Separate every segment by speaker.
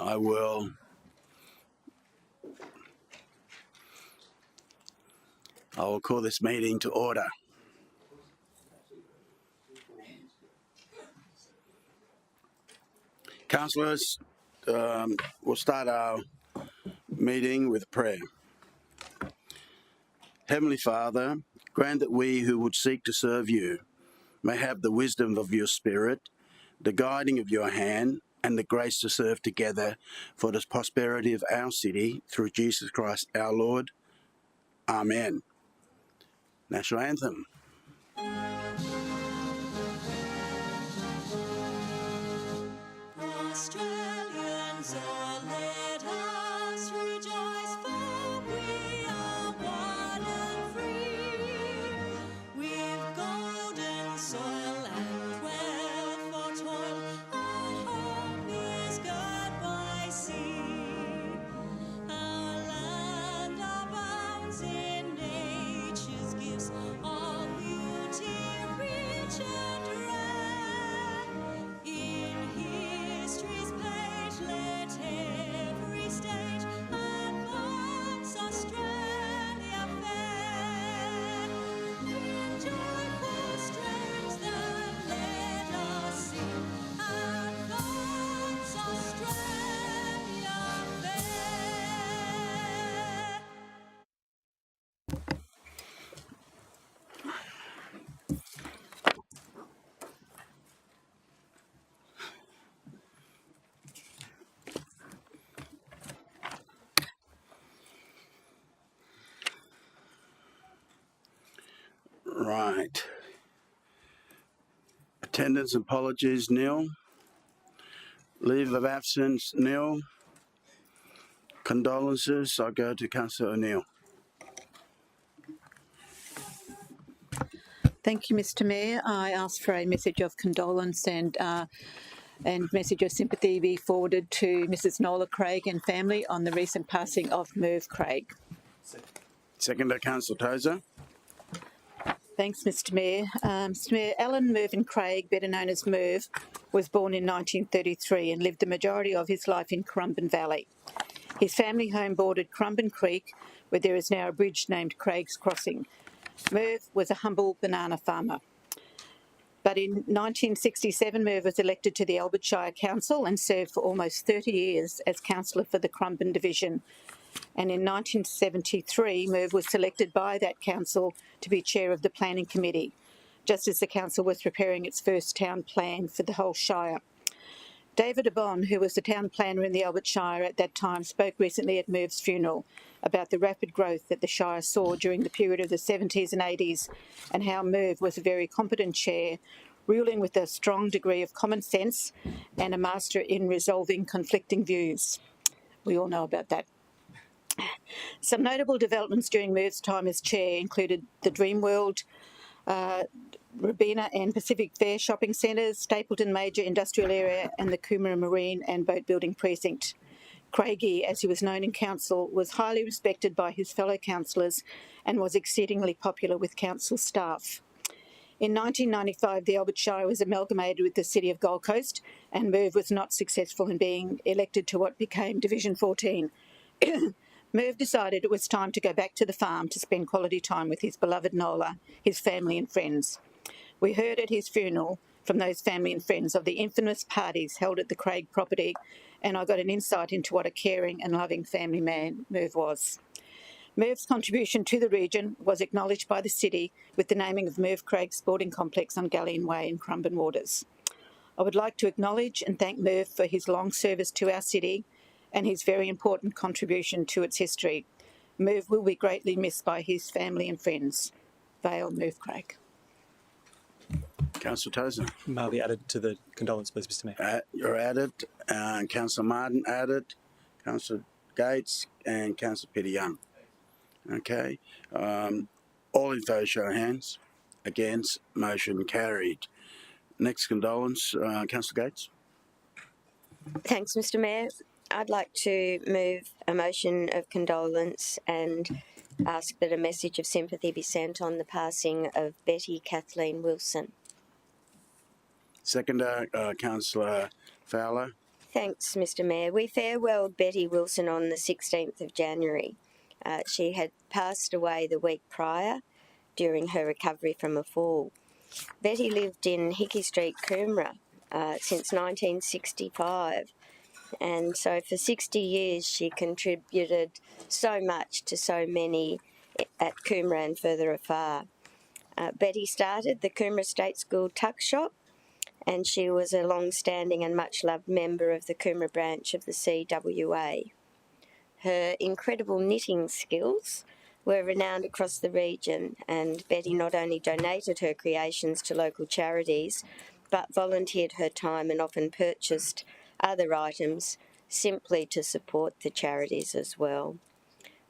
Speaker 1: I will call this meeting to order. Councillors, we'll start our meeting with prayer. Heavenly Father, grant that we who would seek to serve you may have the wisdom of your Spirit, the guiding of your hand, and the grace to serve together for the prosperity of our city through Jesus Christ our Lord. Amen. National Anthem.
Speaker 2: Australians, oh, let us rejoice, for we are one and free. We've golden soil and wealth for toil, our home is God by sea. Our land abounds in nature's gifts, all beauty rich and rare. In history's page, let every stage advance Australia fair. In joyful strains that let us sing, advance Australia fair.
Speaker 1: Right. Attendance and apologies, nil. Leave of absence, nil. Condolences, I go to Councillor O'Neill.
Speaker 3: Thank you, Mr. Mayor. I ask for a message of condolence and message of sympathy be forwarded to Mrs. Nola Craig and family on the recent passing of Merv Craig.
Speaker 1: Seconder, Councillor Tozer.
Speaker 3: Thanks, Mr. Mayor. Mr. Mayor, Alan Mervyn Craig, better known as Merv, was born in 1933 and lived the majority of his life in Currumbin Valley. His family home bordered Currumbin Creek, where there is now a bridge named Craig's Crossing. Merv was a humble banana farmer. But in 1967, Merv was elected to the Albert Shire Council and served for almost 30 years as councillor for the Currumbin Division. And in 1973, Merv was selected by that council to be chair of the planning committee, just as the council was preparing its first town plan for the whole shire. David Abon, who was the town planner in the Albert Shire at that time, spoke recently at Merv's funeral about the rapid growth that the shire saw during the period of the 70s and 80s and how Merv was a very competent chair, ruling with a strong degree of common sense and a master in resolving conflicting views. We all know about that. Some notable developments during Merv's time as chair included the Dreamworld, Robina and Pacific Fair shopping centres, Stapleton Major Industrial Area and the Coomera Marine and Boat Building Precinct. Craigie, as he was known in council, was highly respected by his fellow councillors and was exceedingly popular with council staff. In 1995, the Albert Shire was amalgamated with the City of Gold Coast and Merv was not successful in being elected to what became Division 14. Merv decided it was time to go back to the farm to spend quality time with his beloved Nola, his family and friends. We heard at his funeral from those family and friends of the infamous parties held at the Craig property, and I got an insight into what a caring and loving family man Merv was. Merv's contribution to the region was acknowledged by the city with the naming of Merv Craig Sporting Complex on Galleon Way in Currumbin Waters. I would like to acknowledge and thank Merv for his long service to our city and his very important contribution to its history. Merv will be greatly missed by his family and friends. Vale Merv Craig.
Speaker 1: Councillor Tozer.
Speaker 4: May I be added to the condolence, please, Mr. Mayor?
Speaker 1: You're added. Councillor Martin added. Councillor Gates and Councillor Peter Young. Okay. All in favour, show of hands. Against, motion carried. Next condolence, Councillor Gates.
Speaker 5: Thanks, Mr. Mayor. I'd like to move a motion of condolence and ask that a message of sympathy be sent on the passing of Betty Kathleen Wilson.
Speaker 1: Seconder, Councillor Fowler.
Speaker 5: Thanks, Mr Mayor. We farewelled Betty Wilson on the 16th of January. She had passed away the week prior during her recovery from a fall. Betty lived in Hickey Street, Coomera, since 1965. And so for 60 years she contributed so much to so many at Coomera and further afar. Betty started the Coomera State School tuck shop, and she was a long-standing and much-loved member of the Coomera branch of the CWA. Her incredible knitting skills were renowned across the region, and Betty not only donated her creations to local charities, but volunteered her time and often purchased other items simply to support the charities as well.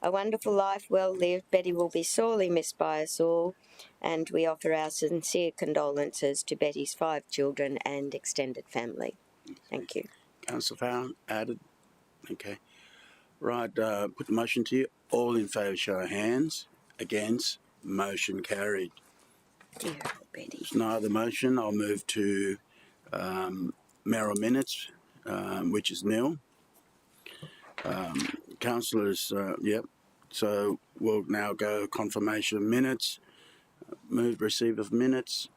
Speaker 5: A wonderful life well lived. Betty will be sorely missed by us all, and we offer our sincere condolences to Betty's 5 children and extended family. Thank you.
Speaker 1: Councillor Farrell, added. Okay. Right, put the motion to you. All in favour, show of hands. Against, motion carried.
Speaker 5: Dear Betty.
Speaker 1: There's no other motion. I'll move to Mayoral Minutes, which is nil. Councillors, yep. So we'll now go confirmation of minutes. Move receive of minutes.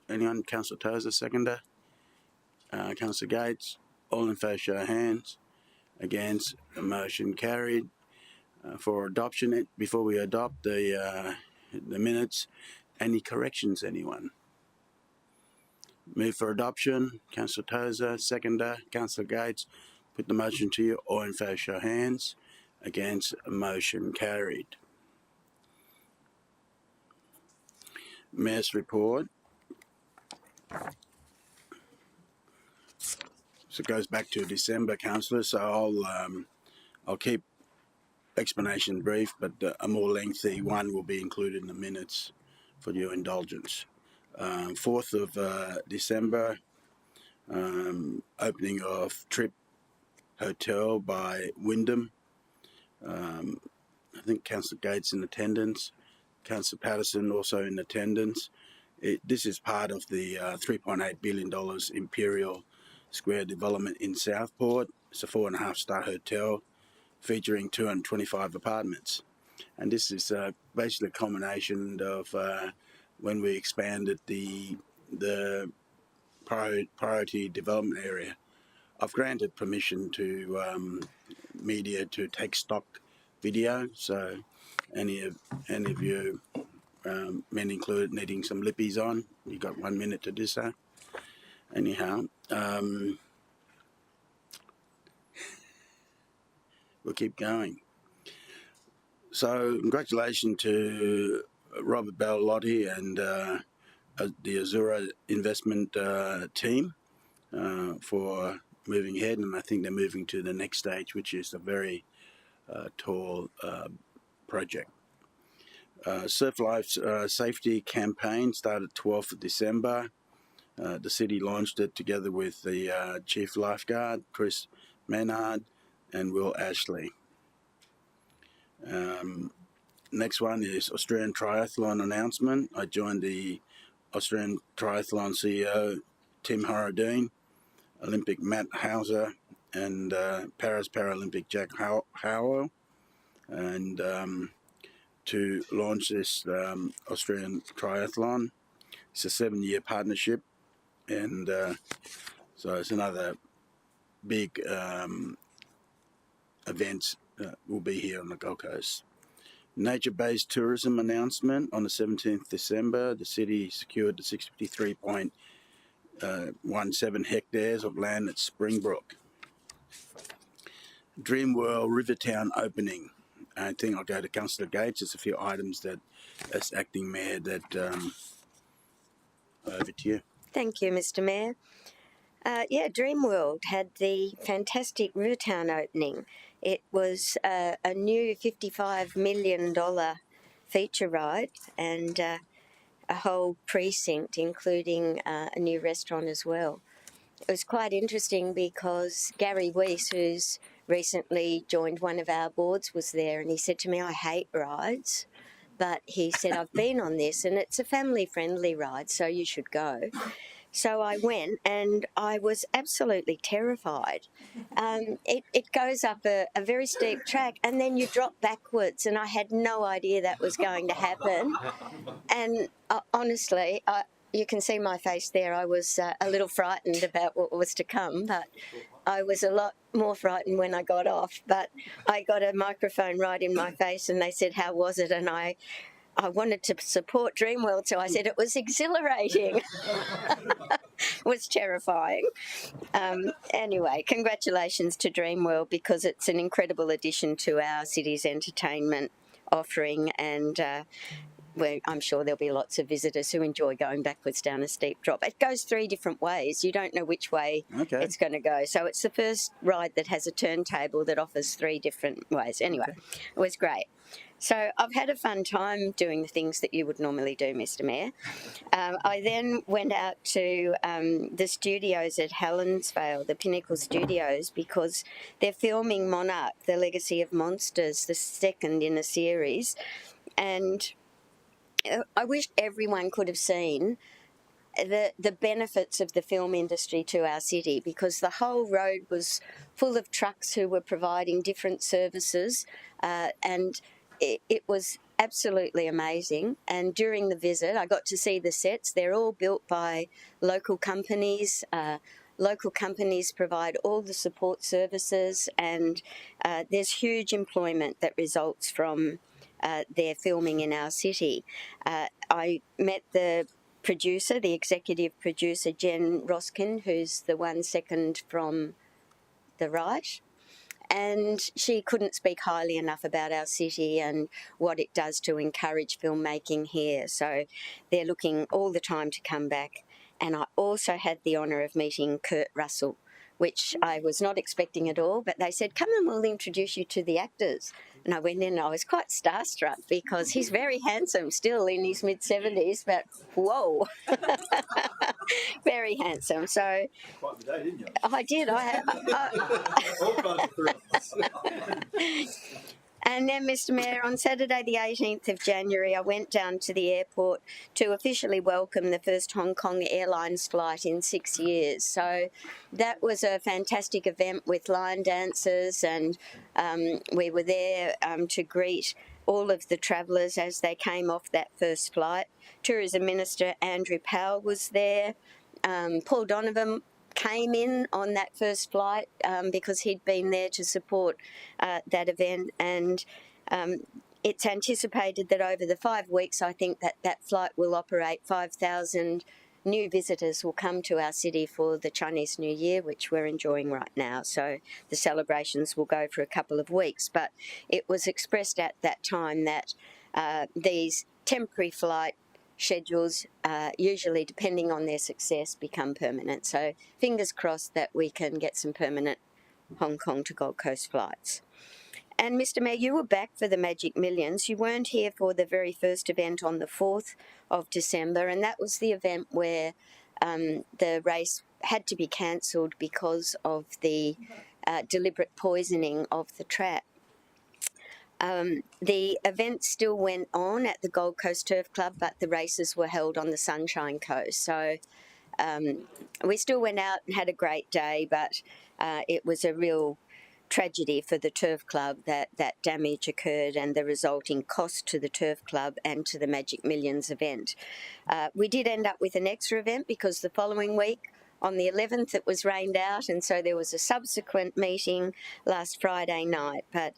Speaker 1: Anyone? Councillor Tozer, seconder. Councillor Gates. All in favour, show of hands. Against, a motion carried. For adoption, before we adopt the minutes, any corrections, anyone? Move for adoption. Councillor Tozer, seconder. Councillor Gates. Put the motion to you. All in favour, show of hands. Against, a motion carried. Mayor's report. So it goes back to December, councillor. So I'll keep explanation brief, but a more lengthy one will be included in the minutes for your indulgence. 4th of December, opening of Trip Hotel by Wyndham. I think Councillor Gates in attendance. Councillor Patterson also in attendance. This is part of the $3.8 billion Imperial Square development in Southport. It's a 4.5-star hotel featuring 225 apartments. And this is basically a combination of when we expanded the priority development area. I've granted permission to media to take stock video, so any of you, men included, needing some lippies on, you've got 1 minute to do so. Anyhow, we'll keep going. So congratulations to Robert Bellotti and the Azura investment team for moving ahead, and I think they're moving to the next stage, which is a very tall project. Surf Life Safety Campaign started 12th of December. The city launched it together with the Chief Lifeguard, Chris Maynard, and Will Ashley. Next one is Australian Triathlon announcement. I joined the Australian Triathlon CEO, Tim Harradine, Olympic Matt Hauser, and Paris Paralympic Jack Howell, and to launch this Australian Triathlon. It's a 7-year partnership, and so it's another big event will be here on the Gold Coast. Nature-based tourism announcement on the 17th December. The city secured the 63.17 hectares of land at Springbrook. Dreamworld Rivertown opening. I think I'll go to Councillor Gates. There's a few items that, as acting mayor, that over to you.
Speaker 5: Thank you, Mr Mayor. Dreamworld had the fantastic Rivertown opening. It was a new $55 million feature ride and a whole precinct, including a new restaurant as well. It was quite interesting because Gary Weiss, who's recently joined one of our boards, was there, and he said to me, I hate rides, but he said, I've been on this and it's a family-friendly ride, so you should go. So I went and I was absolutely terrified. It goes up a very steep track and then you drop backwards, and I had no idea that was going to happen. And honestly, you can see my face there. I was a little frightened about what was to come, but I was a lot more frightened when I got off. But I got a microphone right in my face and they said, "How was it?" And I wanted to support Dreamworld, so I said it was exhilarating. It was terrifying. Anyway, congratulations to Dreamworld, because it's an incredible addition to our city's entertainment offering, and I'm sure there'll be lots of visitors who enjoy going backwards down a steep drop. It goes 3 different ways. You don't know which way it's going to go. So it's the first ride that has a turntable that offers 3 different ways. Anyway, It was great. So I've had a fun time doing the things that you would normally do, Mr. Mayor. I then went out to the studios at Helensvale, the Pinnacle Studios, because they're filming Monarch, The Legacy of Monsters, the second in a series. And I wish everyone could have seen the benefits of the film industry to our city, because the whole road was full of trucks who were providing different services, and it was absolutely amazing. And during the visit, I got to see the sets. They're all built by local companies. Local companies provide all the support services, and there's huge employment that results from their filming in our city. I met the producer, the executive producer, Jen Roskin, who's the 1 second from the right. And she couldn't speak highly enough about our city and what it does to encourage filmmaking here. So they're looking all the time to come back. And I also had the honour of meeting Kurt Russell, which I was not expecting at all, but they said, "Come and we'll introduce you to the actors." And I went in and I was quite starstruck, because he's very handsome, still in his mid-70s, but whoa, very handsome. So
Speaker 6: Quite the day, didn't you?
Speaker 5: I did. And then, Mr. Mayor, on Saturday the 18th of January, I went down to the airport to officially welcome the first Hong Kong Airlines flight in 6 years. So that was a fantastic event with line dancers, and we were there to greet all of the travellers as they came off that first flight. Tourism Minister Andrew Powell was there. Paul Donovan came in on that first flight because he'd been there to support that event, and it's anticipated that over the 5 weeks, I think that flight will operate. 5,000 new visitors will come to our city for the Chinese New Year, which we're enjoying right now. So the celebrations will go for a couple of weeks, but it was expressed at that time that these temporary flight schedules, usually depending on their success, become permanent. So fingers crossed that we can get some permanent Hong Kong to Gold Coast flights. And Mr. Mayor, you were back for the Magic Millions. You weren't here for the very first event on the 4th of December, and that was the event where the race had to be cancelled because of the deliberate poisoning of the trap. The event still went on at the Gold Coast Turf Club, but the races were held on the Sunshine Coast. So we still went out and had a great day, but it was a real tragedy for the Turf Club that damage occurred and the resulting cost to the Turf Club and to the Magic Millions event. We did end up with an extra event because the following week, on the 11th, it was rained out, and so there was a subsequent meeting last Friday night. But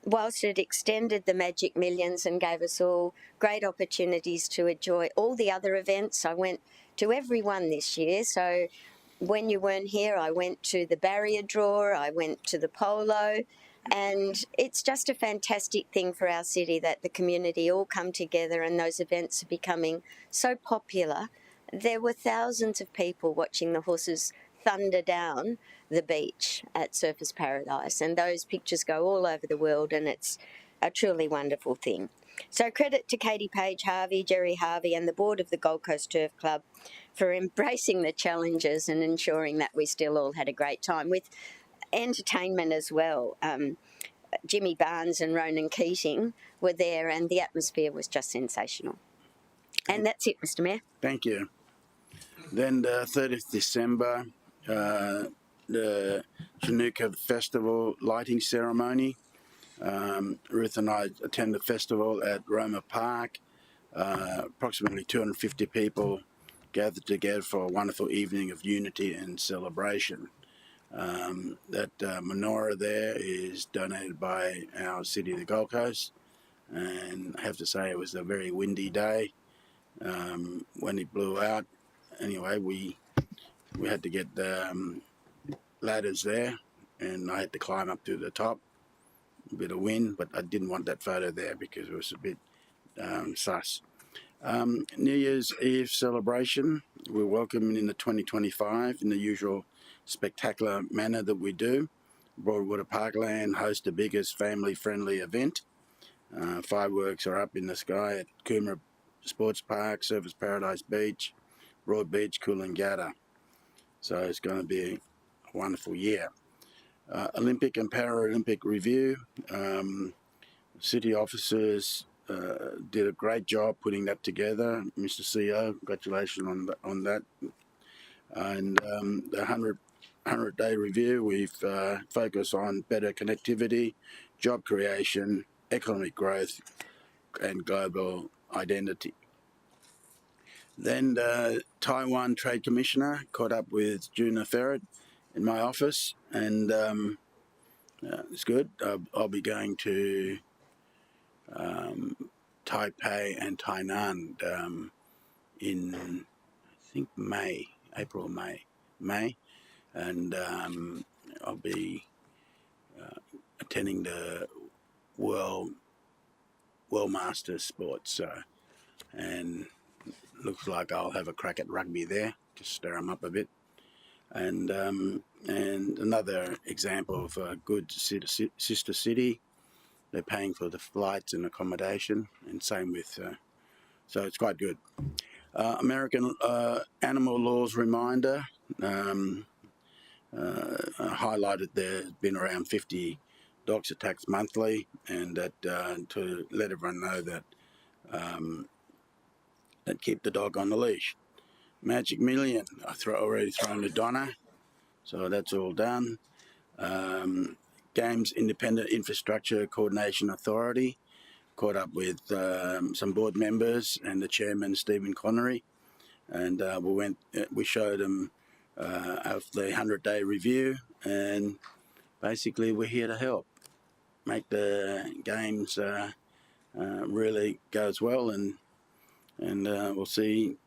Speaker 5: whilst it extended the Magic Millions and gave us all great opportunities to enjoy all the other events, I went to every one this year. So when you weren't here, I went to the barrier draw, I went to the polo, and it's just a fantastic thing for our city that the community all come together and those events are becoming so popular. There were thousands of people watching the horses thunder down the beach at Surfers Paradise, and those pictures go all over the world, and it's a truly wonderful thing. So credit to Katie Page Harvey, Jerry Harvey and the board of the Gold Coast Turf Club for embracing the challenges and ensuring that we still all had a great time with entertainment as well. Jimmy Barnes and Ronan Keating were there, and the atmosphere was just sensational. And that's it, Mr. Mayor.
Speaker 1: Thank you. Then the 30th December, the Chinooka Festival lighting ceremony. Ruth and I attend the festival at Roma Park. Approximately 250 people gathered together for a wonderful evening of unity and celebration. That menorah there is donated by our city of the Gold Coast, and I have to say it was a very windy day when it blew out. Anyway, we had to get the ladders there, and I had to climb up to the top. A bit of wind, but I didn't want that photo there because it was a bit sus. New Year's Eve celebration. We're welcoming in the 2025 in the usual spectacular manner that we do. Broadwater Parkland hosts the biggest family-friendly event. Fireworks are up in the sky at Coomera Sports Park, Surfers Paradise Beach, Broad Beach, Coolangatta. So it's going to be a wonderful year. Olympic and Paralympic review. City officers did a great job putting that together. Mr. CEO, congratulations on that. And the 100-day review, we've focused on better connectivity, job creation, economic growth, and global identity. Then the Taiwan Trade Commissioner caught up with Juna Ferret in my office, and it's good. I'll be going to Taipei and Tainan in, I think, April, May, and I'll be attending the World Masters sports, and looks like I'll have a crack at rugby there, just stir them up a bit. And another example of a good sister city. They're paying for the flights and accommodation, and same with, so it's quite good. American animal laws reminder highlighted there's been around 50 dogs attacks monthly, and that to let everyone know that that keep the dog on the leash. Magic Million, already thrown to Donna, so that's all done. Games Independent Infrastructure Coordination Authority, caught up with some board members and the chairman, Stephen Connery, and we showed them of the 100-day review, and basically we're here to help make the games really go as well, and we'll see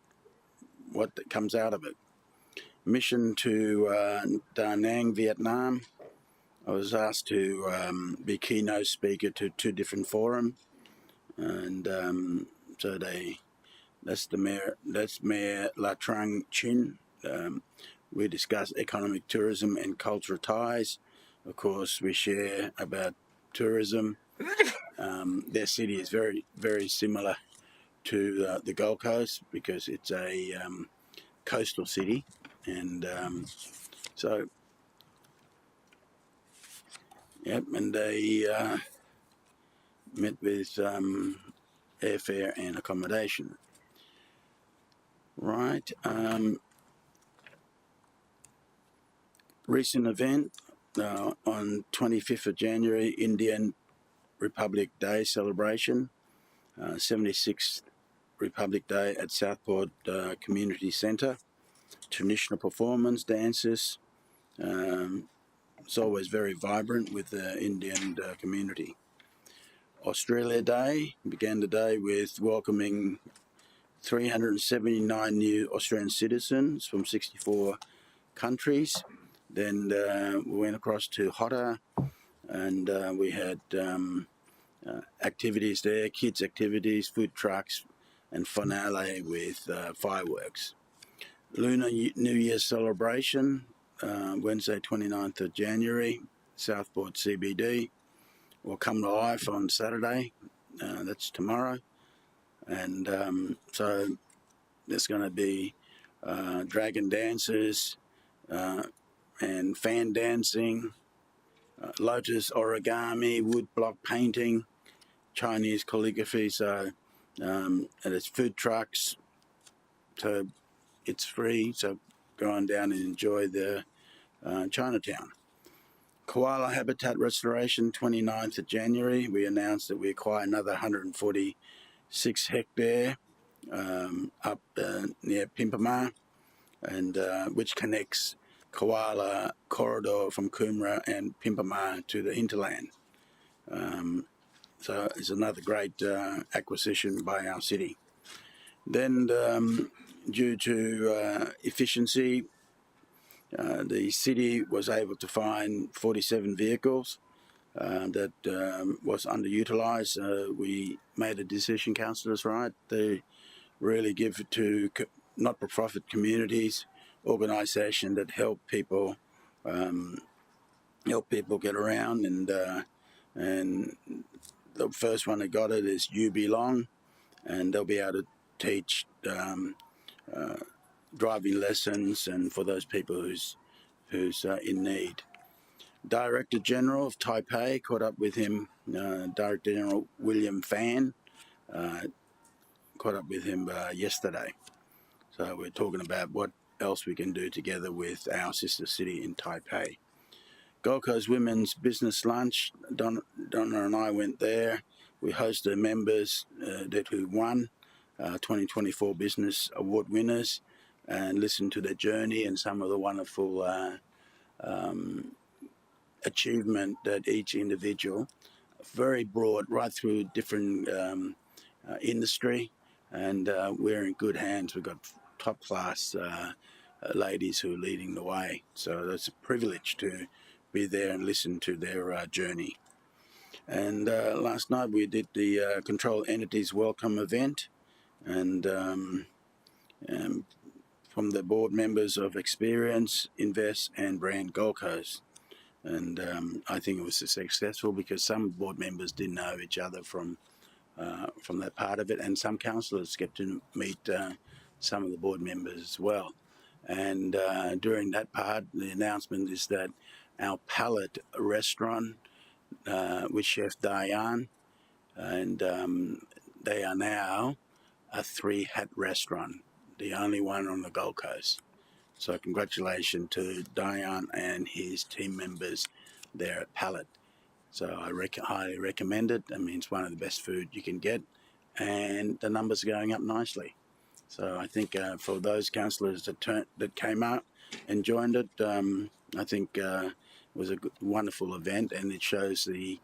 Speaker 1: what comes out of it. Mission to Da Nang, Vietnam. I was asked to be keynote speaker to 2 different forums, and so that's Mayor La Trung Chin. We discuss economic tourism and cultural ties. Of course, we share about tourism. Their city is very, very similar to the Gold Coast because it's a coastal city, and so yep, and they met with airfare and accommodation. Right. Recent event on 25th of January, Indian Republic Day celebration, 76th Republic Day at Southport Community Centre. Traditional performance, dances. It's always very vibrant with the Indian community. Australia Day began the day with welcoming 379 new Australian citizens from 64 countries. Then we went across to Hotta, and we had activities there, kids' activities, food trucks, and finale with fireworks. Lunar New Year celebration, Wednesday 29th of January, Southport CBD. We'll come to life on Saturday, that's tomorrow. And so there's going to be dragon dances and fan dancing, lotus origami, wood block painting, Chinese calligraphy. So and it's food trucks. So it's free, so go on down and enjoy the Chinatown. Koala Habitat Restoration, 29th of January. We announced that we acquired another 146 hectare up near Pimpama, and which connects Koala Corridor from Coomera and Pimpama to the hinterland. So it's another great acquisition by our city. Then, due to efficiency, the city was able to find 47 vehicles that was underutilised. We made a decision, councillors, right, to really give it to not-for-profit communities, organisation that help people get around, and the first one that got it is You Belong, and they'll be able to teach driving lessons and for those people who's in need. Director General of Taipei, caught up with him, Director General William Fan, caught up with him yesterday. So we're talking about what else we can do together with our sister city in Taipei. Gold Coast Women's Business Lunch, Donna and I went there. We hosted members who won 2024 Business Award winners and listened to their journey and some of the wonderful achievement that each individual, very broad, right through different industry, and we're in good hands. We've got top class ladies who are leading the way, so it's a privilege to be there and listen to their journey. And last night we did the Control Entities Welcome event, and from the board members of Experience, Invest and Brand Gold Coast. And I think it was successful because some board members didn't know each other from that part of it, and some councillors get to meet some of the board members as well. And during that part, the announcement is that our Palette restaurant with Chef Diane, and they are now a 3-hat restaurant, the only one on the Gold Coast. So congratulations to Diane and his team members there at Palette. So I highly recommend it. I mean, it's one of the best food you can get, and the numbers are going up nicely. So I think for those councillors that came out and joined it, I think it was a wonderful event, and it shows the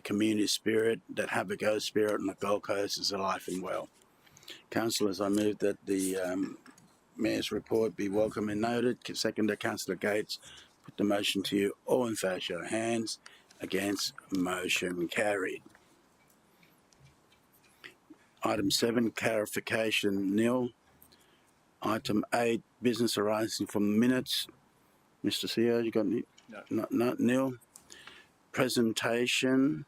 Speaker 1: community spirit, that have a go spirit on the Gold Coast is alive and well. Councillors, I move that the Mayor's report be welcome and noted. Seconder, Councillor Gates. Put the motion to you. All in favour, show of hands. Against, motion carried. Item 7, clarification, nil. Item 8, business arising from minutes. Mr. CEO, you got any? No. No, nil. Presentation.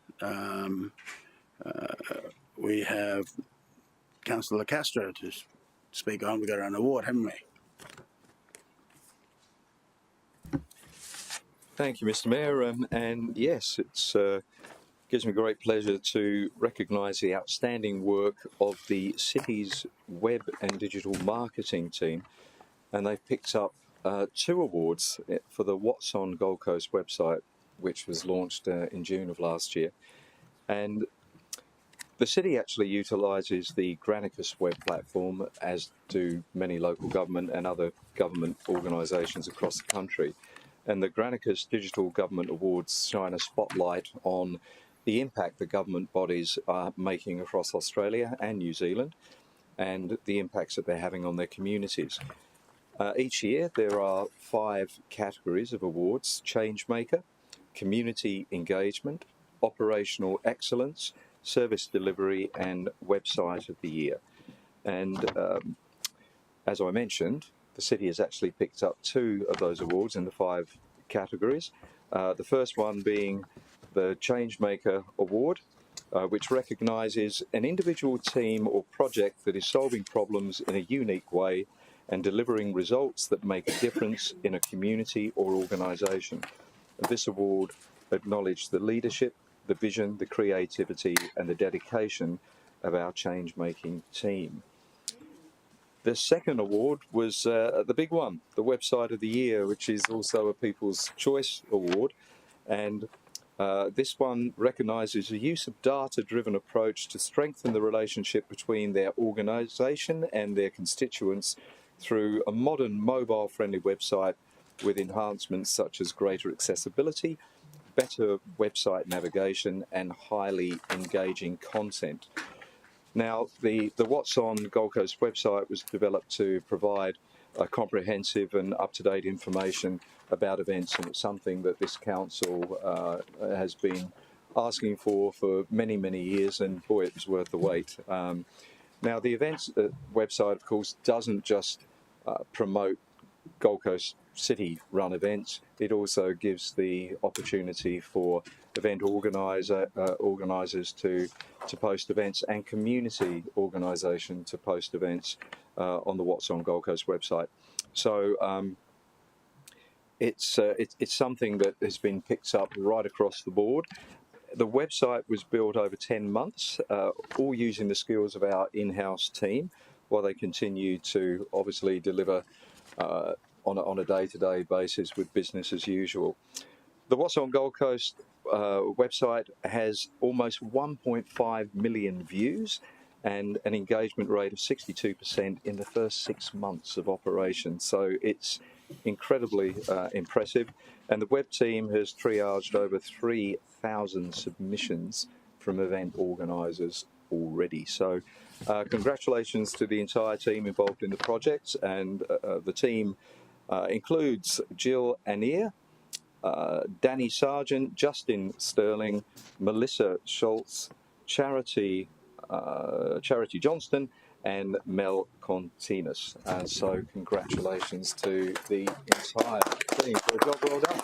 Speaker 1: We have Councillor Castro to speak on. We've got an award, haven't we?
Speaker 6: Thank you, Mr. Mayor. And yes, it gives me great pleasure to recognise the outstanding work of the city's web and digital marketing team. And they've picked up 2 awards for the What's on Gold Coast website, which was launched in June of last year. And the city actually utilises the Granicus web platform, as do many local government and other government organisations across the country. And the Granicus Digital Government Awards shine a spotlight on the impact the government bodies are making across Australia and New Zealand, and the impacts that they're having on their communities. Each year there are 5 categories of awards: Changemaker, Community Engagement, Operational Excellence, Service Delivery and Website of the Year. And as I mentioned, the city has actually picked up 2 of those awards in the 5 categories. The first one being the Changemaker Award, which recognises an individual, team or project that is solving problems in a unique way and delivering results that make a difference in a community or organisation. This award acknowledged the leadership, the vision, the creativity and the dedication of our change-making team. The second award was the big one, the Website of the Year, which is also a People's Choice Award. And this one recognises the use of data-driven approach to strengthen the relationship between their organisation and their constituents through a modern mobile-friendly website with enhancements such as greater accessibility, better website navigation and highly engaging content. Now, the What's On Gold Coast website was developed to provide comprehensive and up-to-date information about events, and it's something that this council has been asking for many, many years, and boy, it was worth the wait. Now, the events website, of course, doesn't just promote Gold Coast City-run events. It also gives the opportunity for event organisers to post events and community organisation to post events on the What's On Gold Coast website. So it's something that has been picked up right across the board. The website was built over 10 months, all using the skills of our in-house team, while they continue to obviously deliver on a day-to-day basis with business as usual. The What's On Gold Coast website has almost 1.5 million views and an engagement rate of 62% in the first 6 months of operation. So it's incredibly impressive. And the web team has triaged over 3,000 submissions from event organisers already. So congratulations to the entire team involved in the project. And the team includes Jill Annier, Danny Sargent, Justin Sterling, Melissa Schultz, Charity Johnston, and Mel Continus. And so congratulations to the entire team for a job well done.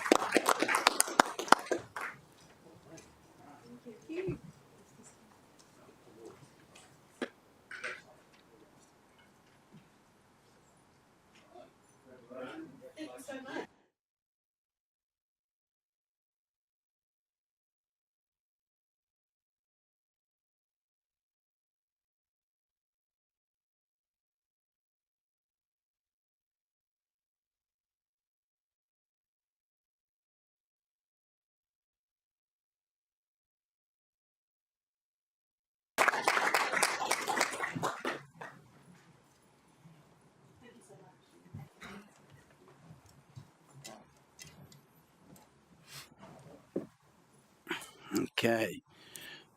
Speaker 1: Okay.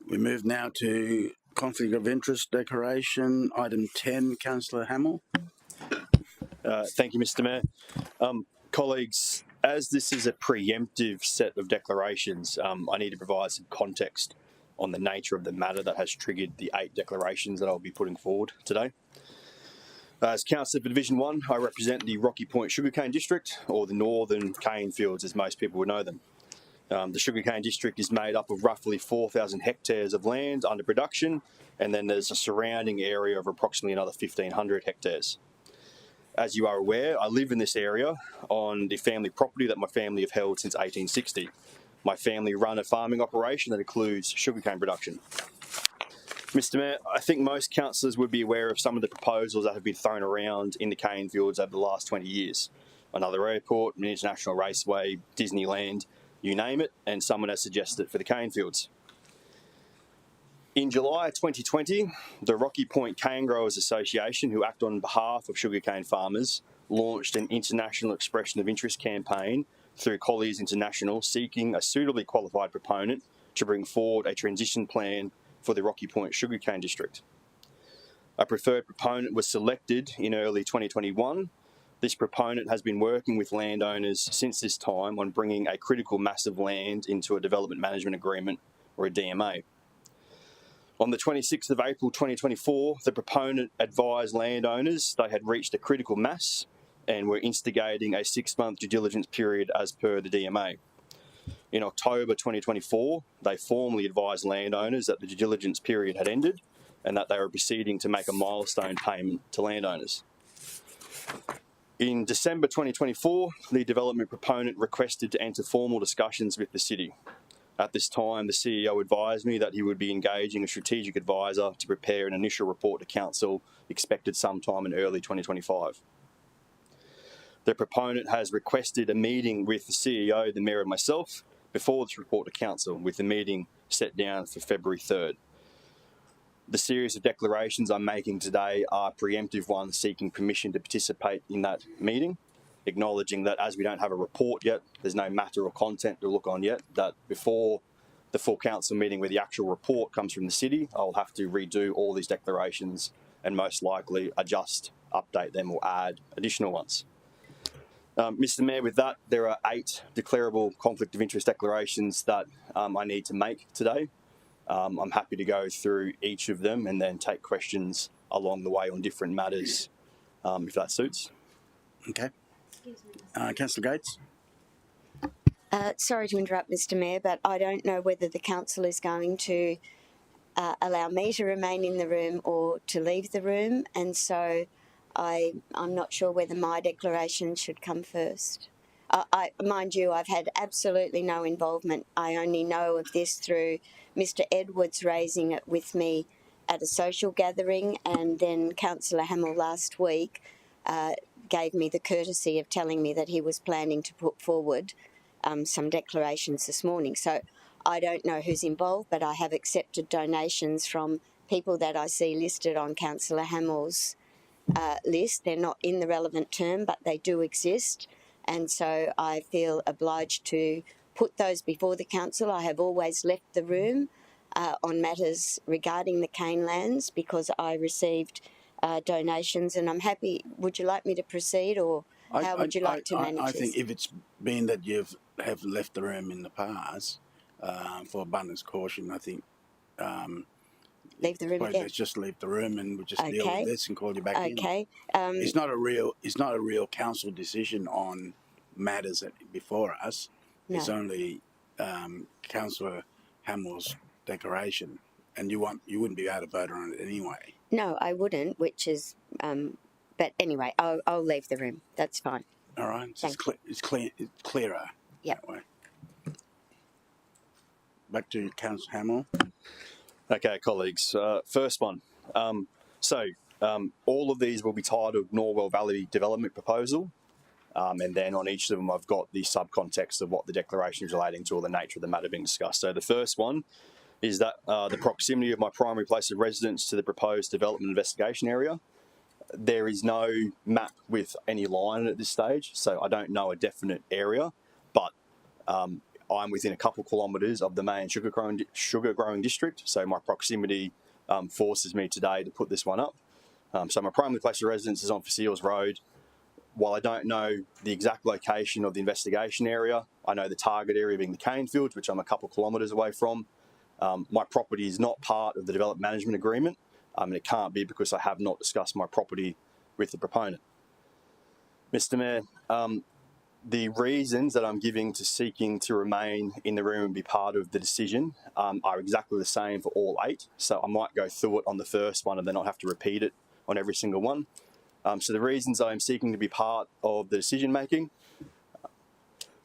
Speaker 1: We move now to conflict of interest declaration, item 10, Councillor Hamill.
Speaker 4: Thank you, Mr. Mayor. Colleagues, as this is a preemptive set of declarations, I need to provide some context on the nature of the matter that has triggered the 8 declarations that I'll be putting forward today. As Councillor for Division 1, I represent the Rocky Point Sugarcane District, or the Northern Cane Fields as most people would know them. The Sugarcane District is made up of roughly 4,000 hectares of land under production, and then there's a surrounding area of approximately another 1,500 hectares. As you are aware, I live in this area on the family property that my family have held since 1860. My family run a farming operation that includes sugarcane production. Mr. Mayor, I think most councillors would be aware of some of the proposals that have been thrown around in the cane fields over the last 20 years. Another airport, an international raceway, Disneyland, you name it, and someone has suggested it for the cane fields. In July 2020, the Rocky Point Cane Growers Association, who act on behalf of sugarcane farmers, launched an international expression of interest campaign through Colliers International seeking a suitably qualified proponent to bring forward a transition plan for the Rocky Point Sugarcane District. A preferred proponent was selected in early 2021. This proponent has been working with landowners since this time on bringing a critical mass of land into a development management agreement, or a DMA. On the 26th of April 2024, the proponent advised landowners they had reached a critical mass and were instigating a 6-month due diligence period as per the DMA. In October 2024, they formally advised landowners that the due diligence period had ended and that they were proceeding to make a milestone payment to landowners. In December 2024, the development proponent requested to enter formal discussions with the city. At this time, the CEO advised me that he would be engaging a strategic advisor to prepare an initial report to Council expected sometime in early 2025. The proponent has requested a meeting with the CEO, the Mayor and myself before this report to Council, with the meeting set down for February 3rd. The series of declarations I'm making today are preemptive ones seeking permission to participate in that meeting, acknowledging that as we don't have a report yet, there's no matter or content to look on yet, that before the full council meeting where the actual report comes from the city, I'll have to redo all these declarations and most likely adjust, update them or add additional ones. Mr. Mayor, with that, there are 8 declarable conflict of interest declarations that I need to make today. I'm happy to go through each of them and then take questions along the way on different matters, if that suits.
Speaker 1: Okay. Councillor Gates?
Speaker 5: Sorry to interrupt, Mr. Mayor, but I don't know whether the council is going to allow me to remain in the room or to leave the room, and so I'm not sure whether my declaration should come first. Mind you, I've had absolutely no involvement. I only know of this through Mr. Edwards raising it with me at a social gathering, and then Councillor Hamill last week gave me the courtesy of telling me that he was planning to put forward some declarations this morning. So I don't know who's involved, but I have accepted donations from people that I see listed on Councillor Hamill's list. They're not in the relevant term, but they do exist, and so I feel obliged to put those before the council. I have always left the room on matters regarding the cane lands because I received donations, and I'm happy. Would you like me to proceed, or how would you like to manage
Speaker 1: I
Speaker 5: this?
Speaker 1: think if it's been that you have left the room in the past, for abundance of caution, I think
Speaker 5: Leave the room
Speaker 1: well,
Speaker 5: again.
Speaker 1: let's just leave the room and we'll just deal with this and call you back in.
Speaker 5: Okay.
Speaker 1: It's not a real council decision on matters that before us.
Speaker 5: No.
Speaker 1: It's only Councillor Hamill's declaration, and you wouldn't be able to vote on it anyway.
Speaker 5: No, I wouldn't. Which is, but anyway, I'll leave the room. That's fine.
Speaker 1: All right, it's clearer.
Speaker 5: Yep.
Speaker 1: That way. Back to Councillor Hamill.
Speaker 4: Okay, colleagues. First one. All of these will be titled Norwell Valley Development Proposal, and then on each of them I've got the subcontext of what the declaration is relating to or the nature of the matter being discussed. So the first one is that the proximity of my primary place of residence to the proposed development investigation area. There is no map with any line at this stage, so I don't know a definite area, but I'm within a couple kilometres of the main sugar growing district, so my proximity forces me today to put this one up. So my primary place of residence is on Faseals Road. While I don't know the exact location of the investigation area, I know the target area being the cane fields, which I'm a couple kilometres away from. My property is not part of the development management agreement, and it can't be because I have not discussed my property with the proponent. Mr. Mayor, the reasons that I'm giving to seeking to remain in the room and be part of the decision are exactly the same for all 8. So I might go through it on the first one and then not have to repeat it on every single one. So the reasons I'm seeking to be part of the decision making.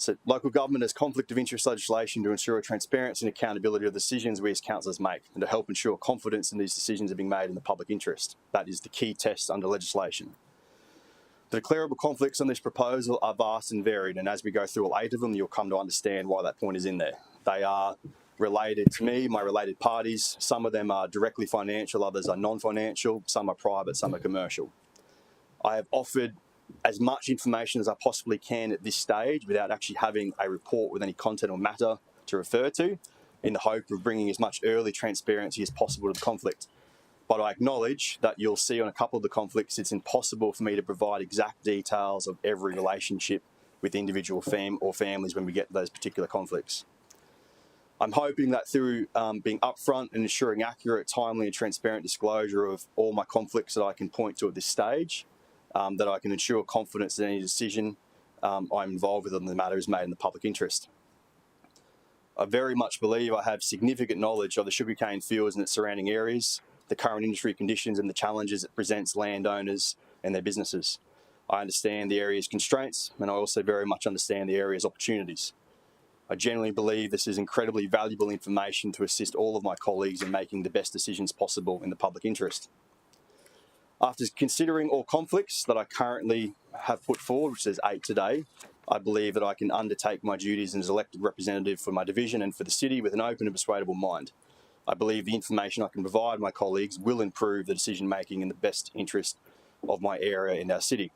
Speaker 4: So local government has conflict of interest legislation to ensure transparency and accountability of the decisions we as councillors make and to help ensure confidence in these decisions are being made in the public interest. That is the key test under legislation. The declarable conflicts on this proposal are vast and varied, and as we go through all 8 of them, you'll come to understand why that point is in there. They are related to me, my related parties. Some of them are directly financial, others are non-financial, some are private, some are commercial. I have offered as much information as I possibly can at this stage without actually having a report with any content or matter to refer to, in the hope of bringing as much early transparency as possible to the conflict. But I acknowledge that you'll see on a couple of the conflicts it's impossible for me to provide exact details of every relationship with individual families when we get to those particular conflicts. I'm hoping that through being upfront and ensuring accurate, timely and transparent disclosure of all my conflicts that I can point to at this stage, that I can ensure confidence that any decision I'm involved with on the matter is made in the public interest. I very much believe I have significant knowledge of the sugarcane fields and its surrounding areas, the current industry conditions and the challenges it presents landowners and their businesses. I understand the area's constraints, and I also very much understand the area's opportunities. I genuinely believe this is incredibly valuable information to assist all of my colleagues in making the best decisions possible in the public interest. After considering all conflicts that I currently have put forward, which is 8 today, I believe that I can undertake my duties as elected representative for my division and for the city with an open and persuadable mind. I believe the information I can provide my colleagues will improve the decision making in the best interest of my area and our city.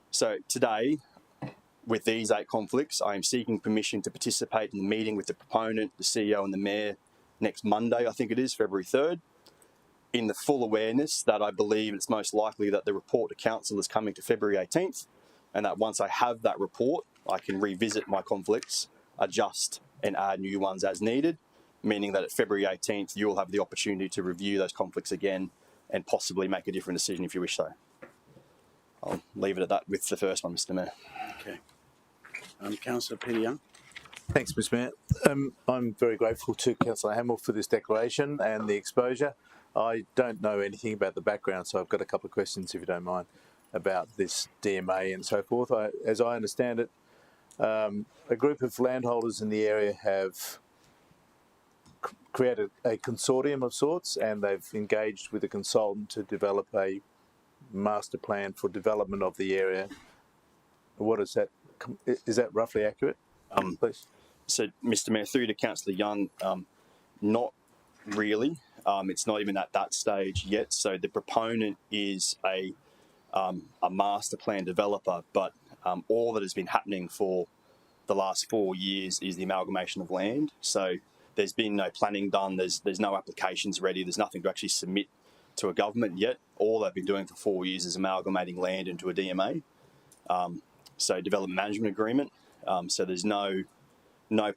Speaker 4: So today, with these 8 conflicts, I am seeking permission to participate in the meeting with the proponent, the CEO and the Mayor next Monday, I think it is, February 3rd, in the full awareness that I believe it's most likely that the report to Council is coming to February 18th, and that once I have that report, I can revisit my conflicts, adjust and add new ones as needed, meaning that at February 18th, you'll have the opportunity to review those conflicts again and possibly make a different decision if you wish so. I'll leave it at that with the first one, Mr. Mayor.
Speaker 1: Okay. Councillor Peter Young.
Speaker 7: Thanks, Mr. Mayor. I'm very grateful to Councillor Hamill for this declaration and the exposure. I don't know anything about the background, so I've got a couple of questions, if you don't mind, about this DMA and so forth. As I understand it, a group of landholders in the area have created a consortium of sorts, and they've engaged with a consultant to develop a master plan for development of the area. What is that? Is that roughly accurate? Please.
Speaker 4: So, Mr. Mayor, through to Councillor Young, not really. It's not even at that stage yet. So the proponent is a master plan developer, but all that has been happening for the last 4 years is the amalgamation of land. So there's been no planning done. There's no applications ready. There's nothing to actually submit to a government yet. All they've been doing for 4 years is amalgamating land into a DMA. So development management agreement. So there's no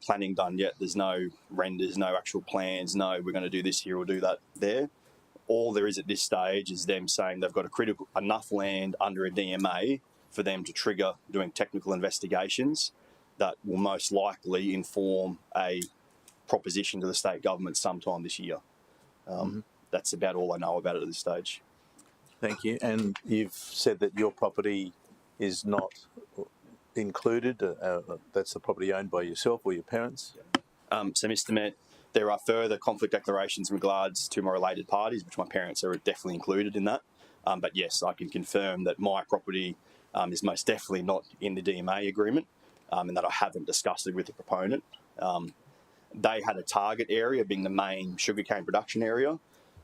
Speaker 4: planning done yet. There's no renders, no actual plans. No, we're going to do this here or do that there. All there is at this stage is them saying they've got enough land under a DMA for them to trigger doing technical investigations that will most likely inform a proposition to the state government sometime this year. That's about all I know about it at this stage.
Speaker 7: Thank you. And you've said that your property is not included. That's the property owned by yourself or your parents?
Speaker 4: So, Mr. Mayor, there are further conflict declarations in regards to my related parties, which my parents are definitely included in that. But yes, I can confirm that my property is most definitely not in the DMA agreement, and that I haven't discussed it with the proponent. They had a target area being the main sugarcane production area.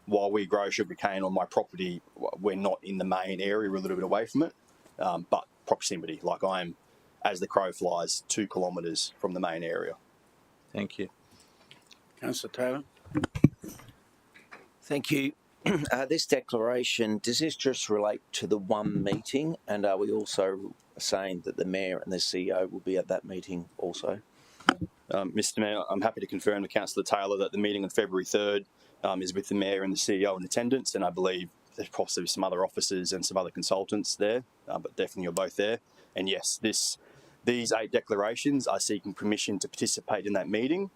Speaker 4: While we grow sugarcane on my property, we're not in the main area, we're a little bit away from it, but proximity, like I'm, as the crow flies, 2 kilometres from the main area.
Speaker 7: Thank you.
Speaker 1: Councillor Taylor.
Speaker 8: Thank you. This declaration, does this just relate to the one meeting, and are we also saying that the Mayor and the CEO will be at that meeting also?
Speaker 4: Mr. Mayor, I'm happy to confirm to Councillor Taylor that the meeting on February 3rd is with the Mayor and the CEO in attendance, and I believe there's possibly some other officers and some other consultants there, but definitely you're both there. And yes, these 8 declarations are seeking permission to participate in that meeting.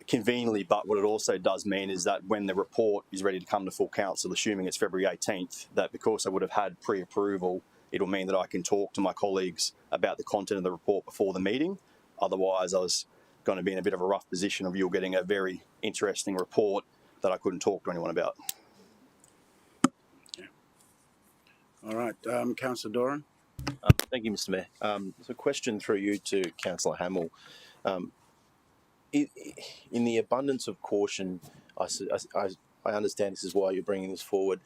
Speaker 4: Conveniently, but what it also does mean is that when the report is ready to come to full council, assuming it's February 18th, that because I would have had pre-approval, it'll mean that I can talk to my colleagues about the content of the report before the meeting. Otherwise, I was going to be in a bit of a rough position of you getting a very interesting report that I couldn't talk to anyone about.
Speaker 1: Yeah. All right, Councillor Doran.
Speaker 9: Thank you, Mr. Mayor. So a question through you to Councillor Hamill. In the abundance of caution, I understand this is why you're bringing this forward.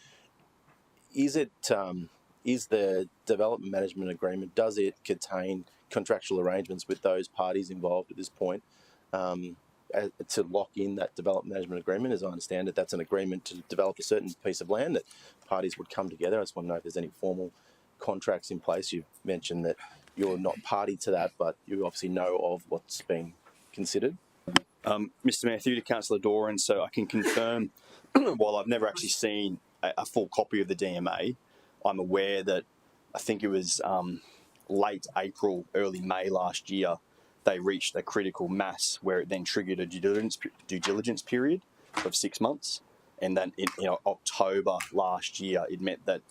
Speaker 9: Is the development management agreement, does it contain contractual arrangements with those parties involved at this point to lock in that development management agreement? As I understand it, that's an agreement to develop a certain piece of land that parties would come together. I just want to know if there's any formal contracts in place. You've mentioned that you're not party to that, but you obviously know of what's being considered.
Speaker 4: Mr. Mayor, through to Councillor Doran, so I can confirm, while I've never actually seen a full copy of the DMA, I'm aware that I think it was late April, early May last year, they reached a critical mass where it then triggered a due diligence period of 6 months. And then in October last year, it meant that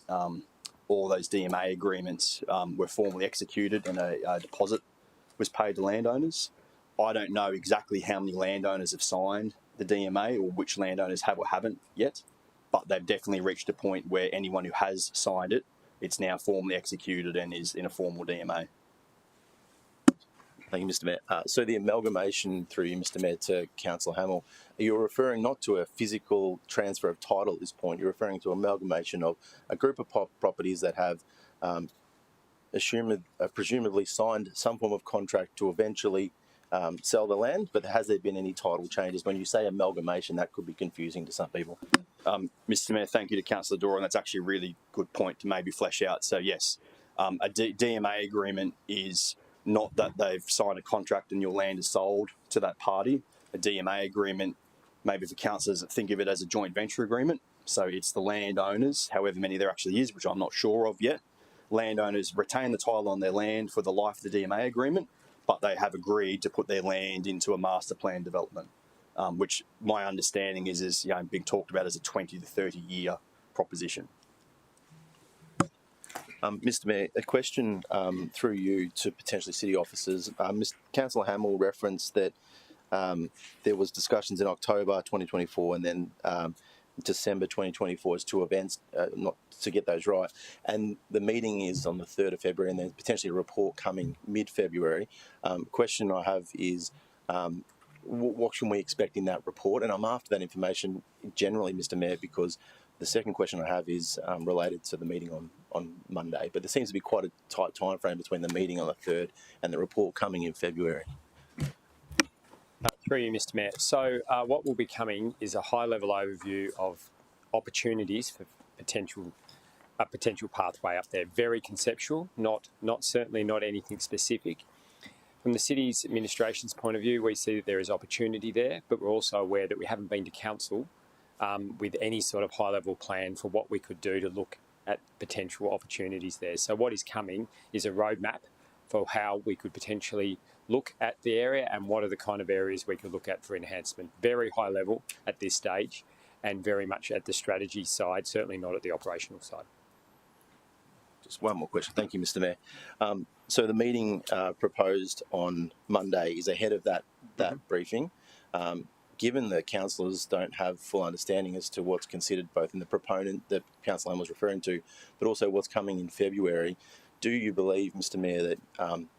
Speaker 4: all those DMA agreements were formally executed and a deposit was paid to landowners. I don't know exactly how many landowners have signed the DMA or which landowners have or haven't yet, but they've definitely reached a point where anyone who has signed it, it's now formally executed and is in a formal DMA.
Speaker 9: Thank you, Mr. Mayor. So the amalgamation through you, Mr. Mayor, to Councillor Hamill, you're referring not to a physical transfer of title at this point. You're referring to amalgamation of a group of properties that have presumably signed some form of contract to eventually sell the land, but has there been any title changes? When you say amalgamation, that could be confusing to some people.
Speaker 4: Mr. Mayor, thank you to Councillor Dora, and that's actually a really good point to maybe flesh out. So yes, a DMA agreement is not that they've signed a contract and your land is sold to that party. A DMA agreement, maybe for councillors that think of it as a joint venture agreement. So it's the landowners, however many there actually is, which I'm not sure of yet. Landowners retain the title on their land for the life of the DMA agreement, but they have agreed to put their land into a master plan development, which my understanding is being talked about as a 20 to 30 year proposition.
Speaker 9: Mr. Mayor, a question through you to potentially city officers. Councillor Hamill referenced that there was discussions in October 2024 and then December 2024 as two events, not to get those right. And the meeting is on the 3rd of February and then potentially a report coming mid-February. Question I have is, what can we expect in that report? And I'm after that information generally, Mr. Mayor, because the second question I have is related to the meeting on Monday, but there seems to be quite a tight time frame between the meeting on the 3rd and the report coming in February.
Speaker 10: Through you, Mr. Mayor. So what will be coming is a high-level overview of opportunities for a potential pathway up there. Very conceptual, certainly not anything specific. From the city's administration's point of view, we see that there is opportunity there, but we're also aware that we haven't been to council with any sort of high-level plan for what we could do to look at potential opportunities there. So what is coming is a roadmap for how we could potentially look at the area and what are the kind of areas we could look at for enhancement. Very high level at this stage and very much at the strategy side, certainly not at the operational side.
Speaker 9: Just one more question. Thank you, Mr. Mayor. So the meeting proposed on Monday is ahead of that briefing. Given that councillors don't have full understanding as to what's considered both in the proponent that Councillor Lamb was referring to, but also what's coming in February, do you believe, Mr. Mayor, that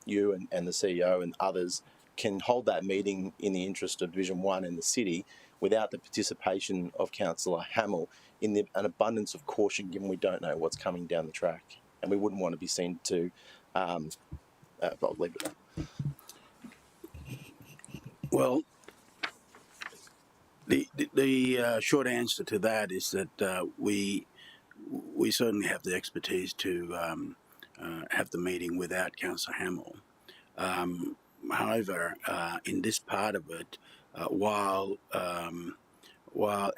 Speaker 9: you and the CEO and others can hold that meeting in the interest of Division 1 and the city without the participation of Councillor Hamill in an abundance of caution, given we don't know what's coming down the track? And we wouldn't want to be seen to... I'll leave it there.
Speaker 1: Well, the short answer to that is that we certainly have the expertise to have the meeting without Councillor Hamill. However, in this part of it, while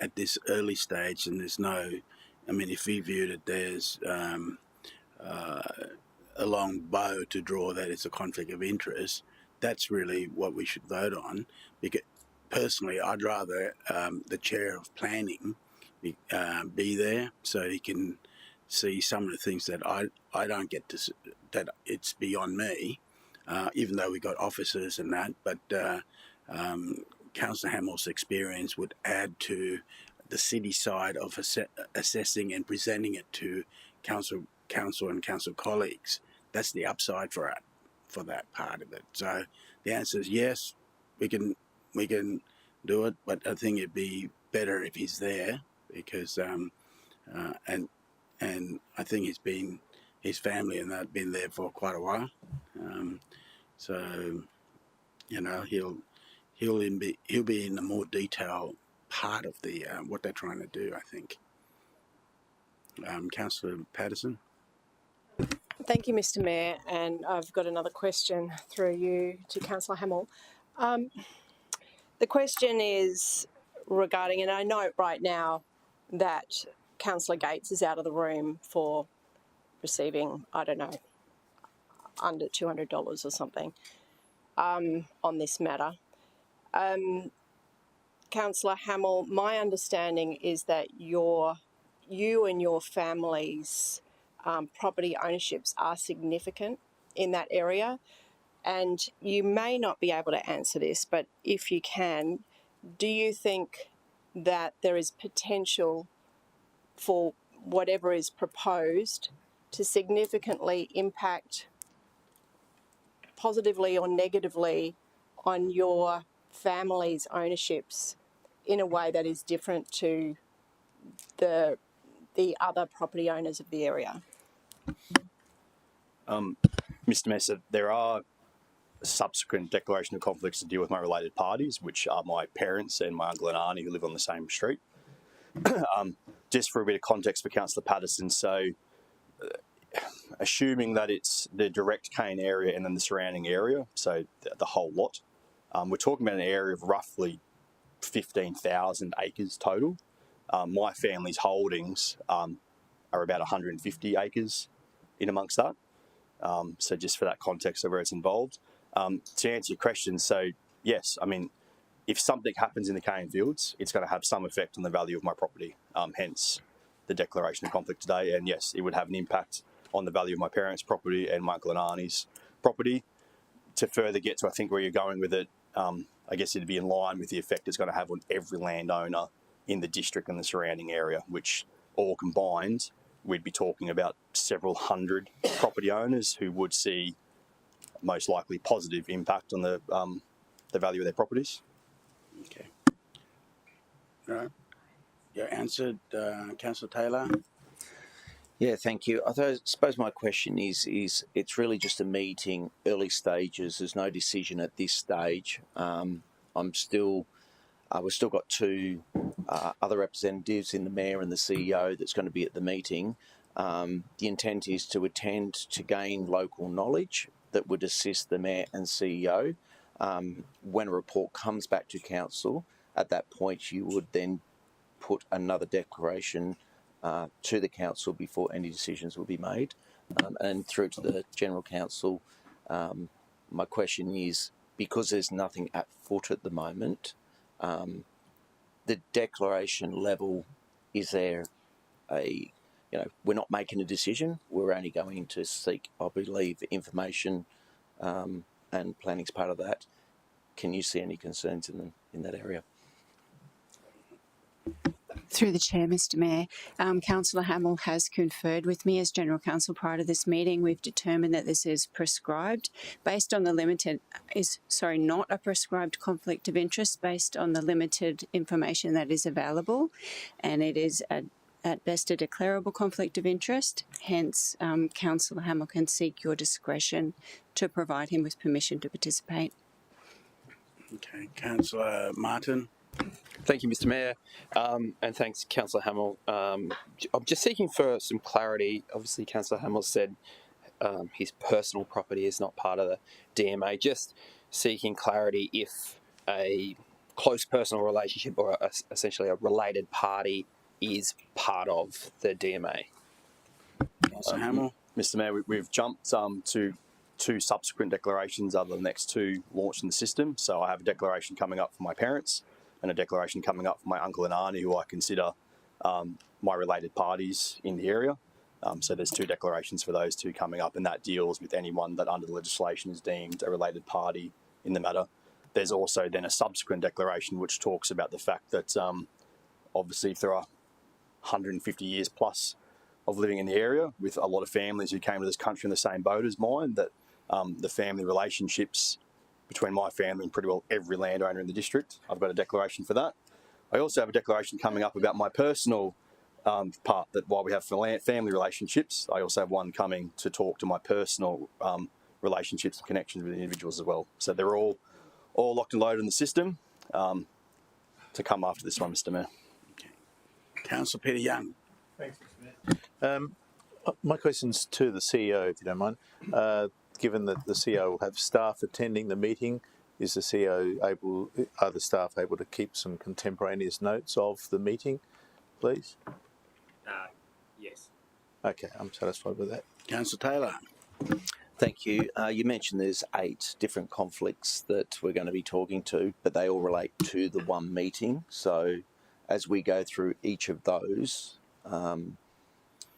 Speaker 1: at this early stage, and there's no, I mean, if we viewed it, there's a long bow to draw that it's a conflict of interest. That's really what we should vote on. Because personally, I'd rather the chair of planning be there so he can see some of the things that I don't get to see, that it's beyond me, even though we got officers and that. But Councillor Hamill's experience would add to the city side of assessing and presenting it to council and council colleagues. That's the upside for that part of it. So the answer is yes, we can do it, but I think it'd be better if he's there because and I think his family and that have been there for quite a while. So you know he'll be in the more detailed part of the what they're trying to do, I think. Councillor Patterson.
Speaker 11: Thank you, Mr. Mayor, and I've got another question through you to Councillor Hamill. The question is regarding, and I note right now that Councillor Gates is out of the room for receiving, I don't know, under $200 or something on this matter. Councillor Hamill, my understanding is that you and your family's property ownerships are significant in that area, And you may not be able to answer this, but if you can, do you think that there is potential for whatever is proposed to significantly impact positively or negatively on your family's ownerships in a way that is different to the other property owners of the area?
Speaker 4: Mr. Messer, there are subsequent declaration of conflicts to deal with my related parties, which are my parents and my uncle and auntie who live on the same street. Just for a bit of context for Councillor Patterson, so assuming that it's the direct cane area and then the surrounding area, so the whole lot, we're talking about an area of roughly 15,000 acres total. My family's holdings are about 150 acres in amongst that. So just for that context of where it's involved. To answer your question, so yes, I mean, if something happens in the cane fields, it's going to have some effect on the value of my property, hence the declaration of conflict today. And yes, it would have an impact on the value of my parents' property and my uncle and auntie's property. To further get to, I think, where you're going with it, I guess it'd be in line with the effect it's going to have on every landowner in the district and the surrounding area, which all combined, we'd be talking about several hundred property owners who would see most likely positive impact on the value of their properties.
Speaker 1: Okay. All right. You answered, Councillor Taylor.
Speaker 8: Yeah, thank you. I suppose my question is it's really just a meeting, early stages. There's no decision at this stage. We've still got two other representatives in the Mayor and the CEO that's going to be at the meeting. The intent is to attend to gain local knowledge that would assist the Mayor and CEO. When a report comes back to Council, at that point you would then put another declaration to the Council before any decisions will be made. And through to the General Counsel, my question is, because there's nothing at foot at the moment, the declaration level, is there we're not making a decision, we're only going to seek, I believe, information, and planning's part of that. Can you see any concerns in that area?
Speaker 12: Through the Chair, Mr Mayor, Councillor Hamill has conferred with me as General Counsel prior to this meeting. We've determined that this is prescribed based on the not a prescribed conflict of interest based on the limited information that is available, and it is at best a declarable conflict of interest. Hence, Councillor Hamill can seek your discretion to provide him with permission to participate.
Speaker 1: Okay, Councillor Martin.
Speaker 13: Thank you, Mr Mayor, and thanks, Councillor Hamill. I'm just seeking for some clarity. Obviously, Councillor Hamill said his personal property is not part of the DMA. Just seeking clarity if a close personal relationship or essentially a related party is part of the DMA.
Speaker 1: Councillor Hamill.
Speaker 4: Mr Mayor, we've jumped to two subsequent declarations other than the next two launched in the system. So I have a declaration coming up for my parents and a declaration coming up for my uncle and auntie, who I consider my related parties in the area. So there's two declarations for those two coming up, and that deals with anyone that under the legislation is deemed a related party in the matter. There's also then a subsequent declaration which talks about the fact that obviously if there are 150 years plus of living in the area with a lot of families who came to this country in the same boat as mine, that the family relationships between my family and pretty well every landowner in the district, I've got a declaration for that. I also have a declaration coming up about my personal part, that while we have family relationships, I also have one coming to talk to my personal relationships and connections with individuals as well. So they're all locked and loaded in the system to come after this one, Mr Mayor.
Speaker 1: Okay. Councillor Peter Young.
Speaker 7: Thanks, Mr Mayor. My question's to the CEO, if you don't mind. Given that the CEO will have staff attending the meeting, are the staff able to keep some contemporaneous notes of the meeting, please?
Speaker 10: Yes.
Speaker 7: Okay, I'm satisfied with that.
Speaker 1: Councillor Taylor.
Speaker 8: Thank you. You mentioned there's 8 different conflicts that we're going to be talking to, but they all relate to the one meeting. So as we go through each of those,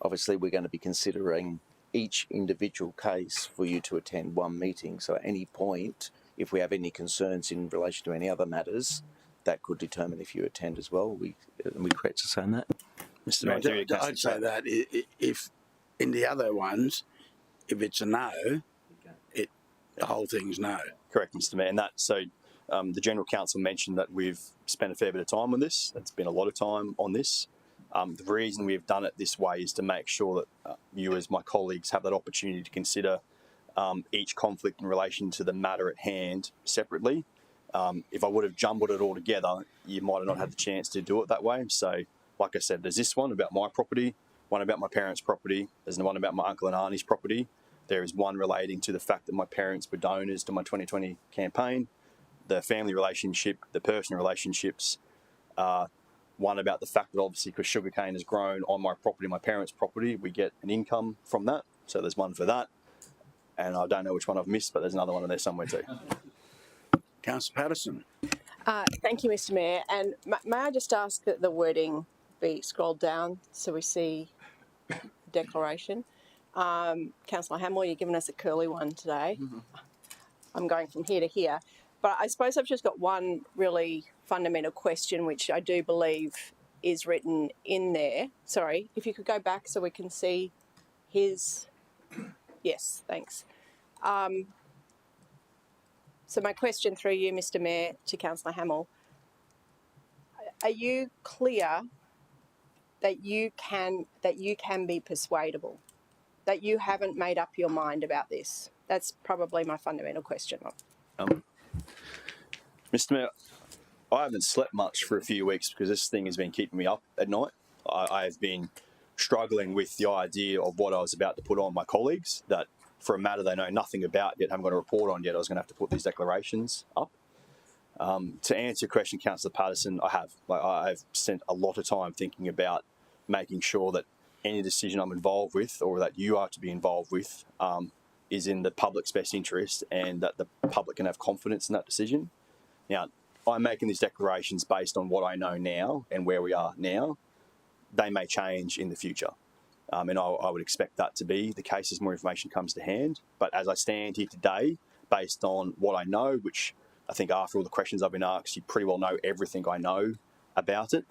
Speaker 8: obviously we're going to be considering each individual case for you to attend one meeting. So at any point, if we have any concerns in relation to any other matters, that could determine if you attend as well. Are we correct to saying that?
Speaker 4: Mr.
Speaker 1: No,
Speaker 4: Mayor,
Speaker 1: I'd say that if in the other ones, if it's a no, the whole thing's no.
Speaker 4: Correct, Mr. Mayor. And that, so the General Counsel mentioned that we've spent a fair bit of time on this. It's been a lot of time on this. The reason we've done it this way is to make sure that you as my colleagues have that opportunity to consider each conflict in relation to the matter at hand separately. If I would have jumbled it all together, you might have not had the chance to do it that way. So, like I said, there's this one about my property, one about my parents' property, there's one about my uncle and auntie's property. There is one relating to the fact that my parents were donors to my 2020 campaign, the family relationship, the personal relationships, one about the fact that obviously because sugarcane has grown on my property, my parents' property, we get an income from that. So there's one for that. And I don't know which one I've missed, but there's another one in there somewhere too.
Speaker 1: Councillor Patterson.
Speaker 11: Thank you, Mr. Mayor. And may I just ask that the wording be scrolled down so we see the declaration? Councillor Hamill, you've given us a curly one today. I'm going from here to here. But I suppose I've just got one really fundamental question, which I do believe is written in there. Sorry, if you could go back so we can see his... Yes, thanks. So my question through you, Mr. Mayor, to Councillor Hamill, are you clear that you can be persuadable, that you haven't made up your mind about this? That's probably my fundamental question.
Speaker 4: Mr. Mayor, I haven't slept much for a few weeks because this thing has been keeping me up at night. I have been struggling with the idea of what I was about to put on my colleagues, that for a matter they know nothing about yet, haven't got a report on yet, I was going to have to put these declarations up. To answer your question, Councillor Patterson, I have. I've spent a lot of time thinking about making sure that any decision I'm involved with, or that you are to be involved with, is in the public's best interest and that the public can have confidence in that decision. Now, I'm making these declarations based on what I know now and where we are now. They may change in the future. And I would expect that to be the case as more information comes to hand. But as I stand here today, based on what I know, which I think after all the questions I've been asked, you pretty well know everything I know about it.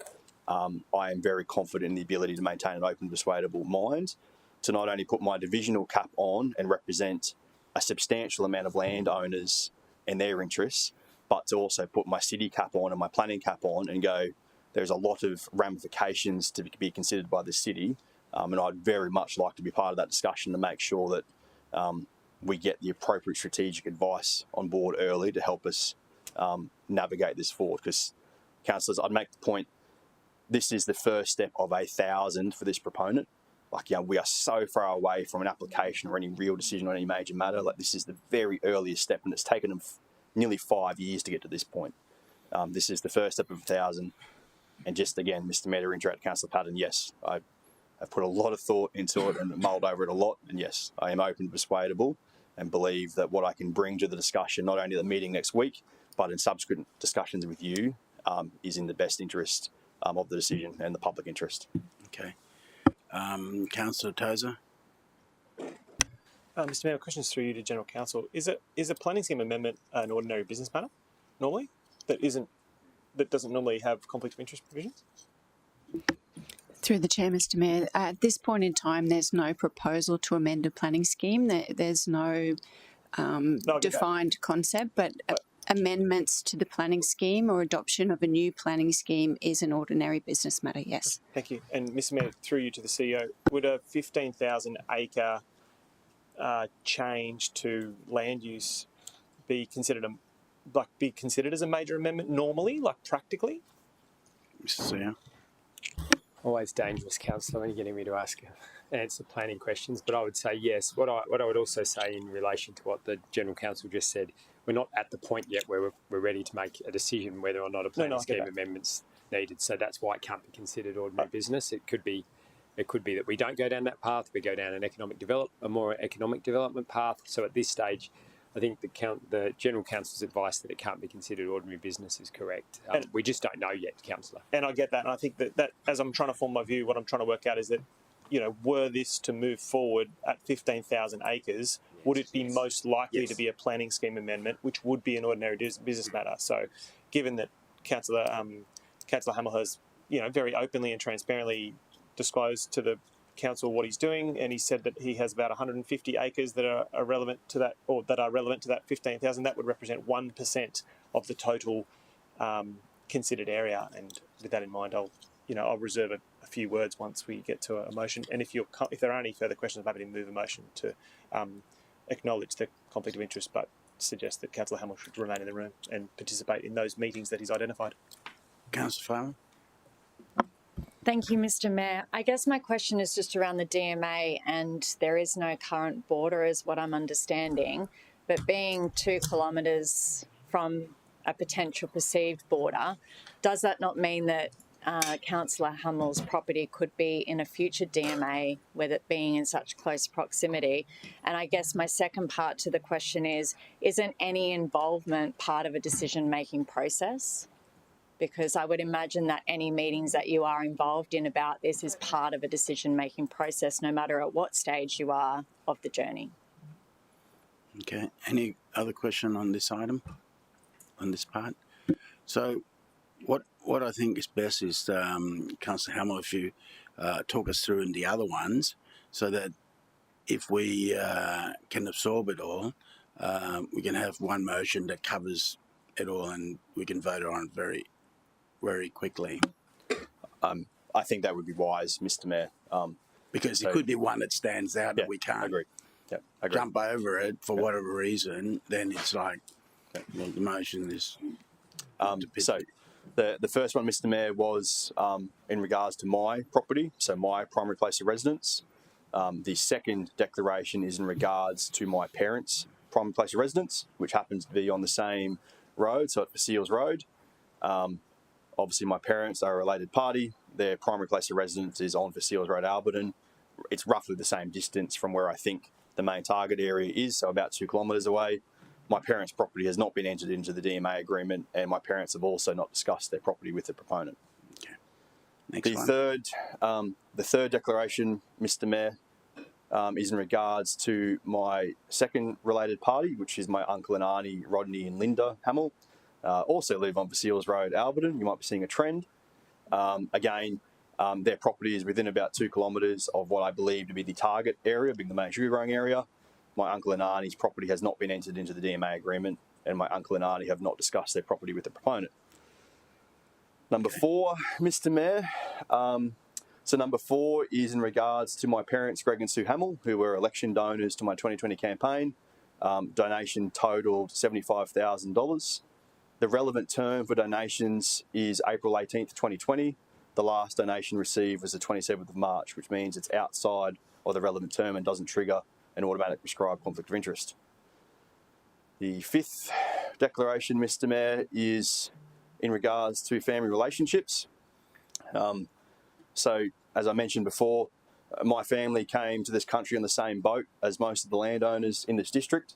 Speaker 4: I am very confident in the ability to maintain an open, persuadable mind, to not only put my divisional cap on and represent a substantial amount of landowners and their interests, but to also put my city cap on and my planning cap on and go, there's a lot of ramifications to be considered by the city. And I'd very much like to be part of that discussion to make sure that we get the appropriate strategic advice on board early to help us navigate this forward. Because, councillors, I'd make the point, this is the first step of 1,000 for this proponent. Like, we are so far away from an application or any real decision on any major matter. Like, this is the very earliest step, and it's taken them nearly 5 years to get to this point. This is the first step of 1,000. And just again, Mr. Mayor, to interact with Councillor Patton, yes, I've put a lot of thought into it and mulled over it a lot. And yes, I am open and persuadable and believe that what I can bring to the discussion, not only the meeting next week, but in subsequent discussions with you, is in the best interest of the decision and the public interest.
Speaker 1: Okay. Councillor Tozer.
Speaker 14: Mr. Mayor, questions through you to General Counsel. Is a planning scheme amendment an ordinary business matter normally that doesn't normally have conflict of interest provisions?
Speaker 12: Through the Chair, Mr. Mayor, at this point in time, there's no proposal to amend a planning scheme. There's no defined concept, but amendments to the planning scheme or adoption of a new planning scheme is an ordinary business matter, yes.
Speaker 14: Thank you. And Mr. Mayor, through you to the CEO, would a 15,000 acre change to land use be considered as a major amendment normally, like practically?
Speaker 1: Mr. CEO.
Speaker 10: Always dangerous, councillor, when you're getting me to answer planning questions. But I would say yes. What I would also say in relation to what the General Counsel just said, we're not at the point yet where we're ready to make a decision whether or not a planning scheme amendment's needed. So that's why it can't be considered ordinary business. It could be that we don't go down that path. We go down a more economic development path. So at this stage, I think the General Counsel's advice that it can't be considered ordinary business is correct. We just don't know yet, Councillor.
Speaker 14: And I get that. And I think that as I'm trying to form my view, what I'm trying to work out is that were this to move forward at 15,000 acres, would it be most likely to be a planning scheme amendment, which would be an ordinary business matter? So, given that Councillor Hamill has, very openly and transparently disclosed to the council what he's doing, and he said that he has about 150 acres that are relevant to that, or that are relevant to that 15,000. That would represent 1% of the total considered area. And with that in mind, I'll reserve a few words once we get to a motion. And if there are any further questions, I'm happy to move a motion to acknowledge the conflict of interest, but suggest that Councillor Hamill should remain in the room and participate in those meetings that he's identified.
Speaker 1: Councillor Farmer.
Speaker 15: Thank you, Mr. Mayor. I guess my question is just around the DMA, and there is no current border, is what I'm understanding. But being 2 kilometres from a potential perceived border, does that not mean that Councillor Hamill's property could be in a future DMA with it being in such close proximity? And I guess my second part to the question is, isn't any involvement part of a decision-making process? Because I would imagine that any meetings that you are involved in about this is part of a decision-making process, no matter at what stage you are of the journey.
Speaker 1: Okay. Any other question on this item, on this part? So what I think is best is, Councillor Hamill, if you talk us through in the other ones, so that if we can absorb it all, we can have one motion that covers it all and we can vote on it very quickly.
Speaker 4: I think that would be wise, Mr. Mayor.
Speaker 1: Because it could be one that stands out that we can't
Speaker 4: agree.
Speaker 1: jump over it for whatever reason. Then it's like, well, the motion is.
Speaker 4: So the first one, Mr. Mayor, was in regards to my property, so my primary place of residence. The second declaration is in regards to my parents' primary place of residence, which happens to be on the same road, so at Faseals Road. Obviously, my parents are a related party. Their primary place of residence is on Faseals Road, Alberton. It's roughly the same distance from where I think the main target area is, so about 2 kilometres away. My parents' property has not been entered into the DMA agreement, and my parents have also not discussed their property with the proponent.
Speaker 1: Okay. Next one.
Speaker 4: The third declaration, Mr. Mayor, is in regards to my second related party, which is my uncle and auntie, Rodney and Linda Hamill. Also live on Faseals Road, Alberton. You might be seeing a trend. Their property is within about 2 kilometres of what I believe to be the target area, being the main sugar growing area. My uncle and auntie's property has not been entered into the DMA agreement, and my uncle and auntie have not discussed their property with the proponent. Number 4, Mr. Mayor. So number 4 is in regards to my parents, Greg and Sue Hamill, who were election donors to my 2020 campaign. Donation totaled $75,000. The relevant term for donations is April 18th, 2020. The last donation received was the 27th of March, which means it's outside of the relevant term and doesn't trigger an automatic prescribed conflict of interest. The 5th declaration, Mr. Mayor, is in regards to family relationships. So, as I mentioned before, my family came to this country on the same boat as most of the landowners in this district.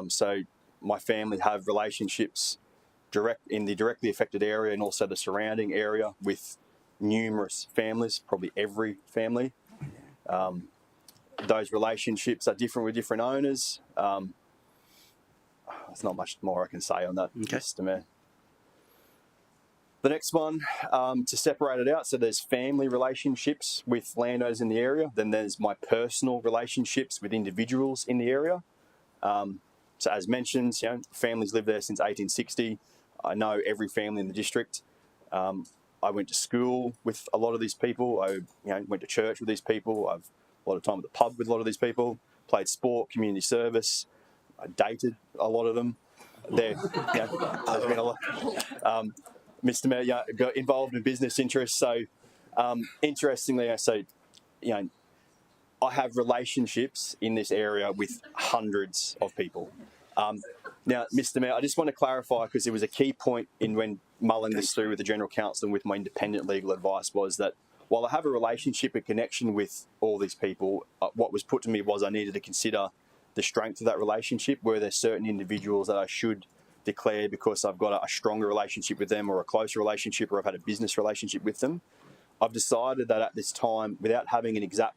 Speaker 4: So, my family have relationships in the directly affected area and also the surrounding area with numerous families, probably every family. Those relationships are different with different owners. There's not much more I can say on that, Mr. Mayor. The next one, to separate it out, so there's family relationships with landowners in the area, then there's my personal relationships with individuals in the area. So as mentioned, families lived there since 1860. I know every family in the district. I went to school with a lot of these people. I went to church with these people. I've a lot of time at the pub with a lot of these people. Played sport, community service. I dated a lot of them. There's been a lot. Mr. Mayor, got involved in business interests. So, interestingly, I have relationships in this area with hundreds of people. Now, Mr. Mayor, I just want to clarify, because it was a key point in when mulling this through with the General Counsel and with my independent legal advice, was that while I have a relationship and connection with all these people, what was put to me was I needed to consider the strength of that relationship. Were there certain individuals that I should declare because I've got a stronger relationship with them, or a closer relationship, or I've had a business relationship with them? I've decided that at this time, without having an exact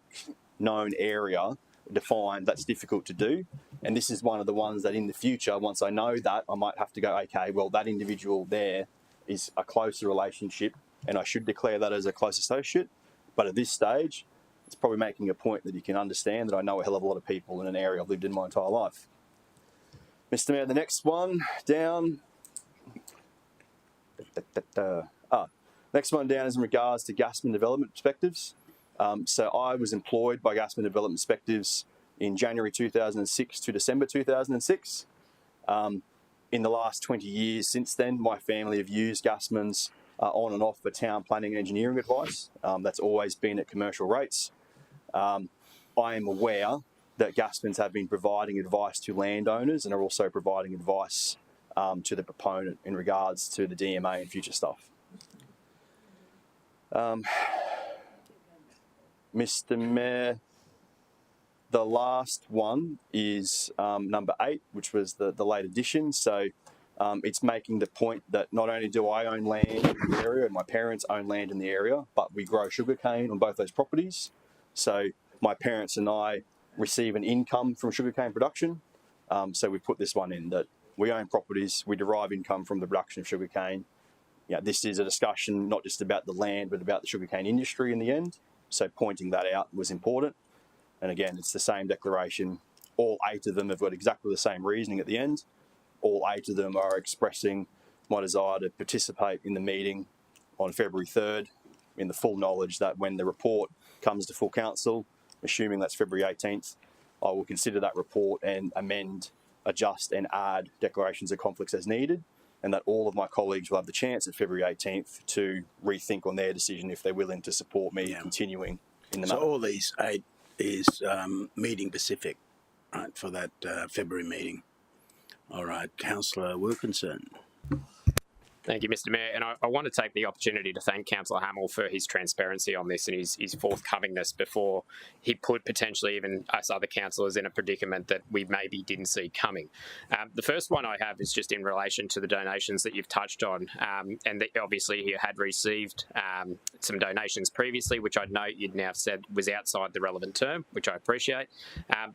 Speaker 4: known area defined, that's difficult to do. And this is one of the ones that in the future, once I know that, I might have to go, okay, well, that individual there is a closer relationship and I should declare that as a close associate. But at this stage, it's probably making a point that you can understand that I know a hell of a lot of people in an area I've lived in my entire life. Mr. Mayor, the next one down. Next one down is in regards to Gasman Development Perspectives. So I was employed by Gasman Development Perspectives in January 2006 to December 2006. In the last 20 years since then, my family have used Gasman's on and off for town planning and engineering advice. That's always been at commercial rates. I am aware that Gasman's have been providing advice to landowners and are also providing advice to the proponent in regards to the DMA and future stuff. Mr. Mayor, the last one is number 8, which was the late addition. So it's making the point that not only do I own land in the area and my parents own land in the area, but we grow sugarcane on both those properties. So my parents and I receive an income from sugarcane production. So we put this one in that we own properties, we derive income from the production of sugarcane. Yeah, this is a discussion not just about the land, but about the sugarcane industry in the end. So pointing that out was important. And again, it's the same declaration. All 8 of them have got exactly the same reasoning at the end. All 8 of them are expressing my desire to participate in the meeting on February 3rd in the full knowledge that when the report comes to full council, assuming that's February 18th, I will consider that report and amend, adjust and add declarations of conflicts as needed, and that all of my colleagues will have the chance at February 18th to rethink on their decision if they're willing to support me continuing in the matter.
Speaker 1: So all these 8 is meeting specific, right, for that February meeting. All right, Councillor Wilkinson.
Speaker 10: Thank you, Mr. Mayor. And I want to take the opportunity to thank Councillor Hamill for his transparency on this and his forthcomingness before he put potentially even us other councillors in a predicament that we maybe didn't see coming. The first one I have is just in relation to the donations that you've touched on, and that obviously you had received some donations previously, which I know you'd now said was outside the relevant term, which I appreciate.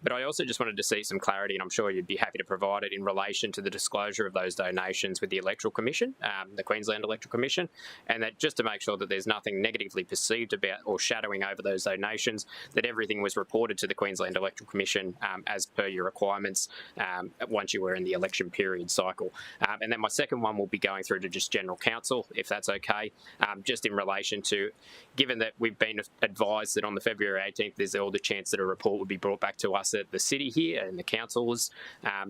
Speaker 10: But I also just wanted to see some clarity, and I'm sure you'd be happy to provide it in relation to the disclosure of those donations with the Electoral Commission. The Queensland Electoral Commission, and that just to make sure that there's nothing negatively perceived about or shadowing over those donations, that everything was reported to the Queensland Electoral Commission as per your requirements once you were in the election period cycle. And then my second one will be going through to just General Counsel, if that's okay, just in relation to, given that we've been advised that on the February 18th there's all the chance that a report would be brought back to us at the city here and the councils,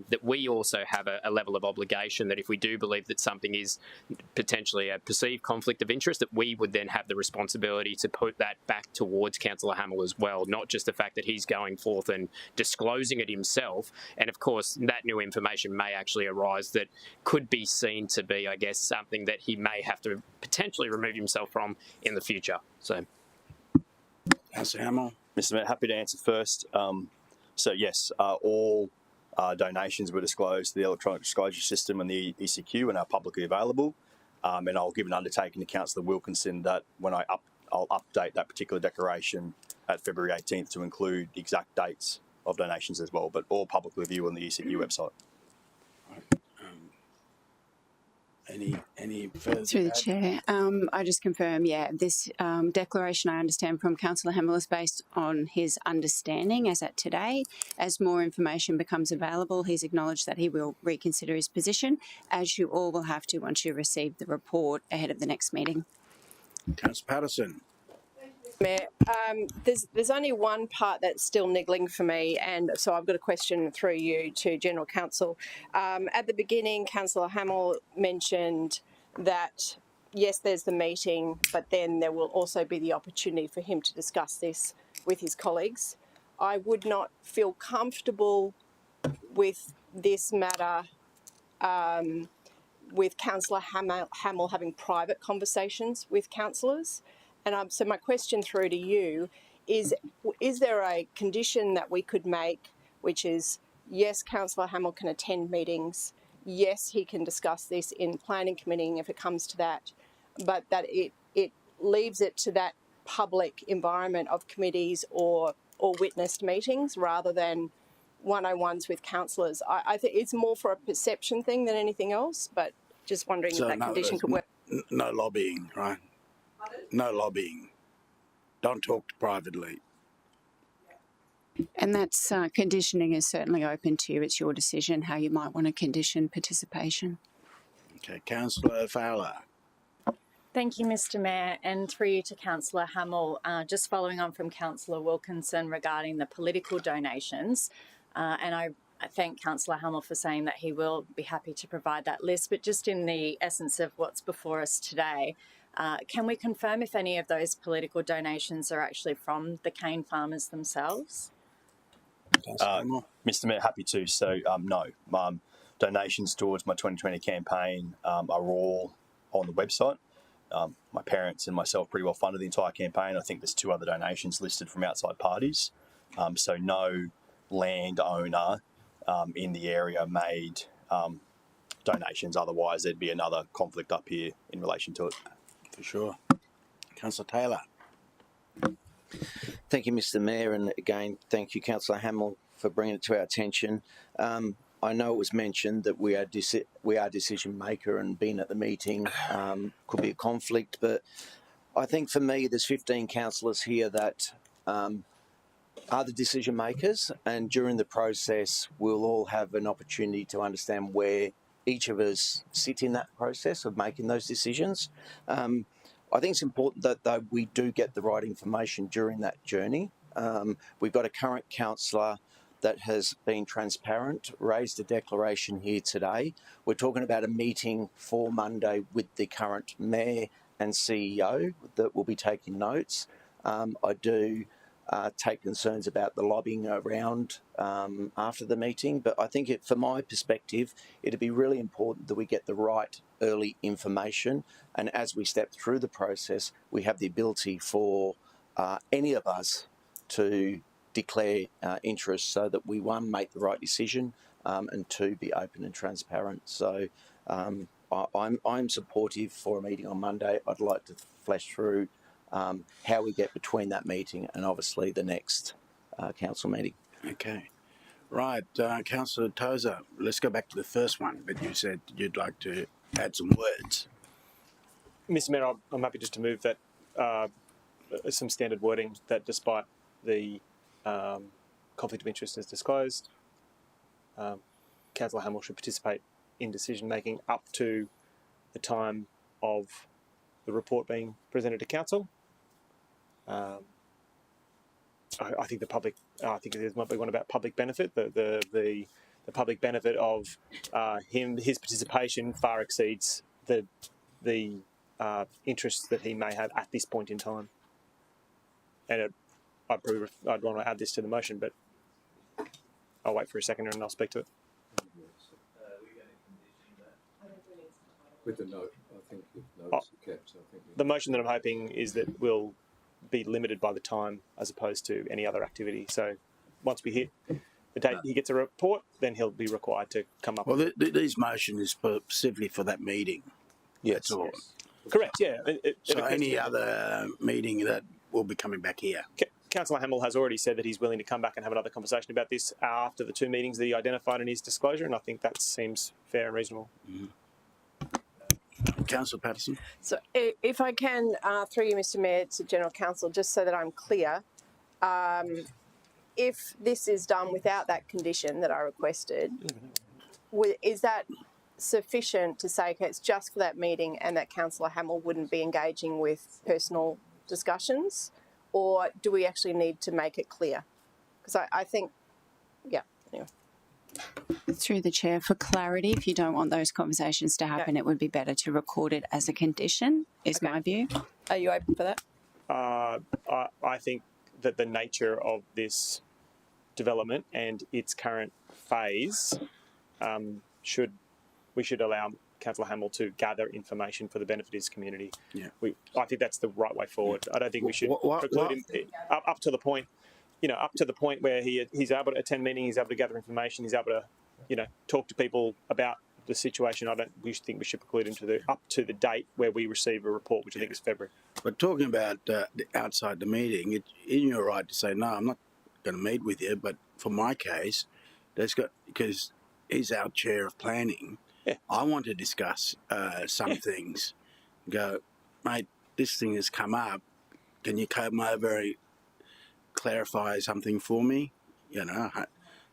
Speaker 10: that we also have a level of obligation that if we do believe that something is potentially a perceived conflict of interest, that we would then have the responsibility to put that back towards Councillor Hamill as well, not just the fact that he's going forth and disclosing it himself. And of course, that new information may actually arise that could be seen to be, I guess, something that he may have to potentially remove himself from in the future. So,
Speaker 1: Councillor Hamill.
Speaker 4: Mr. Mayor, happy to answer first. So yes, all donations were disclosed to the electronic disclosure system and the ECQ and are publicly available. And I'll give an undertaking to Councillor Wilkinson that when I'll update that particular declaration at February 18th to include the exact dates of donations as well, but all publicly viewable on the ECQ website.
Speaker 1: Any further?
Speaker 12: Through the chair, I just confirm, this declaration I understand from Councillor Hamill is based on his understanding as at today. As more information becomes available, he's acknowledged that he will reconsider his position, as you all will have to once you receive the report ahead of the next meeting.
Speaker 1: Councillor Patterson.
Speaker 11: Mayor, there's only one part that's still niggling for me, and so I've got a question through you to General Counsel. At the beginning, Councillor Hamill mentioned that, yes, there's the meeting, but then there will also be the opportunity for him to discuss this with his colleagues. I would not feel comfortable with this matter with Councillor Hamill having private conversations with councillors. And so my question through to you is there a condition that we could make, which is, yes, Councillor Hamill can attend meetings, yes, he can discuss this in planning committee if it comes to that, but that it leaves it to that public environment of committees or witnessed meetings rather than 101s with councillors. I think it's more for a perception thing than anything else, but just wondering if that condition could work.
Speaker 1: No lobbying, right? No lobbying. Don't talk privately.
Speaker 12: And that's conditioning is certainly open to you. It's your decision how you might want to condition participation.
Speaker 1: Okay, Councillor Fowler.
Speaker 15: Thank you, Mr. Mayor, and through you to Councillor Hamill. Just following on from Councillor Wilkinson regarding the political donations, and I thank Councillor Hamill for saying that he will be happy to provide that list, but just in the essence of what's before us today, can we confirm if any of those political donations are actually from the cane farmers themselves?
Speaker 4: Mr. Mayor, happy to. So, no. Donations towards my 2020 campaign are all on the website. My parents and myself pretty well funded the entire campaign. I think there's 2 other donations listed from outside parties. So no landowner in the area made donations. Otherwise, there'd be another conflict up here in relation to it.
Speaker 1: For sure. Councillor Taylor.
Speaker 8: Thank you, Mr. Mayor, and again, thank you, Councillor Hamill, for bringing it to our attention. I know it was mentioned that we are decision maker, and being at the meeting could be a conflict, but I think for me, there's 15 councillors here that are the decision makers, and during the process, we'll all have an opportunity to understand where each of us sit in that process of making those decisions. I think it's important that we do get the right information during that journey. We've got a current councillor that has been transparent, raised a declaration here today. We're talking about a meeting for Monday with the current Mayor and CEO that will be taking notes. I do take concerns about the lobbying around after the meeting, but I think from my perspective, it'd be really important that we get the right early information, and as we step through the process, we have the ability for any of us to declare interest so that we, 1, make the right decision, and 2, be open and transparent. So I'm supportive for a meeting on Monday. I'd like to flesh through how we get between that meeting and obviously the next council meeting.
Speaker 1: Okay. Right, Councillor Tozer, let's go back to the first one, but you said you'd like to add some words.
Speaker 14: Mr. Mayor, I'm happy just to move that some standard wording that despite the conflict of interest as disclosed, Councillor Hamill should participate in decision making up to the time of the report being presented to council. I think there might be one about public benefit. The public benefit of his participation far exceeds the interests that he may have at this point in time. And I'd want to add this to the motion, but I'll wait for a second and I'll speak to it.
Speaker 6: With the note, I think the notes are kept. So I think
Speaker 14: the motion that I'm hoping is that we'll be limited by the time as opposed to any other activity. So once we hit the date he gets a report, then he'll be required to come up.
Speaker 1: Well, these motions is specifically for that meeting.
Speaker 14: Yes.
Speaker 1: That's all.
Speaker 14: Yes. Correct, yeah.
Speaker 1: So any other meeting that will be coming back here?
Speaker 14: Councillor Hamill has already said that he's willing to come back and have another conversation about this after the 2 meetings that he identified in his disclosure, and I think that seems fair and reasonable.
Speaker 1: Mm-hmm. Councillor Patterson.
Speaker 11: So if I can, through you, Mr. Mayor, to General Counsel, just so that I'm clear, if this is done without that condition that I requested, is that sufficient to say, okay, it's just for that meeting and that Councillor Hamill wouldn't be engaging with personal discussions? Or do we actually need to make it clear? Because I think, yeah, anyway.
Speaker 12: Through the chair, for clarity, if you don't want those conversations to happen, it would be better to record it as a condition, is my view.
Speaker 11: Are you open for that?
Speaker 14: I think that the nature of this development and its current phase we should allow Councillor Hamill to gather information for the benefit of his community.
Speaker 1: Yeah.
Speaker 14: I think that's the right way forward. I don't think we should preclude him up to the point, up to the point where he's able to attend meetings, he's able to gather information, he's able to, talk to people about the situation. We think we should preclude him up to the date where we receive a report, which I think is February.
Speaker 1: But talking about outside the meeting, in your right to say, no, I'm not going to meet with you, but for my case, because he's our chair of planning, I want to discuss some things. Go, mate, this thing has come up. Can you come over and clarify something for me? You know,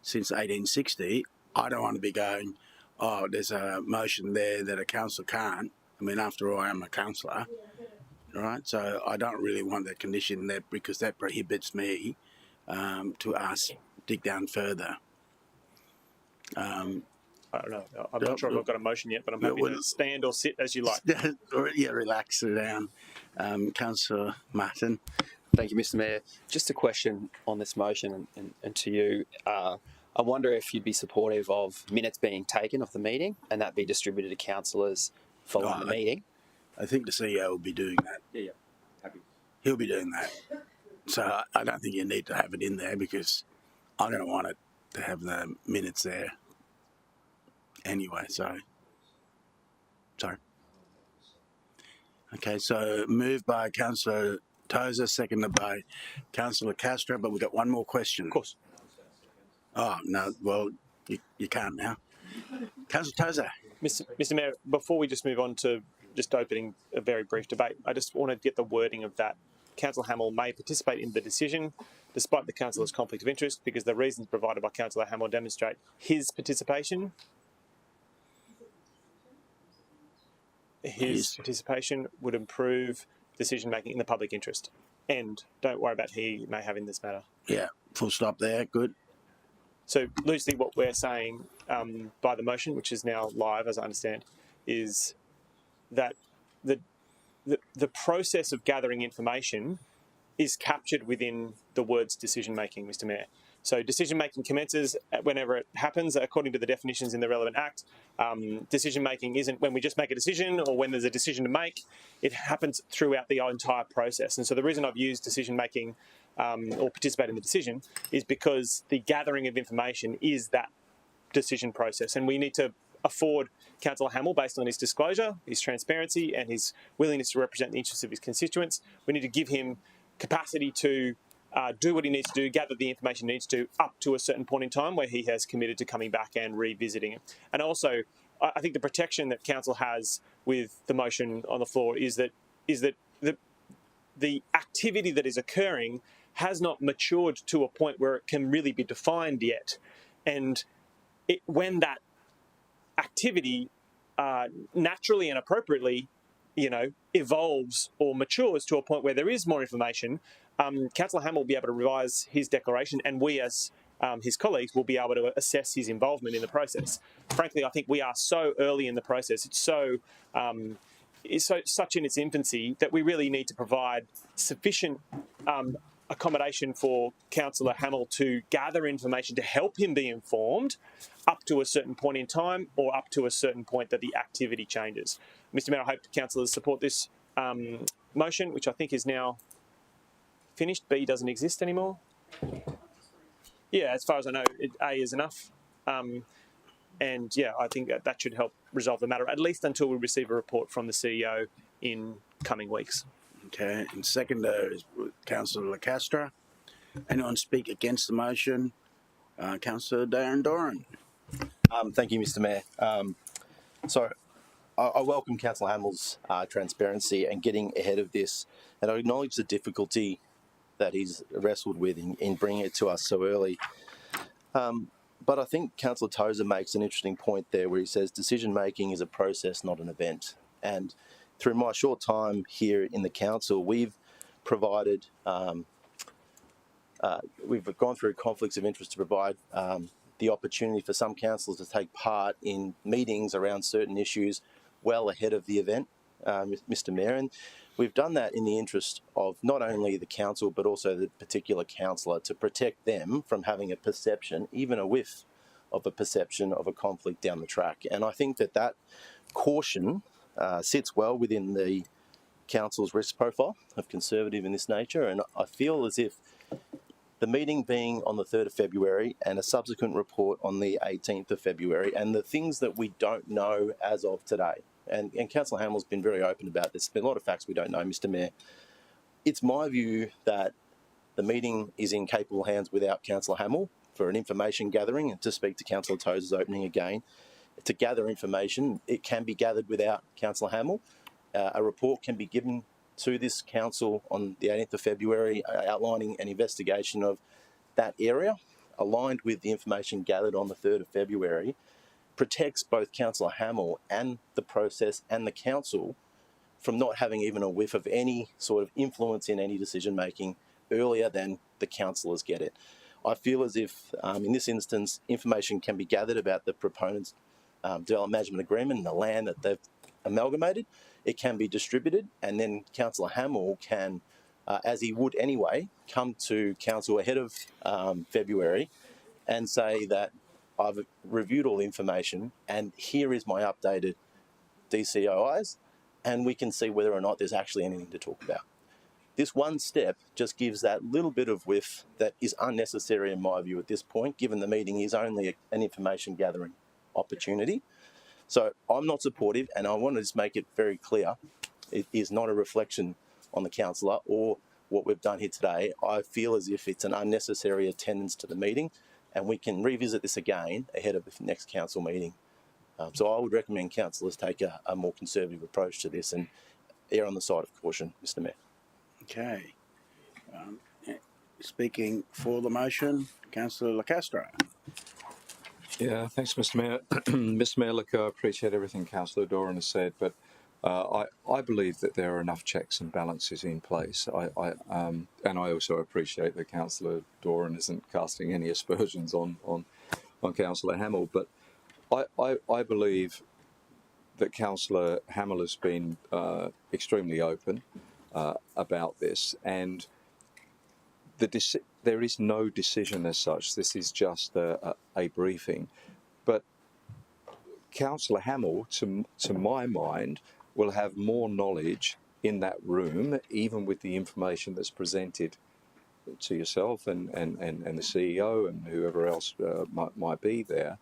Speaker 1: since 1860, I don't want to be going, oh, there's a motion there that a councillor can't. I mean, after all, I am a councillor, right? So I don't really want that condition there because that prohibits me to dig down further.
Speaker 14: I don't know. I'm not sure if I've got a motion yet, but I'm happy to stand or sit as you like.
Speaker 1: Yeah, relax, sit down. Councillor Martin.
Speaker 13: Thank you, Mr. Mayor. Just a question on this motion and to you. I wonder if you'd be supportive of minutes being taken of the meeting and that be distributed to councillors following the meeting.
Speaker 1: I think the CEO will be doing that.
Speaker 13: Yeah, happy.
Speaker 1: He'll be doing that. So I don't think you need to have it in there because I don't want it to have the minutes there anyway. So, sorry. Okay, so moved by Councillor Tozer, seconded by Councillor Castro, but we've got one more question.
Speaker 14: Of course.
Speaker 1: Oh, no, well, you can't now. Councillor Tozer.
Speaker 14: Mr. Mayor, before we just move on to just opening a very brief debate, I just want to get the wording of that. Councillor Hamill may participate in the decision despite the councillor's conflict of interest because the reasons provided by Councillor Hamill demonstrate his participation. His participation would improve decision-making in the public interest. And don't worry about he may have in this matter.
Speaker 1: Yeah, full stop there, good.
Speaker 14: So loosely what we're saying by the motion, which is now live as I understand, is that the process of gathering information is captured within the words decision-making, Mr. Mayor. So decision-making commences whenever it happens, according to the definitions in the relevant act. Decision-making isn't when we just make a decision or when there's a decision to make. It happens throughout the entire process. And so the reason I've used decision-making or participate in the decision is because the gathering of information is that decision process. And we need to afford Councillor Hamill, based on his disclosure, his transparency and his willingness to represent the interests of his constituents, we need to give him capacity to do what he needs to do, gather the information he needs to, up to a certain point in time where he has committed to coming back and revisiting it. And also, I think the protection that council has with the motion on the floor is that the activity that is occurring has not matured to a point where it can really be defined yet. And when that activity naturally and appropriately, evolves or matures to a point where there is more information, Councillor Hamill will be able to revise his declaration, and we as his colleagues will be able to assess his involvement in the process. Frankly, I think we are so early in the process. It's such in its infancy that we really need to provide sufficient accommodation for Councillor Hamill to gather information to help him be informed up to a certain point in time or up to a certain point that the activity changes. Mr. Mayor, I hope councillors support this motion, which I think is now finished. B doesn't exist anymore. Yeah, as far as I know, A is enough. And yeah, I think that should help resolve the matter, at least until we receive a report from the CEO in coming weeks.
Speaker 1: Okay, and seconder is Councillor Castro. Anyone speak against the motion? Councillor Darren Doran.
Speaker 9: Thank you, Mr. Mayor. So I welcome Councillor Hamill's transparency and getting ahead of this, and I acknowledge the difficulty that he's wrestled with in bringing it to us so early. But I think Councillor Tozer makes an interesting point there where he says decision-making is a process, not an event. And through my short time here in the council, we've provided, we've gone through conflicts of interest to provide the opportunity for some councillors to take part in meetings around certain issues well ahead of the event, Mr. Mayor. And we've done that in the interest of not only the council, but also the particular councillor, to protect them from having a perception, even a whiff of a perception of a conflict down the track. And I think that caution sits well within the council's risk profile of conservative in this nature. And I feel as if The meeting being on the 3rd of February and a subsequent report on the 18th of February, and the things that we don't know as of today. And Councillor Hamill's been very open about this. There's been a lot of facts we don't know, Mr Mayor. It's my view that the meeting is in capable hands without Councillor Hamill for an information gathering, and to speak to Councillor Tozer's opening again. To gather information, it can be gathered without Councillor Hamill. A report can be given to this council on the 18th of February outlining an investigation of that area, aligned with the information gathered on the 3rd of February, protects both Councillor Hamill and the process and the council from not having even a whiff of any sort of influence in any decision making earlier than the councillors get it. I feel as if, in this instance, information can be gathered about the proponents' development management agreement and the land that they've amalgamated. It can be distributed, and then Councillor Hamill can, as he would anyway, come to council ahead of February and say that I've reviewed all the information and here is my updated DCOIs, and we can see whether or not there's actually anything to talk about. This one step just gives that little bit of whiff that is unnecessary in my view at this point, given the meeting is only an information gathering opportunity. So I'm not supportive, and I want to just make it very clear, it is not a reflection on the councillor or what we've done here today. I feel as if it's an unnecessary attendance to the meeting, and we can revisit this again ahead of the next council meeting. So I would recommend councillors take a more conservative approach to this and err on the side of caution, Mr Mayor.
Speaker 1: Okay. Speaking for the motion, Councillor Lacastro.
Speaker 6: Yeah, thanks, Mr Mayor. Mr Mayor, look, I appreciate everything Councillor Doran has said, but I believe that there are enough checks and balances in place. And I also appreciate that Councillor Doran isn't casting any aspersions on Councillor Hamill, but I believe that Councillor Hamill has been extremely open about this, and there is no decision as such. This is just a briefing. But Councillor Hamill, to my mind, will have more knowledge in that room, even with the information that's presented to yourself and the CEO and whoever else might be there,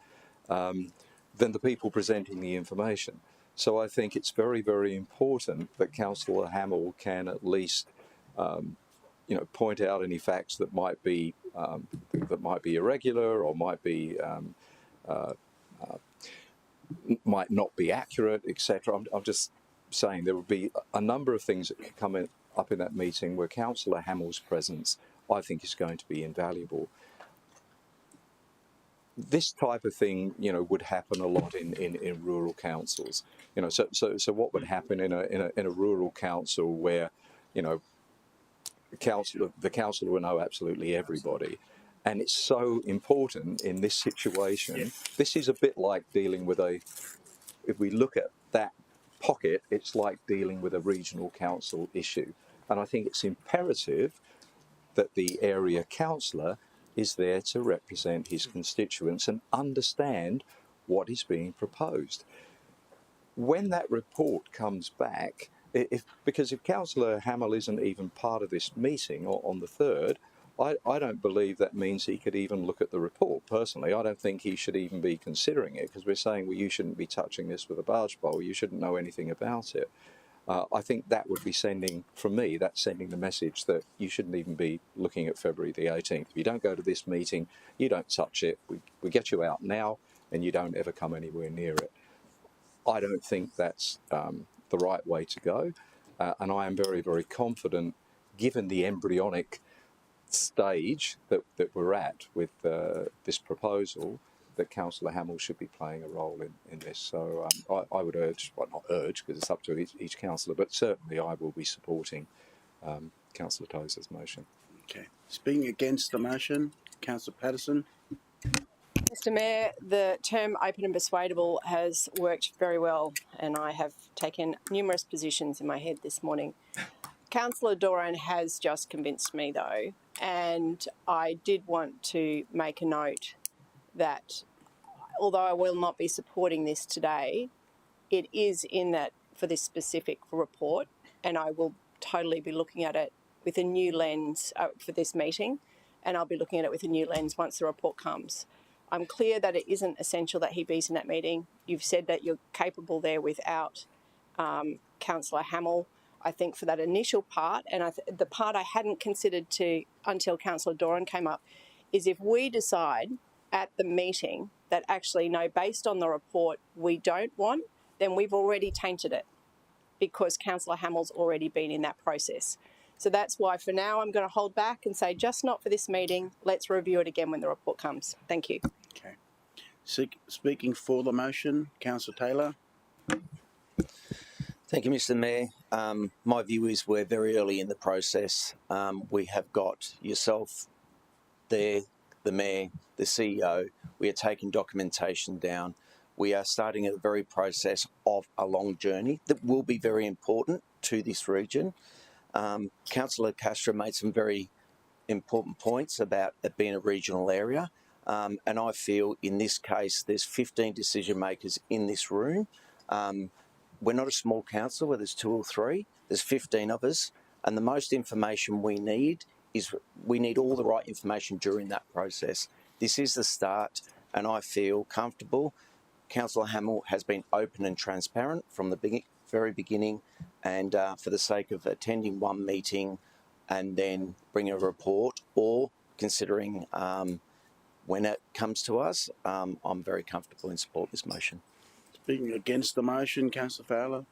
Speaker 6: than the people presenting the information. So I think it's very, very important that Councillor Hamill can at least point out any facts that might be irregular or might not be accurate, etc. I'm just saying there will be a number of things that could come up in that meeting where Councillor Hamill's presence, I think, is going to be invaluable. This type of thing, would happen a lot in rural councils. So what would happen in a rural council where, the councillor will know absolutely everybody, and it's so important in this situation. This is a bit like dealing with if we look at that pocket, it's like dealing with a regional council issue, and I think it's imperative that the area councillor is there to represent his constituents and understand what is being proposed. When that report comes back, because if Councillor Hamill isn't even part of this meeting on the 3rd, I don't believe that means he could even look at the report. Personally, I don't think he should even be considering it, because we're saying, well, you shouldn't be touching this with a barge pole, you shouldn't know anything about it. I think that would be sending the message that you shouldn't even be looking at February the 18th. If you don't go to this meeting, you don't touch it. We get you out now, and you don't ever come anywhere near it. I don't think that's the right way to go, and I am very, very confident, given the embryonic stage that we're at with this proposal, that Councillor Hamill should be playing a role in this. So I would urge, well, not urge, because it's up to each councillor, but certainly I will be supporting Councillor Tozer's motion.
Speaker 1: Okay. Speaking against the motion, Councillor Patterson.
Speaker 11: Mr Mayor, the term open and persuadable has worked very well, and I have taken numerous positions in my head this morning. Councillor Doran has just convinced me, though, and I did want to make a note that although I will not be supporting this today, it is in that for this specific report, and I will totally be looking at it with a new lens for this meeting and I'll be looking at it with a new lens once the report comes. I'm clear that it isn't essential that he be in that meeting. You've said that you're capable there without Councillor Hamill. I think for that initial part, and the part I hadn't considered until Councillor Doran came up, is if we decide at the meeting that actually, no, based on the report, we don't want, then we've already tainted it because Councillor Hamill's already been in that process. So that's why for now I'm going to hold back and say just not for this meeting. Let's review it again when the report comes. Thank you.
Speaker 1: Okay. Speaking for the motion, Councillor Taylor.
Speaker 8: Thank you, Mr. Mayor. My view is we're very early in the process. We have got yourself there, the Mayor, the CEO. We are taking documentation down. We are starting at the very process of a long journey that will be very important to this region. Councillor Castro made some very important points about it being a regional area. And I feel in this case, there's 15 decision makers in this room. We're not a small council where there's 2 or 3. There's 15 of us. And the most information we need is we need all the right information during that process. This is the start, and I feel comfortable. Councillor Hamill has been open and transparent from the very beginning, and for the sake of attending one meeting and then bringing a report or considering when it comes to us, I'm very comfortable in support of this motion.
Speaker 1: Speaking against the motion, Councillor Fowler.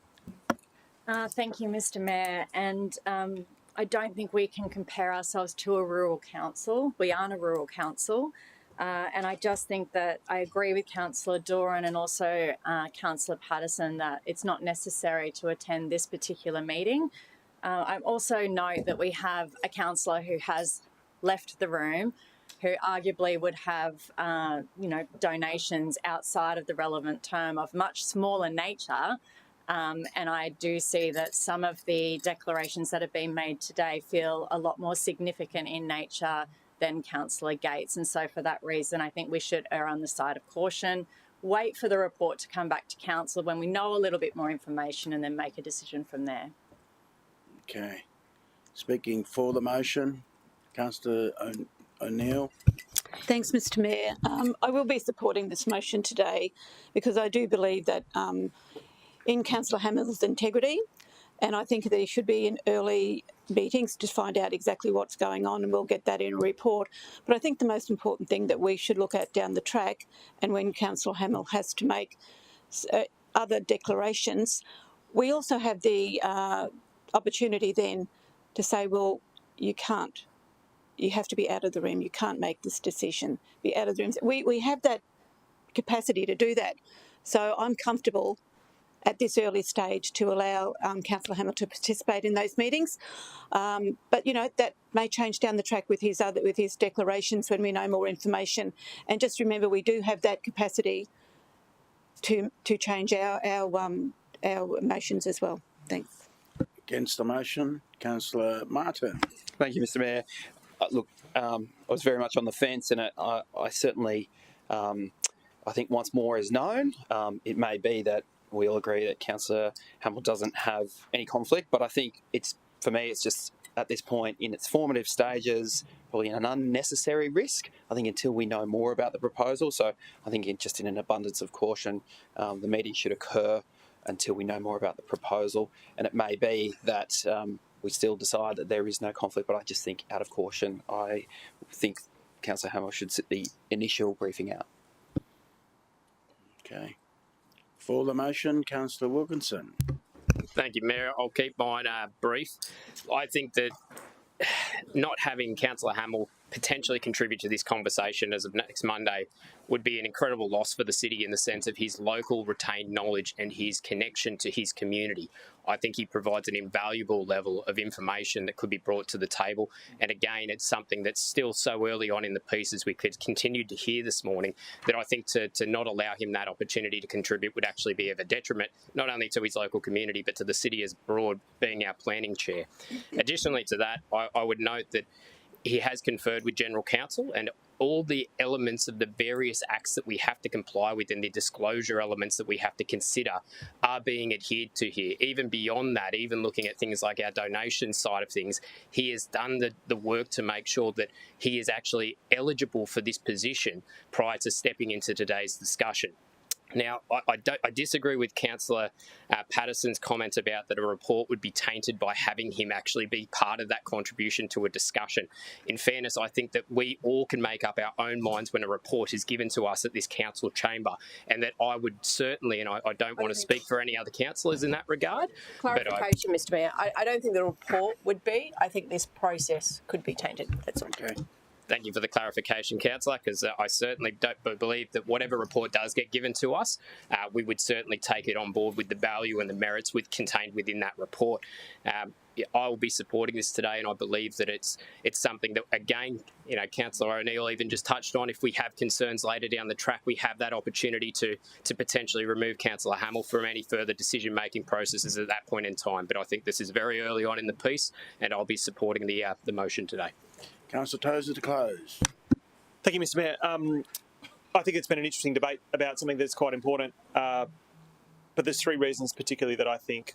Speaker 15: Thank you, Mr. Mayor. And I don't think we can compare ourselves to a rural council. We aren't a rural council. And I just think that I agree with Councillor Doran and also Councillor Patterson that it's not necessary to attend this particular meeting. I also note that we have a councillor who has left the room who arguably would have, donations outside of the relevant term of much smaller nature. And I do see that some of the declarations that have been made today feel a lot more significant in nature than Councillor Gates. And so for that reason, I think we should err on the side of caution, wait for the report to come back to Council when we know a little bit more information and then make a decision from there.
Speaker 1: Okay. Speaking for the motion, Councillor O'Neill.
Speaker 3: Thanks, Mr. Mayor. I will be supporting this motion today because I do believe that in Councillor Hamill's integrity, and I think there should be in early meetings to find out exactly what's going on, and we'll get that in a report. But I think the most important thing that we should look at down the track, and when Councillor Hamill has to make other declarations, we also have the opportunity then to say, well, you can't. You have to be out of the room. You can't make this decision. Be out of the room. We have that capacity to do that. So I'm comfortable at this early stage to allow Councillor Hamill to participate in those meetings. But, that may change down the track with his declarations when we know more information. And just remember, we do have that capacity to change our motions as well. Thanks.
Speaker 1: Against the motion, Councillor Martin.
Speaker 13: Thank you, Mr. Mayor. Look, I was very much on the fence, and I certainly, I think once more is known, it may be that we all agree that Councillor Hamill doesn't have any conflict, but I think for me, it's just at this point in its formative stages, probably an unnecessary risk, I think, until we know more about the proposal. So I think just in an abundance of caution, the meeting should occur until we know more about the proposal. And it may be that we still decide that there is no conflict, but I just think out of caution, I think Councillor Hamill should sit the initial briefing out.
Speaker 1: Okay. For the motion, Councillor Wilkinson.
Speaker 16: Thank you, Mayor. I'll keep mine brief. I think that not having Councillor Hamill potentially contribute to this conversation as of next Monday would be an incredible loss for the city in the sense of his local retained knowledge and his connection to his community. I think he provides an invaluable level of information that could be brought to the table. And again, it's something that's still so early on in the piece, as we could continue to hear this morning, that I think to not allow him that opportunity to contribute would actually be of a detriment, not only to his local community, but to the city as broad, being our planning chair. Additionally to that, I would note that he has conferred with General Counsel, and all the elements of the various acts that we have to comply with and the disclosure elements that we have to consider are being adhered to here. Even beyond that, even looking at things like our donation side of things, he has done the work to make sure that he is actually eligible for this position prior to stepping into today's discussion. Now, I disagree with Councillor Patterson's comment about that a report would be tainted by having him actually be part of that contribution to a discussion. In fairness, I think that we all can make up our own minds when a report is given to us at this council chamber, and that I would certainly, and I don't want to speak for any other councillors in that regard.
Speaker 11: Clarification, Mr Mayor. I don't think the report would be. I think this process could be tainted. That's all.
Speaker 16: Okay. Thank you for the clarification, Councillor, because I certainly don't believe that whatever report does get given to us, we would certainly take it on board with the value and the merits contained within that report. I will be supporting this today, and I believe that it's something that, again, Councillor O'Neill even just touched on. If we have concerns later down the track, we have that opportunity to potentially remove Councillor Hamill from any further decision-making processes at that point in time. But I think this is very early on in the piece, and I'll be supporting the motion today.
Speaker 1: Councillor Tozer to close.
Speaker 14: Thank you, Mr Mayor. I think it's been an interesting debate about something that's quite important, but there's three reasons particularly that I think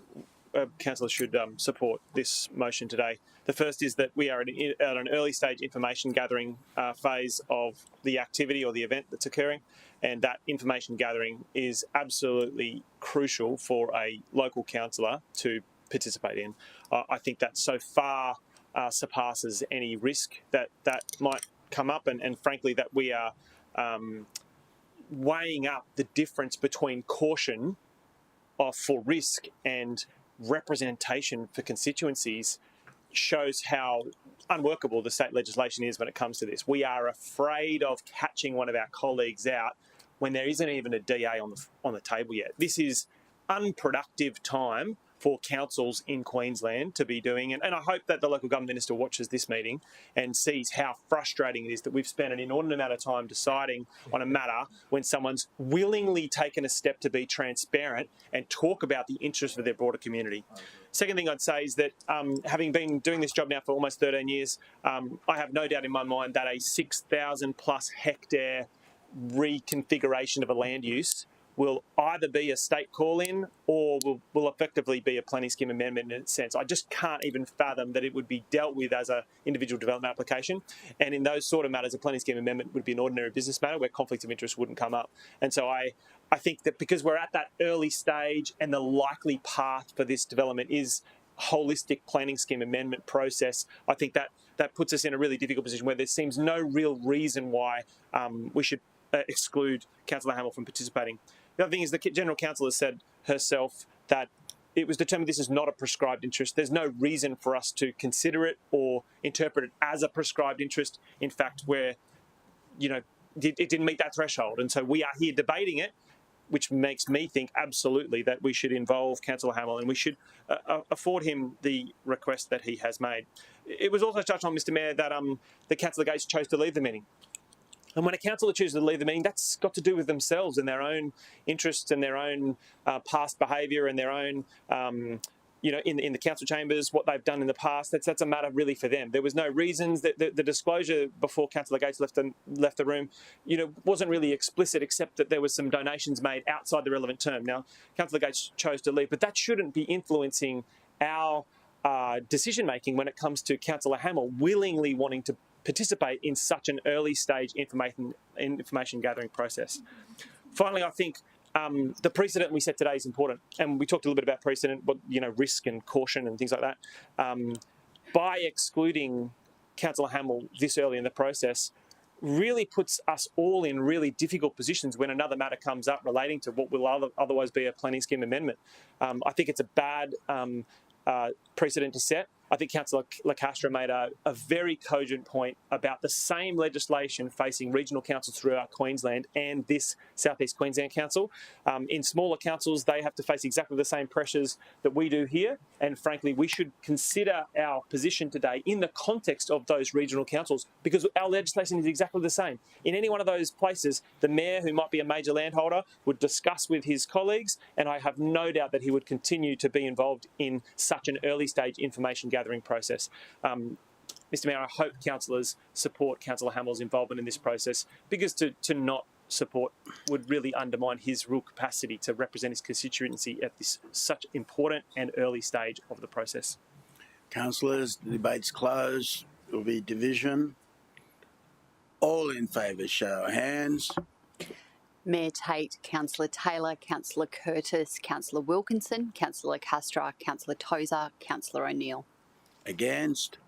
Speaker 14: councillors should support this motion today. The first is that we are at an early stage information gathering phase of the activity or the event that's occurring, and that information gathering is absolutely crucial for a local councillor to participate in. I think that so far surpasses any risk that might come up, and frankly that we are weighing up the difference between caution for risk and representation for constituencies shows how unworkable the state legislation is when it comes to this. We are afraid of catching one of our colleagues out when there isn't even a DA on the table yet. This is unproductive time for councils in Queensland to be doing. And I hope that the local government minister watches this meeting and sees how frustrating it is that we've spent an inordinate amount of time deciding on a matter when someone's willingly taken a step to be transparent and talk about the interests of their broader community. Second thing I'd say is that having been doing this job now for almost 13 years, I have no doubt in my mind that a 6,000 plus hectare reconfiguration of a land use will either be a state call-in or will effectively be a planning scheme amendment in its sense. I just can't even fathom that it would be dealt with as an individual development application. And in those sort of matters, a planning scheme amendment would be an ordinary business matter where conflicts of interest wouldn't come up. And so I think that because we're at that early stage and the likely path for this development is holistic planning scheme amendment process, I think that puts us in a really difficult position where there seems no real reason why we should exclude Councillor Hamill from participating. The other thing is the General Counsel has said herself that it was determined this is not a prescribed interest. There's no reason for us to consider it or interpret it as a prescribed interest. In fact, where it didn't meet that threshold. And so we are here debating it, which makes me think absolutely that we should involve Councillor Hamill and we should afford him the request that he has made. It was also touched on, Mr Mayor, that the Councillor Gates chose to leave the meeting. And when a councillor chooses to leave the meeting, that's got to do with themselves and their own interests and their own past behaviour and their own, in the council chambers, what they've done in the past. That's a matter really for them. There was no reasons. The disclosure before Councillor Gates left the room, wasn't really explicit, except that there was some donations made outside the relevant term. Now, Councillor Gates chose to leave, but that shouldn't be influencing our decision making when it comes to Councillor Hamill willingly wanting to participate in such an early stage information gathering process. Finally, I think the precedent we set today is important, and we talked a little bit about precedent, but risk and caution and things like that. By excluding Councillor Hamill this early in the process, really puts us all in really difficult positions when another matter comes up relating to what will otherwise be a planning scheme amendment. I think it's a bad precedent to set. I think Councillor Lacastra made a very cogent point about the same legislation facing regional councils throughout Queensland and this South East Queensland Council. In smaller councils, they have to face exactly the same pressures that we do here. And frankly, we should consider our position today in the context of those regional councils, because our legislation is exactly the same. In any one of those places, the mayor, who might be a major landholder, would discuss with his colleagues, and I have no doubt that he would continue to be involved in such an early stage information gathering process. Mr Mayor, I hope councillors support Councillor Hamill's involvement in this process, because to not support would really undermine his real capacity to represent his constituency at this such important and early stage of the process.
Speaker 1: Councillors, the debate's closed. There will be division. All in favour, show of hands.
Speaker 17: Mayor Tate, Councillor Taylor, Councillor Curtis, Councillor Wilkinson, Councillor Castro, Councillor Tozer, Councillor O'Neill.
Speaker 1: Against?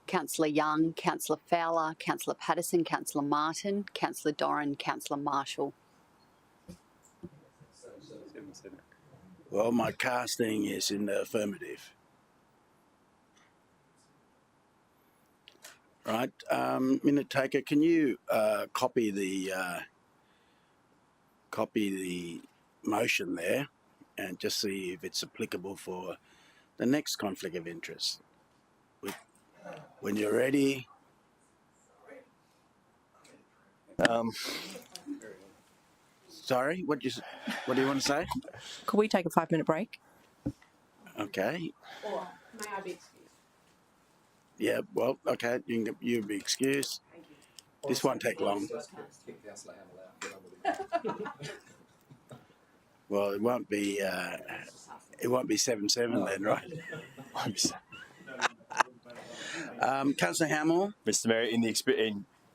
Speaker 17: Councillor Young, Councillor Fowler, Councillor Patterson, Councillor Martin, Councillor Doran, Councillor Marshall.
Speaker 1: Well, my casting is in the affirmative. Right, minute taker, can you copy the motion there and just see if it's applicable for the next conflict of interest? When you're ready. Sorry, what do you want to say?
Speaker 11: Could we take a 5-minute break?
Speaker 1: Okay.
Speaker 11: Or may I be excused?
Speaker 1: Yeah, well, okay, you'll be excused. This won't take long. Well, it won't be 7-7 then, right? Councillor Hamill.
Speaker 4: Mr Mayor, in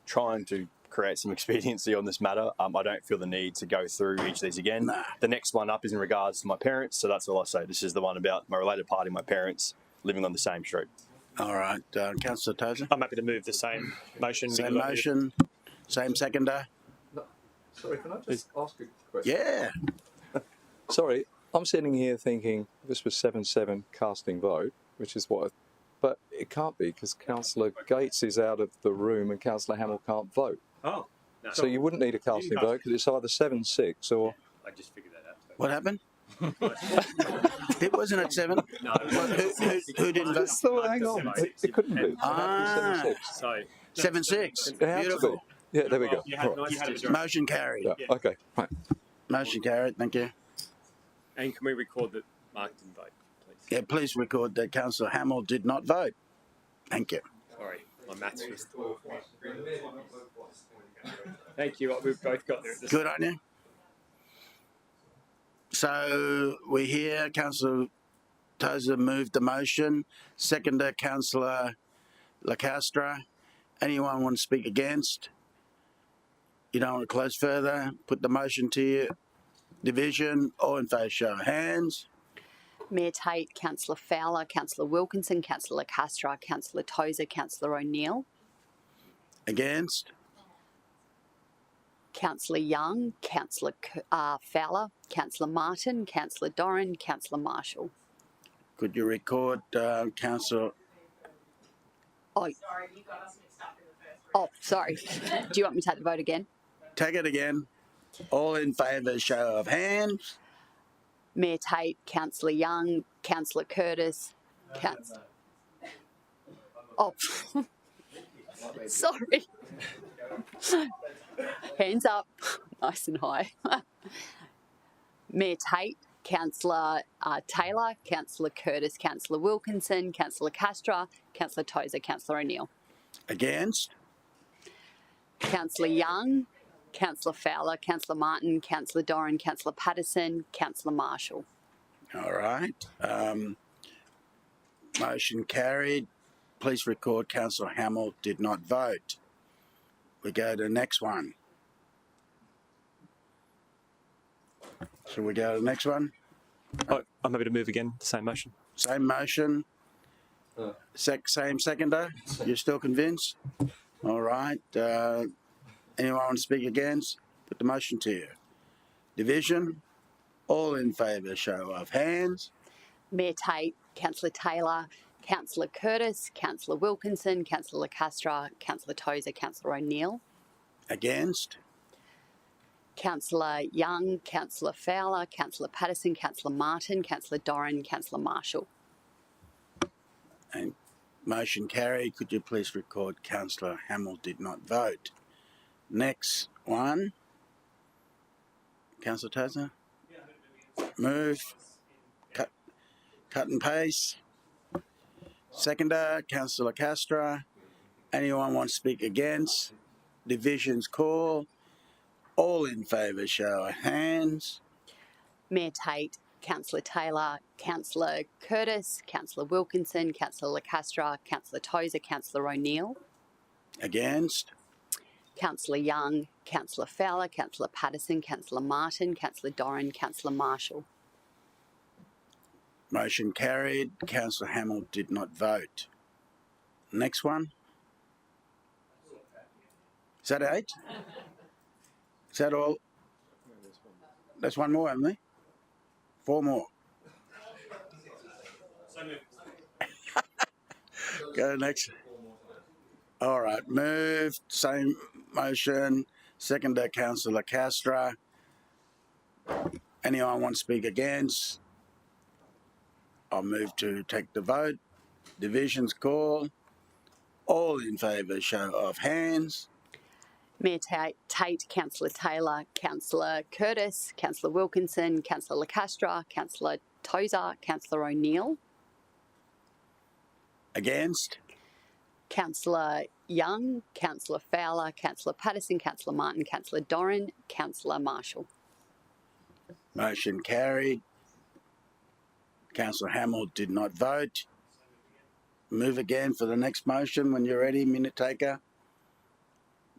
Speaker 4: trying to create some expediency on this matter, I don't feel the need to go through each of these again.
Speaker 1: Nah.
Speaker 4: The next one up is in regards to my parents, so that's all I say. This is the one about my related party, my parents, living on the same street.
Speaker 1: All right, Councillor Tozer.
Speaker 14: I'm happy to move the same motion.
Speaker 1: Same motion, same seconder.
Speaker 6: No, sorry, can I just ask a question?
Speaker 1: Yeah.
Speaker 6: Sorry, I'm sitting here thinking this was 7-7 casting vote, which is what, but it can't be because Councillor Gates is out of the room and Councillor Hamill can't vote.
Speaker 10: Oh. No.
Speaker 6: So you wouldn't need a casting vote because it's either 7-6 or.
Speaker 10: I just figured that out.
Speaker 1: What happened? It wasn't at 7.
Speaker 10: No.
Speaker 1: Who didn't vote?
Speaker 6: So hang on, it couldn't be.
Speaker 1: Ah. 7-6. Beautiful.
Speaker 6: Yeah, there we go.
Speaker 1: Motion carried.
Speaker 6: Yeah, okay, right.
Speaker 1: Motion carried. Thank you.
Speaker 10: And can we record that Mark didn't vote, please?
Speaker 1: Yeah, please record that Councillor Hamill did not vote. Thank you.
Speaker 10: Sorry, my maths was awful. Thank you. We've both got there.
Speaker 1: Good on you. So we hear Councillor Tozer moved the motion. Seconder, Councillor Lacastra. Anyone want to speak against? You don't want to close further? Put the motion to you. Division. All in favour, show of hands.
Speaker 17: Mayor Tate, Councillor Fowler, Councillor Wilkinson, Councillor Castro, Councillor Tozer, Councillor O'Neill.
Speaker 1: Against?
Speaker 17: Councillor Young, Councillor Fowler, Councillor Martin, Councillor Doran, Councillor Marshall.
Speaker 1: Could you record Councillor?
Speaker 17: Oh, sorry, you got us mixed up in the first round. Oh, sorry. Do you want me to take the vote again?
Speaker 1: Take it again. All in favour, show of hands.
Speaker 17: Mayor Tate, Councillor Young, Councillor Curtis, Oh, sorry. Hands up, nice and high. Mayor Tate, Councillor Taylor, Councillor Curtis, Councillor Wilkinson, Councillor Castro, Councillor Tozer, Councillor O'Neill.
Speaker 1: Against?
Speaker 17: Councillor Young, Councillor Fowler, Councillor Martin, Councillor Doran, Councillor Patterson, Councillor Marshall.
Speaker 1: All right. Motion carried. Please record Councillor Hamill did not vote. We go to the next one. Shall we go to the next one?
Speaker 14: Oh, I'm happy to move again. The same motion.
Speaker 1: Same motion. Same seconder. You're still convinced? All right. Anyone want to speak against? Put the motion to you. Division. All in favour, show of hands.
Speaker 17: Mayor Tate, Councillor Taylor, Councillor Curtis, Councillor Wilkinson, Councillor Castro, Councillor Tozer, Councillor O'Neill.
Speaker 1: Against?
Speaker 17: Councillor Young, Councillor Fowler, Councillor Patterson, Councillor Martin, Councillor Doran, Councillor Marshall.
Speaker 1: And motion carried. Could you please record Councillor Hamill did not vote? Next one. Councillor Tozer? Move. Cut and paste. Seconder, Councillor Castro. Anyone want to speak against? Divisions call. All in favour, show of hands.
Speaker 17: Mayor Tate, Councillor Taylor, Councillor Curtis, Councillor Wilkinson, Councillor Lacastra, Councillor Tozer, Councillor O'Neill,
Speaker 1: Against?
Speaker 17: Councillor Young, Councillor Fowler, Councillor Patterson, Councillor Martin, Councillor Doran, Councillor Marshall.
Speaker 1: Motion carried. Councillor Hamill did not vote. Next one. Is that 8? Is that all? That's one more, haven't we? 4 more. Go next. All right. Move. Same motion. Seconder, Councillor Castra. Anyone want to speak against? I'll move to take the vote. Divisions call. All in favour, show of hands.
Speaker 17: Mayor Tate, Councillor Taylor, Councillor Curtis, Councillor Wilkinson, Councillor Lacastra, Councillor Tozer, Councillor O'Neill,
Speaker 1: Against?
Speaker 17: Councillor Young, Councillor Fowler, Councillor Patterson, Councillor Martin, Councillor Doran, Councillor Marshall.
Speaker 1: Motion carried. Councillor Hamill did not vote. Move again for the next motion when you're ready, minute taker.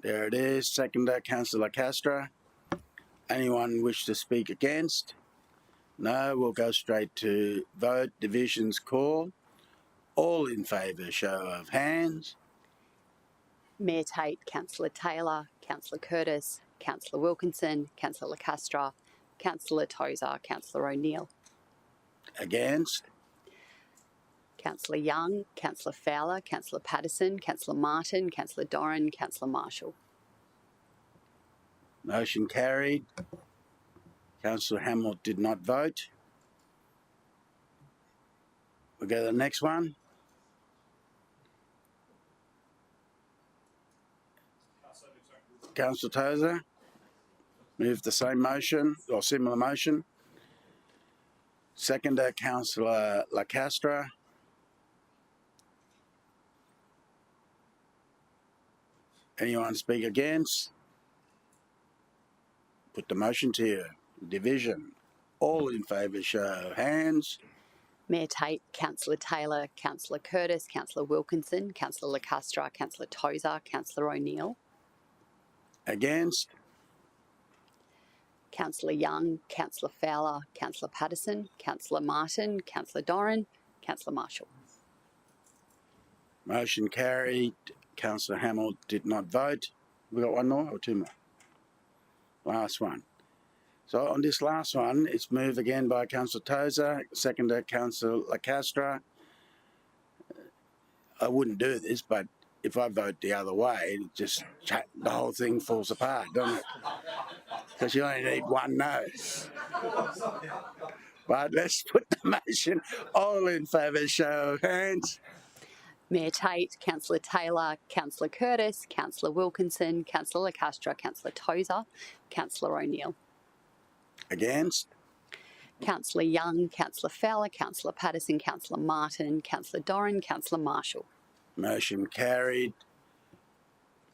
Speaker 1: There it is. Seconder, Councillor Castra. Anyone wish to speak against? No, we'll go straight to vote. Divisions call. All in favour, show of hands.
Speaker 17: Mayor Tate, Councillor Taylor, Councillor Curtis, Councillor Wilkinson, Councillor Lacastra, Councillor Tozer, Councillor O'Neill.
Speaker 1: Against?
Speaker 17: Councillor Young, Councillor Fowler, Councillor Patterson, Councillor Martin, Councillor Doran, Councillor Marshall.
Speaker 1: Motion carried. Councillor Hamill did not vote. We'll go to the next one. Councillor Tozer, move the same motion or similar motion. Seconder, Councillor Lacastra. Anyone speak against? Put the motion to you. Division. All in favour, show of hands.
Speaker 17: Mayor Tate, Councillor Taylor, Councillor Curtis, Councillor Wilkinson, Councillor Lacastra, Councillor Tozer, Councillor O'Neill.
Speaker 1: Against?
Speaker 17: Councillor Young, Councillor Fowler, Councillor Patterson, Councillor Martin, Councillor Doran, Councillor Marshall.
Speaker 1: Motion carried. Councillor Hamill did not vote. We got one more or 2 more? Last one. So on this last one, it's moved again by Councillor Tozer, seconder Councillor Lacastra. I wouldn't do this, but if I vote the other way, the whole thing falls apart, doesn't it? Because you only need one no. But let's put the motion. All in favour, show of hands.
Speaker 17: Mayor Tate, Councillor Taylor, Councillor Curtis, Councillor Wilkinson, Councillor Lacastra, Councillor Tozer, Councillor O'Neill.
Speaker 1: Against?
Speaker 17: Councillor Young, Councillor Fowler, Councillor Patterson, Councillor Martin, Councillor Doran, Councillor Marshall.
Speaker 1: Motion carried.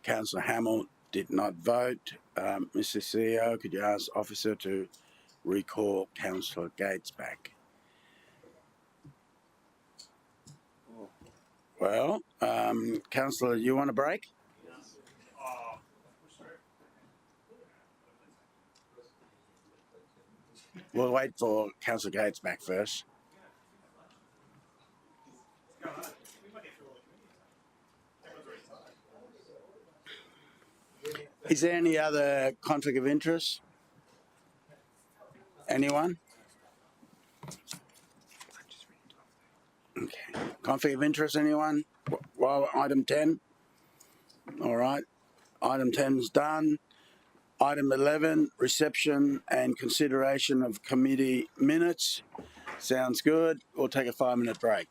Speaker 1: Councillor Hamill did not vote. Mr. CEO, could you ask officer to recall Councillor Gates back? Well, Councillor, you want a break? We'll wait for Councillor Gates back first. Is there any other conflict of interest? Anyone? Okay. Conflict of interest, anyone? Well, item 10. All right. Item 10 is done. Item 11, reception and consideration of committee minutes. Sounds good. We'll take a 5-minute break.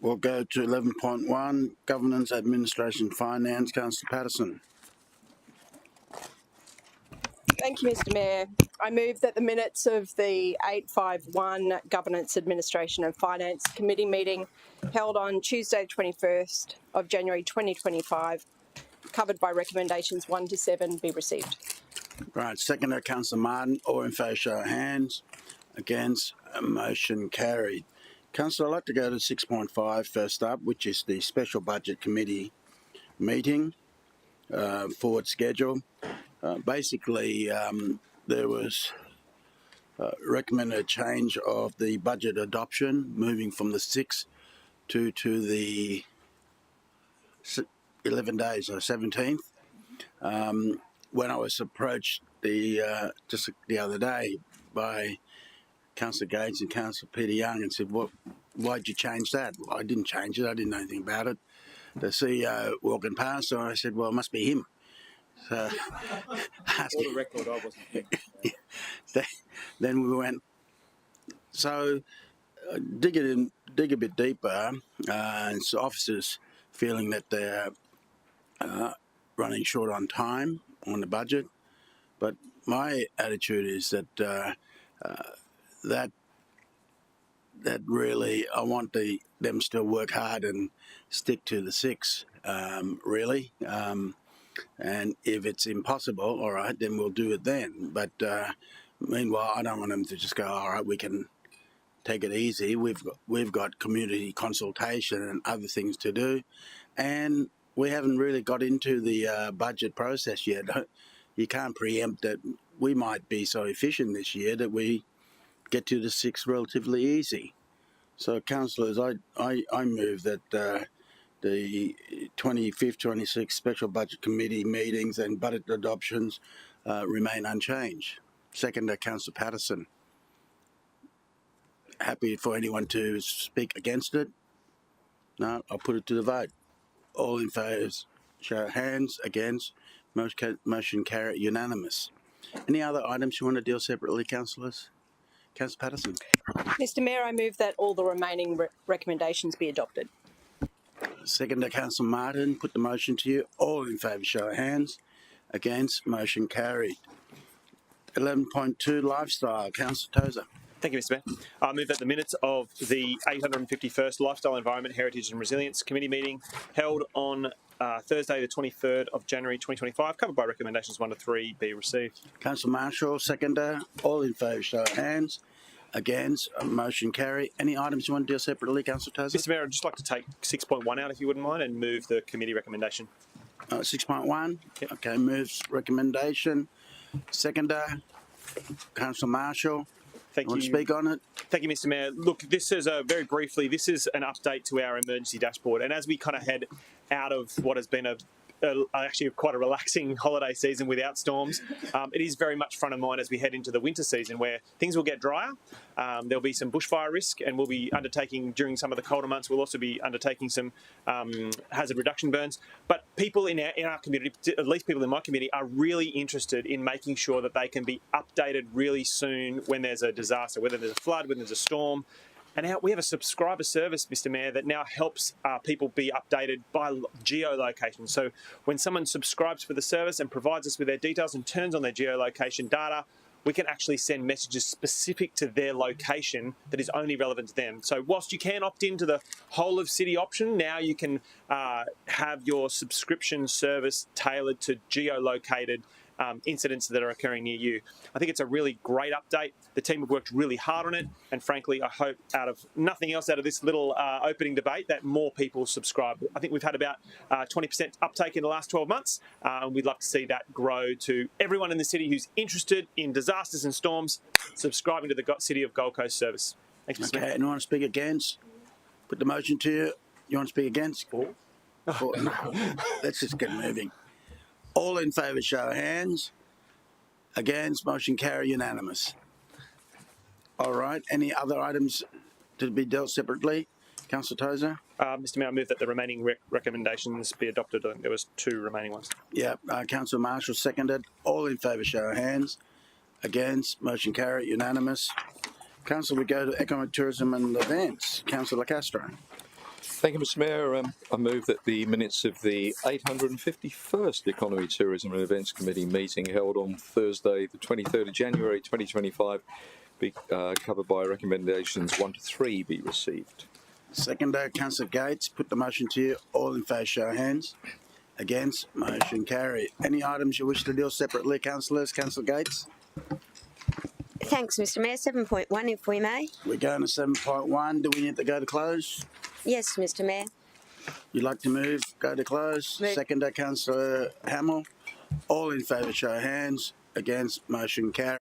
Speaker 1: We'll go to 11.1, Governance, Administration, Finance. Councillor Patterson.
Speaker 11: Thank you, Mr Mayor. I move that the minutes of the 851 Governance, Administration and Finance Committee meeting held on Tuesday 21st of January 2025, covered by recommendations 1 to 7, be received.
Speaker 1: Right, seconder, Councillor Martin. All in favour, show of hands. Against, motion carried. Councillor, I'd like to go to 6.5 first up, which is the Special Budget Committee meeting, forward schedule. Basically, there was recommended change of the budget adoption, moving from the 6th to the 11 days or 17th. When I was approached just the other day by Councillor Gates and Councillor Peter Young and said, why'd you change that? Well, I didn't change it. I didn't know anything about it. The CEO walking past, so I said, well, it must be him. So,
Speaker 10: For the record, I wasn't here.
Speaker 1: then we went, so dig a bit deeper, and so officers feeling that they're running short on time on the budget. But my attitude is that that really, I want them still work hard and stick to the 6, really. And if it's impossible, all right, then we'll do it then. But meanwhile, I don't want them to just go, all right, we can take it easy. We've got community consultation and other things to do, and we haven't really got into the budget process yet. You can't preempt that we might be so efficient this year that we get to the 6 relatively easy. So, councillors, I move that the 25th, 26th Special Budget Committee meetings and budget adoptions remain unchanged. Seconder, Councillor Patterson. Happy for anyone to speak against it? No, I'll put it to the vote. All in favour, show of hands. Against, motion carried, unanimous. Any other items you want to deal separately, councillors? Councillor Patterson.
Speaker 11: Mr Mayor, I move that all the remaining recommendations be adopted.
Speaker 1: Seconder, Councillor Martin. Put the motion to you. All in favour, show of hands. Against, motion carried. 11.2, Lifestyle. Councillor Tozer.
Speaker 14: Thank you, Mr Mayor. I move that the minutes of the 851st Lifestyle, Environment, Heritage and Resilience Committee meeting held on Thursday the 23rd of January 2025, covered by recommendations 1 to 3, be received.
Speaker 1: Councillor Marshall, seconder. All in favour, show of hands. Against, motion carry. Any items you want to deal separately, Councillor Tozer?
Speaker 14: Mr Mayor, I'd just like to take 6.1 out, if you wouldn't mind, and move the committee recommendation.
Speaker 1: 6.1?
Speaker 14: Yep.
Speaker 1: Okay, moves recommendation. Seconder, Councillor Marshall.
Speaker 14: Thank you.
Speaker 1: Want to speak on it?
Speaker 14: Thank you, Mr Mayor. Look, this is very briefly, this is an update to our emergency dashboard. And as we kind of head out of what has been actually quite a relaxing holiday season without storms, it is very much front of mind as we head into the winter season where things will get drier. There'll be some bushfire risk, and we'll be undertaking, during some of the colder months, we'll also be undertaking some hazard reduction burns. But people in our community, at least people in my community, are really interested in making sure that they can be updated really soon when there's a disaster, whether there's a flood, whether there's a storm. And now we have a subscriber service, Mr Mayor, that now helps people be updated by geolocation. So when someone subscribes for the service and provides us with their details and turns on their geolocation data, we can actually send messages specific to their location that is only relevant to them. So whilst you can opt into the whole of city option, now you can have your subscription service tailored to geolocated incidents that are occurring near you. I think it's a really great update. The team have worked really hard on it, and frankly, I hope out of nothing else out of this little opening debate that more people subscribe. I think we've had about 20% uptake in the last 12 months. We'd love to see that grow to everyone in the city who's interested in disasters and storms subscribing to the City of Gold Coast service. Thank you, Mr.
Speaker 1: Okay,
Speaker 14: Mayor.
Speaker 1: anyone want to speak against? Put the motion to you. You want to speak against? No. Let's just get moving. All in favour, show of hands. Against, motion carry, unanimous. All right. Any other items to be dealt separately? Councillor Tozer?
Speaker 14: Mr Mayor, I move that the remaining recommendations be adopted. I think there was 2 remaining ones.
Speaker 1: Yeah. Councillor Marshall seconded. All in favour, show of hands. Against, motion carry, unanimous. Councillor, we go to Economic Tourism and Events. Councillor Castro.
Speaker 6: Thank you, Mr Mayor. I move that the minutes of the 851st Economy, Tourism and Events Committee meeting held on Thursday, the 23rd of January 2025, be covered by recommendations 1 to 3 be received.
Speaker 1: Seconder, Councillor Gates. Put the motion to you. All in favour, show of hands. Against, motion carried. Any items you wish to deal separately, councillors? Councillor Gates.
Speaker 5: Thanks, Mr Mayor. 7.1, if we may.
Speaker 1: We're going to 7.1. Do we need to go to close?
Speaker 5: Yes, Mr Mayor.
Speaker 1: You'd like to move? Go to close.
Speaker 5: Move.
Speaker 1: Seconder, Councillor Hamill. All in favour, show of hands. Against, motion carried.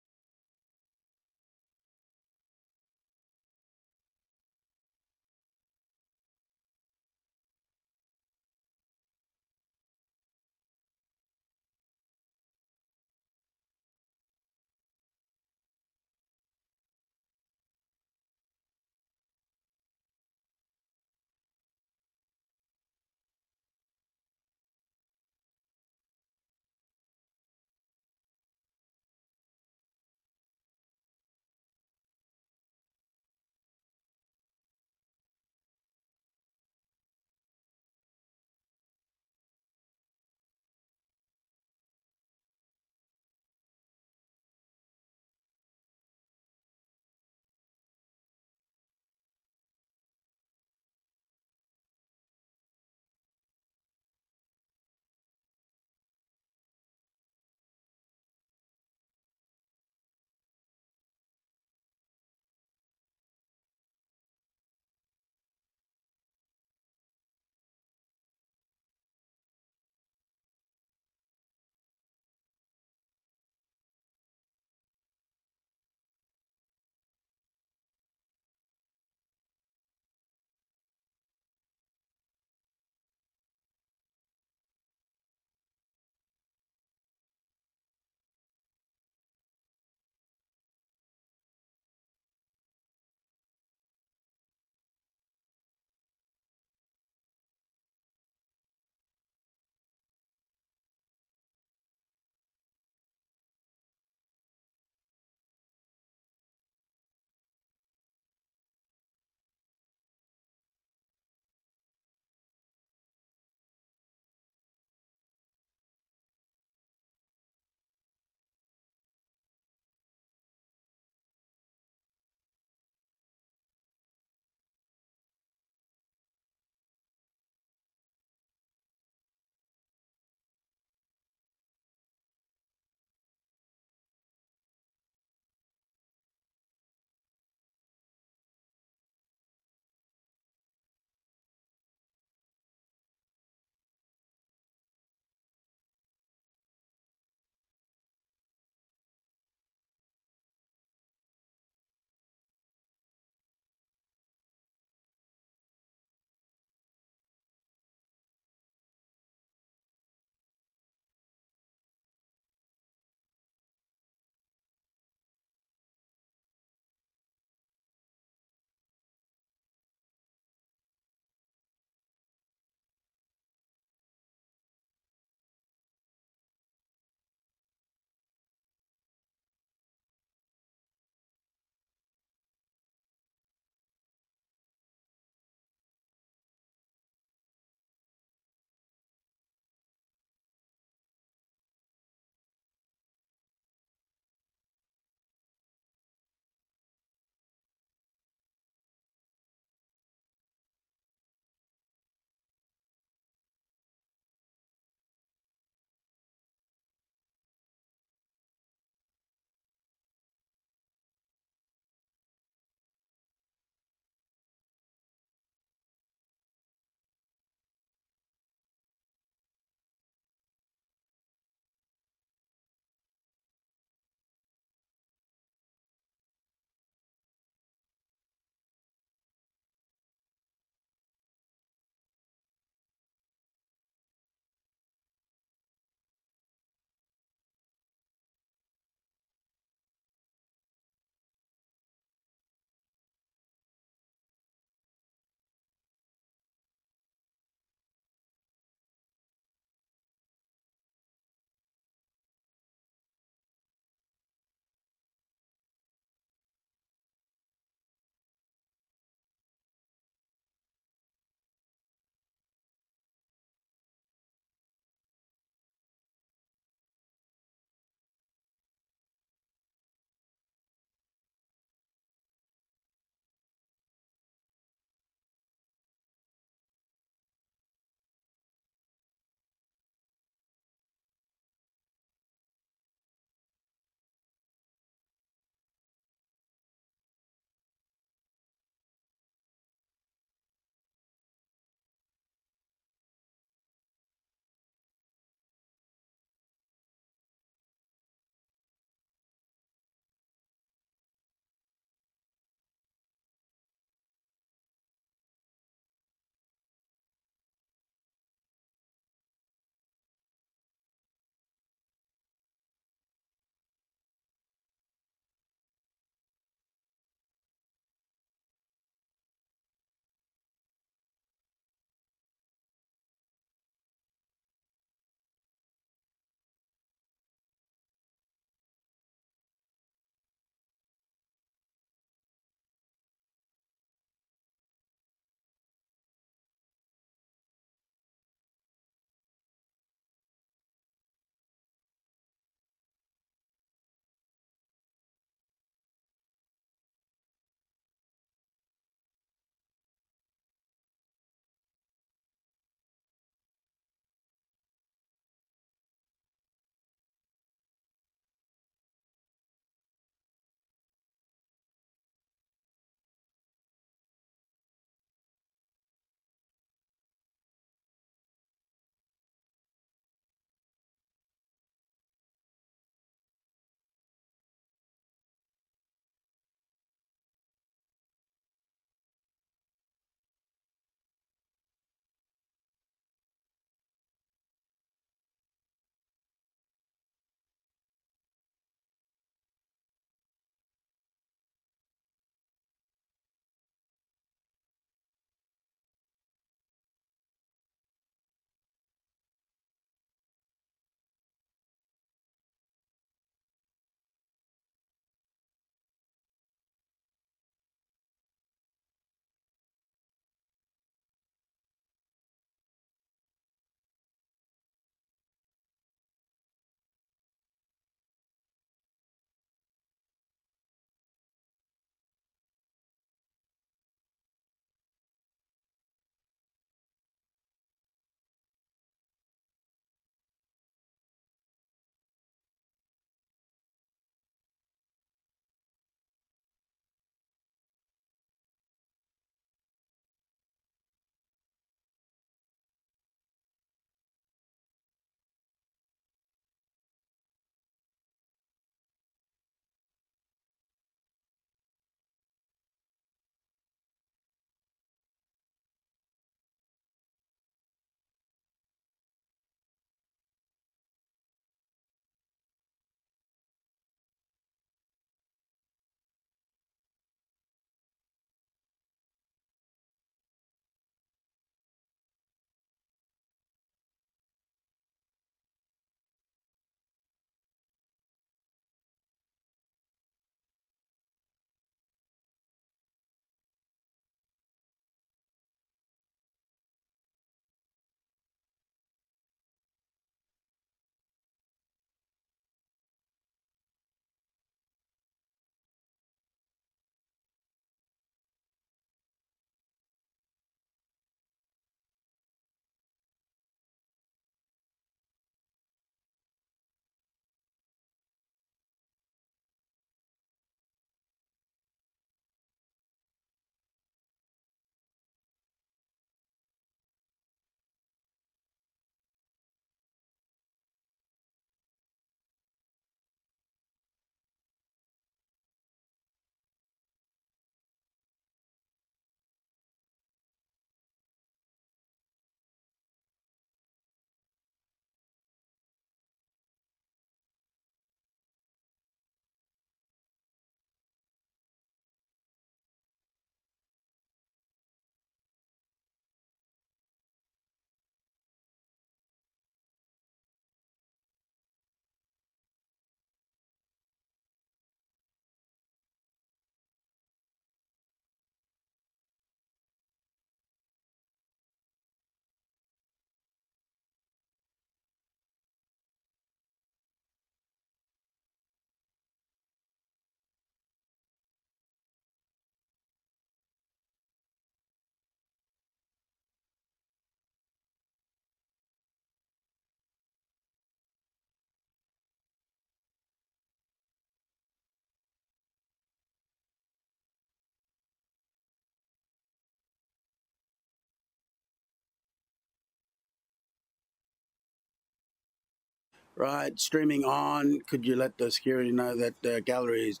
Speaker 1: Right, streaming on. Could you let the security know that the gallery is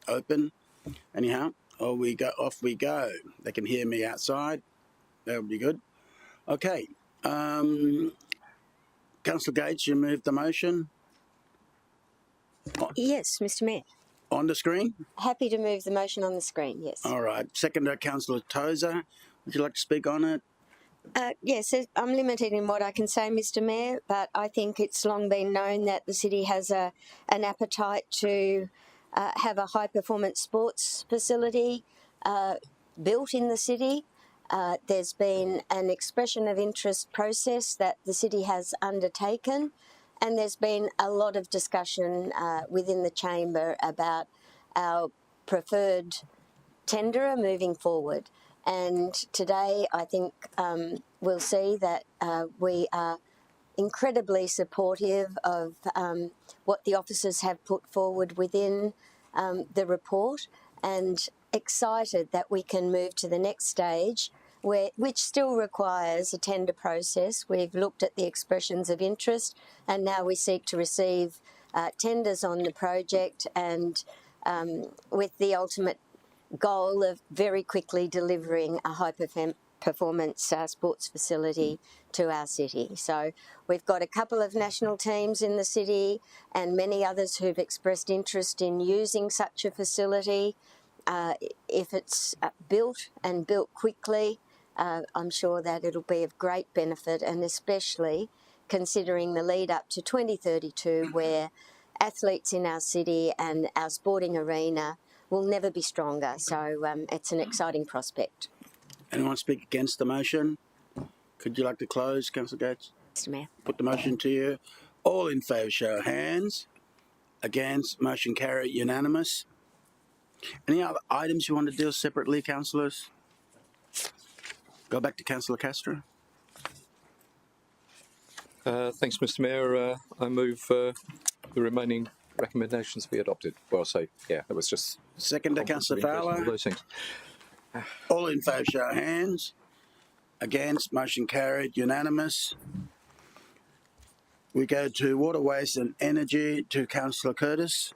Speaker 1: open? Anyhow, off we go. They can hear me outside. That would be good. Okay. Councillor Gates, you moved the motion
Speaker 5: Yes, Mr. Mayor.
Speaker 1: on the screen.
Speaker 5: Happy to move the motion on the screen, yes.
Speaker 1: All right. Seconder, Councillor Tozer. Would you like to speak on it?
Speaker 5: Yes, I'm limited in what I can say, Mr. Mayor, but I think it's long been known that the city has an appetite to have a high-performance sports facility built in the city. There's been an expression of interest process that the city has undertaken, and there's been a lot of discussion within the chamber about our preferred tenderer moving forward. And today I think we'll see that we are incredibly supportive of what the officers have put forward within the report, and excited that we can move to the next stage, which still requires a tender process. We've looked at the expressions of interest, and now we seek to receive tenders on the project, and with the ultimate goal of very quickly delivering a high-performance sports facility to our city. So we've got a couple of national teams in the city and many others who've expressed interest in using such a facility. If it's built and built quickly, I'm sure that it'll be of great benefit, and especially considering the lead up to 2032, where athletes in our city and our sporting arena will never be stronger. So it's an exciting prospect.
Speaker 1: Anyone speak against the motion? Could you like to close, Councillor Gates?
Speaker 5: Mr. Mayor.
Speaker 1: Put the motion to you. All in favour, show of hands. Against, motion carried, unanimous. Any other items you want to deal separately, councillors? Go back to Councillor Castro.
Speaker 6: Thanks, Mr. Mayor. I move the remaining recommendations be adopted. Well, so yeah, that was just
Speaker 1: Seconder, Councillor
Speaker 6: all
Speaker 1: Fowler.
Speaker 6: those things.
Speaker 1: All in favour, show of hands. Against, motion carried, unanimous. We go to Water, Waste and Energy, to Councillor Curtis.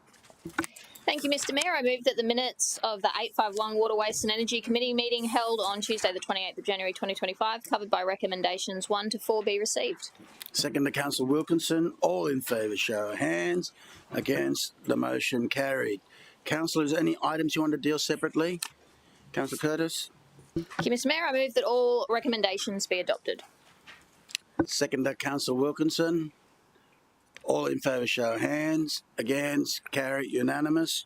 Speaker 18: Thank you, Mr. Mayor. I move that the minutes of the 851 Water, Waste and Energy Committee meeting held on Tuesday the 28th of January 2025, covered by recommendations 1 to 4, be received.
Speaker 1: Second to Councillor Wilkinson. All in favour, show of hands. Against, the motion carried. Councillors, any items you want to deal separately? Councillor Curtis.
Speaker 18: Thank you, Mr. Mayor. I move that all recommendations be adopted.
Speaker 1: Second to Councillor Wilkinson. All in favour, show of hands. Against, carried, unanimous.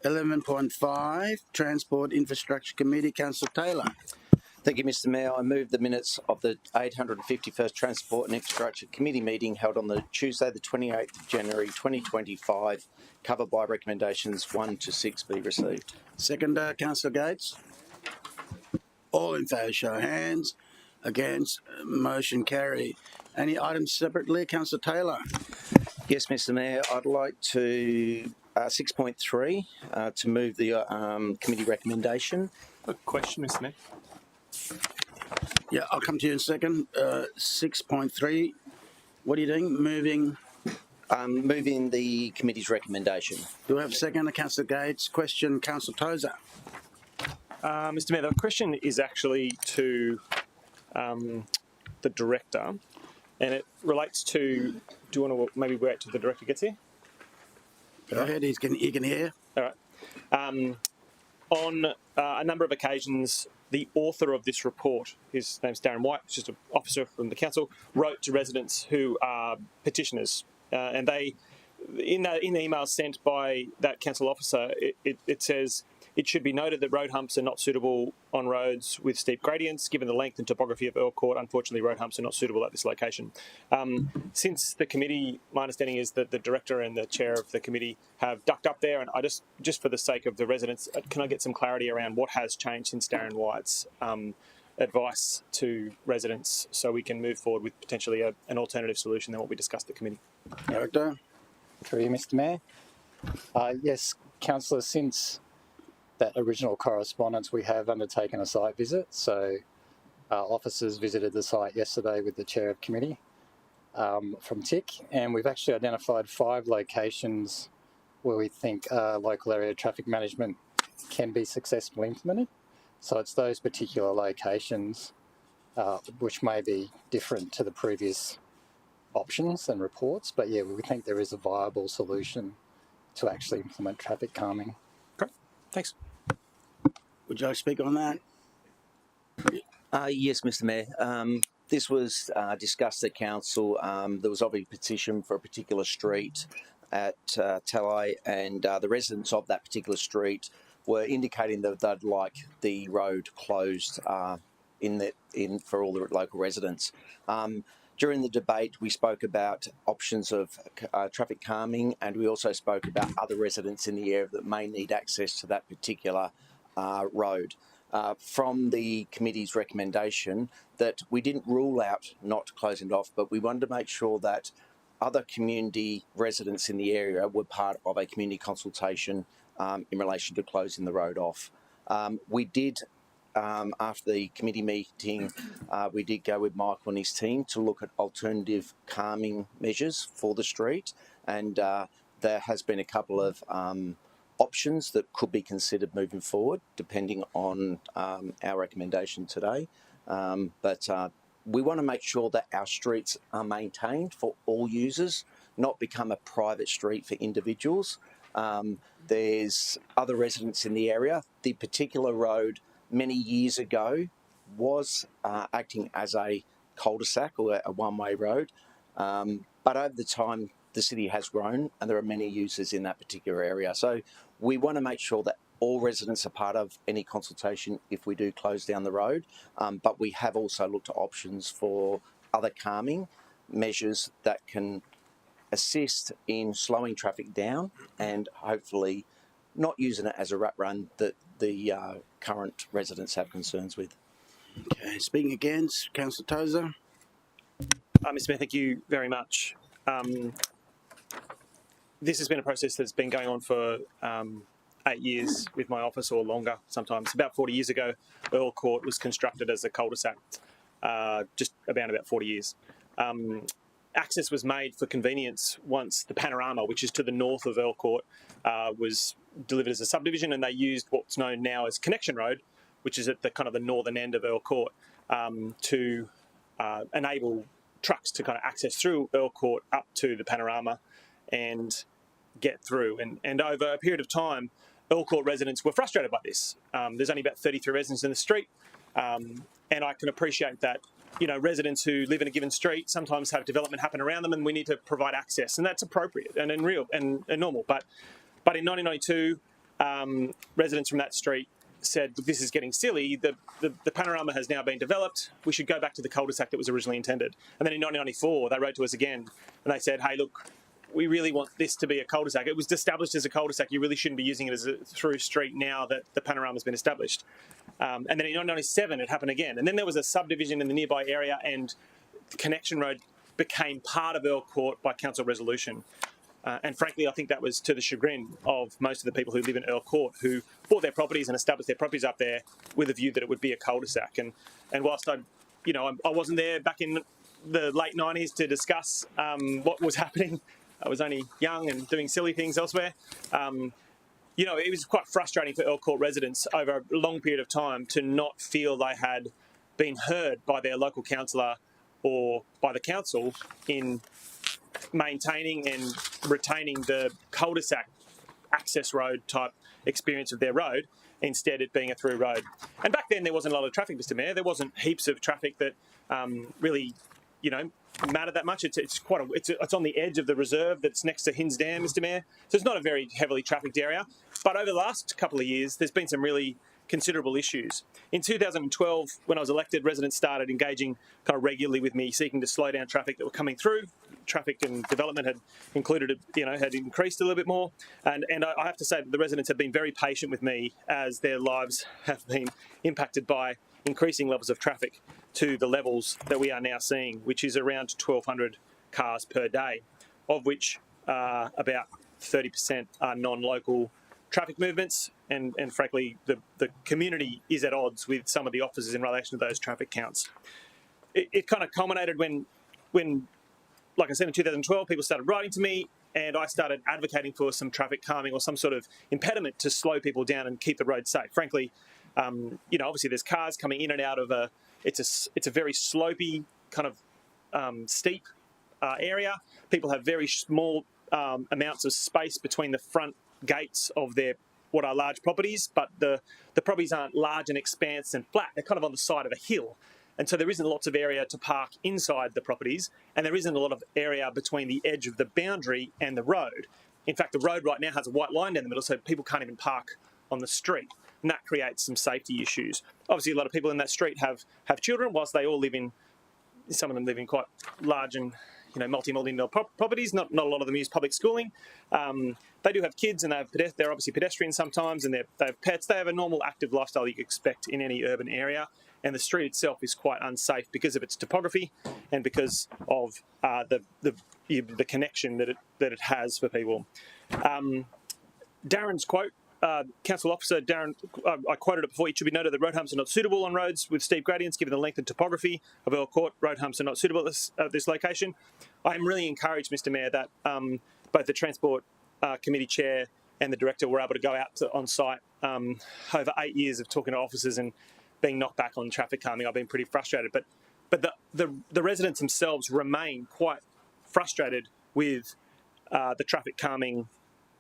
Speaker 1: 11.5, Transport Infrastructure Committee, Councillor Taylor.
Speaker 8: Thank you, Mr. Mayor. I move the minutes of the 851st Transport and Infrastructure Committee meeting held on the Tuesday, the 28th of January 2025, covered by recommendations 1 to 6 be received.
Speaker 1: Seconder, Councillor Gates. All in favour, show of hands. Against, motion carried. Any items separately? Councillor Taylor.
Speaker 8: Yes, Mr. Mayor. I'd like to 6.3 to move the committee recommendation.
Speaker 14: A question, Mr. Mayor.
Speaker 1: Yeah, I'll come to you in a second. 6.3. What are you doing? Moving
Speaker 8: the committee's recommendation.
Speaker 1: Do we have a second? Councillor Gates. Question, Councillor Tozer.
Speaker 14: Mr. Mayor, the question is actually to the director, and it relates to. Do you want to maybe wait till the director gets here?
Speaker 1: Go ahead. He can hear.
Speaker 14: All right. On a number of occasions, the author of this report, his name's Darren White, just an officer from the council, wrote to residents who are petitioners, and they, in the email sent by that council officer, it says, it should be noted that road humps are not suitable on roads with steep gradients. Given the length and topography of Earl Court, unfortunately, road humps are not suitable at this location. Since the committee, my understanding is that the director and the chair of the committee have ducked up there, and I just for the sake of the residents, can I get some clarity around what has changed since Darren White's advice to residents, so we can move forward with potentially an alternative solution than what we discussed at committee?
Speaker 1: Director.
Speaker 19: Through you, Mr. Mayor. Yes, councillor, since that original correspondence, we have undertaken a site visit. So our officers visited the site yesterday with the chair of committee. from TIC, and we've actually identified 5 locations where we think local area traffic management can be successfully implemented. So it's those particular locations which may be different to the previous options and reports, but yeah, we think there is a viable solution to actually implement traffic calming.
Speaker 14: Great, thanks.
Speaker 1: Would you like to speak on that?
Speaker 8: Yes, Mr. Mayor. This was discussed at council. There was obviously a petition for a particular street at Talai, and the residents of that particular street were indicating that they'd like the road closed for all the local residents. During the debate, we spoke about options of traffic calming, and we also spoke about other residents in the area that may need access to that particular road. From the committee's recommendation, that we didn't rule out not closing it off, but we wanted to make sure that other community residents in the area were part of a community consultation in relation to closing the road off. We did, after the committee meeting, we did go with Michael and his team to look at alternative calming measures for the street, and there has been a couple of options that could be considered moving forward, depending on our recommendation today. But we want to make sure that our streets are maintained for all users, not become a private street for individuals. There's other residents in the area. The particular road many years ago was acting as a cul-de-sac or a one-way road. But over the time, the city has grown and there are many users in that particular area. So we want to make sure that all residents are part of any consultation if we do close down the road. But we have also looked at options for other calming measures that can assist in slowing traffic down and hopefully not using it as a rat run that the current residents have concerns with.
Speaker 1: Okay, speaking against, Councillor Tozer.
Speaker 14: Mr. Mayor, thank you very much. This has been a process that's been going on for 8 years with my office, or longer sometimes. About 40 years ago, Earl Court was constructed as a cul-de-sac, just about 40 years. Access was made for convenience once the panorama, which is to the north of Earl Court, was delivered as a subdivision, and they used what's known now as Connection Road, which is at the kind of the northern end of Earl Court, to enable trucks to kind of access through Earl Court up to the panorama and get through. And over a period of time, Earl Court residents were frustrated by this. There's only about 33 residents in the street, and I can appreciate that. You know, residents who live in a given street sometimes have development happen around them, and we need to provide access, and that's appropriate and real and normal. But in 1992, residents from that street said, this is getting silly. The panorama has now been developed. We should go back to the cul-de-sac that was originally intended. And then in 1994, they wrote to us again, and they said, hey, look, we really want this to be a cul-de-sac. It was established as a cul-de-sac. You really shouldn't be using it as a through street now that the panorama has been established. And then in 1997, it happened again. And then there was a subdivision in the nearby area, and the Connection Road became part of Earl Court by council resolution. And frankly, I think that was to the chagrin of most of the people who live in Earl Court, who bought their properties and established their properties up there with a view that it would be a cul-de-sac. And whilst I wasn't there back in the late 90s to discuss what was happening, I was only young and doing silly things elsewhere. It was quite frustrating for Earl Court residents over a long period of time to not feel they had been heard by their local councillor or by the council in maintaining and retaining the cul-de-sac access road type experience of their road, instead it being a through road. And back then there wasn't a lot of traffic, Mr. Mayor. There wasn't heaps of traffic that really, matter that much. It's on the edge of the reserve that's next to Hinds Dam, Mr. Mayor. So it's not a very heavily trafficked area. But over the last couple of years, there's been some really considerable issues. In 2012, when I was elected, residents started engaging kind of regularly with me, seeking to slow down traffic that were coming through. Traffic and development had had increased a little bit more. And I have to say that the residents have been very patient with me as their lives have been impacted by increasing levels of traffic to the levels that we are now seeing, which is around 1,200 cars per day, of which about 30% are non-local traffic movements, and frankly, the community is at odds with some of the officers in relation to those traffic counts. It kind of culminated when like I said, in 2012, people started writing to me, and I started advocating for some traffic calming or some sort of impediment to slow people down and keep the road safe. Frankly, obviously there's cars coming in and out of it's a very slopey kind of steep area. People have very small amounts of space between the front gates of their what are large properties, but the properties aren't large and expanse and flat. They're kind of on the side of a hill. And so there isn't lots of area to park inside the properties, and there isn't a lot of area between the edge of the boundary and the road. In fact, the road right now has a white line down the middle, so people can't even park on the street, and that creates some safety issues. Obviously, a lot of people in that street have children, whilst they all live in, some of them live in quite large and multi-million-dollar properties. Not a lot of them use public schooling. They do have kids, and they're obviously pedestrians sometimes, and they have pets. They have a normal active lifestyle you expect in any urban area. And the street itself is quite unsafe because of its topography and because of the connection that it has for people. Darren's quote, Council Officer Darren, I quoted it before, it should be noted that road humps are not suitable on roads with steep gradients given the length and topography of Earl Court. Road humps are not suitable at this location. I'm really encouraged, Mr Mayor, that both the Transport Committee Chair and the Director were able to go out on site over 8 years of talking to officers and being knocked back on traffic calming. I've been pretty frustrated, but the residents themselves remain quite frustrated with the traffic calming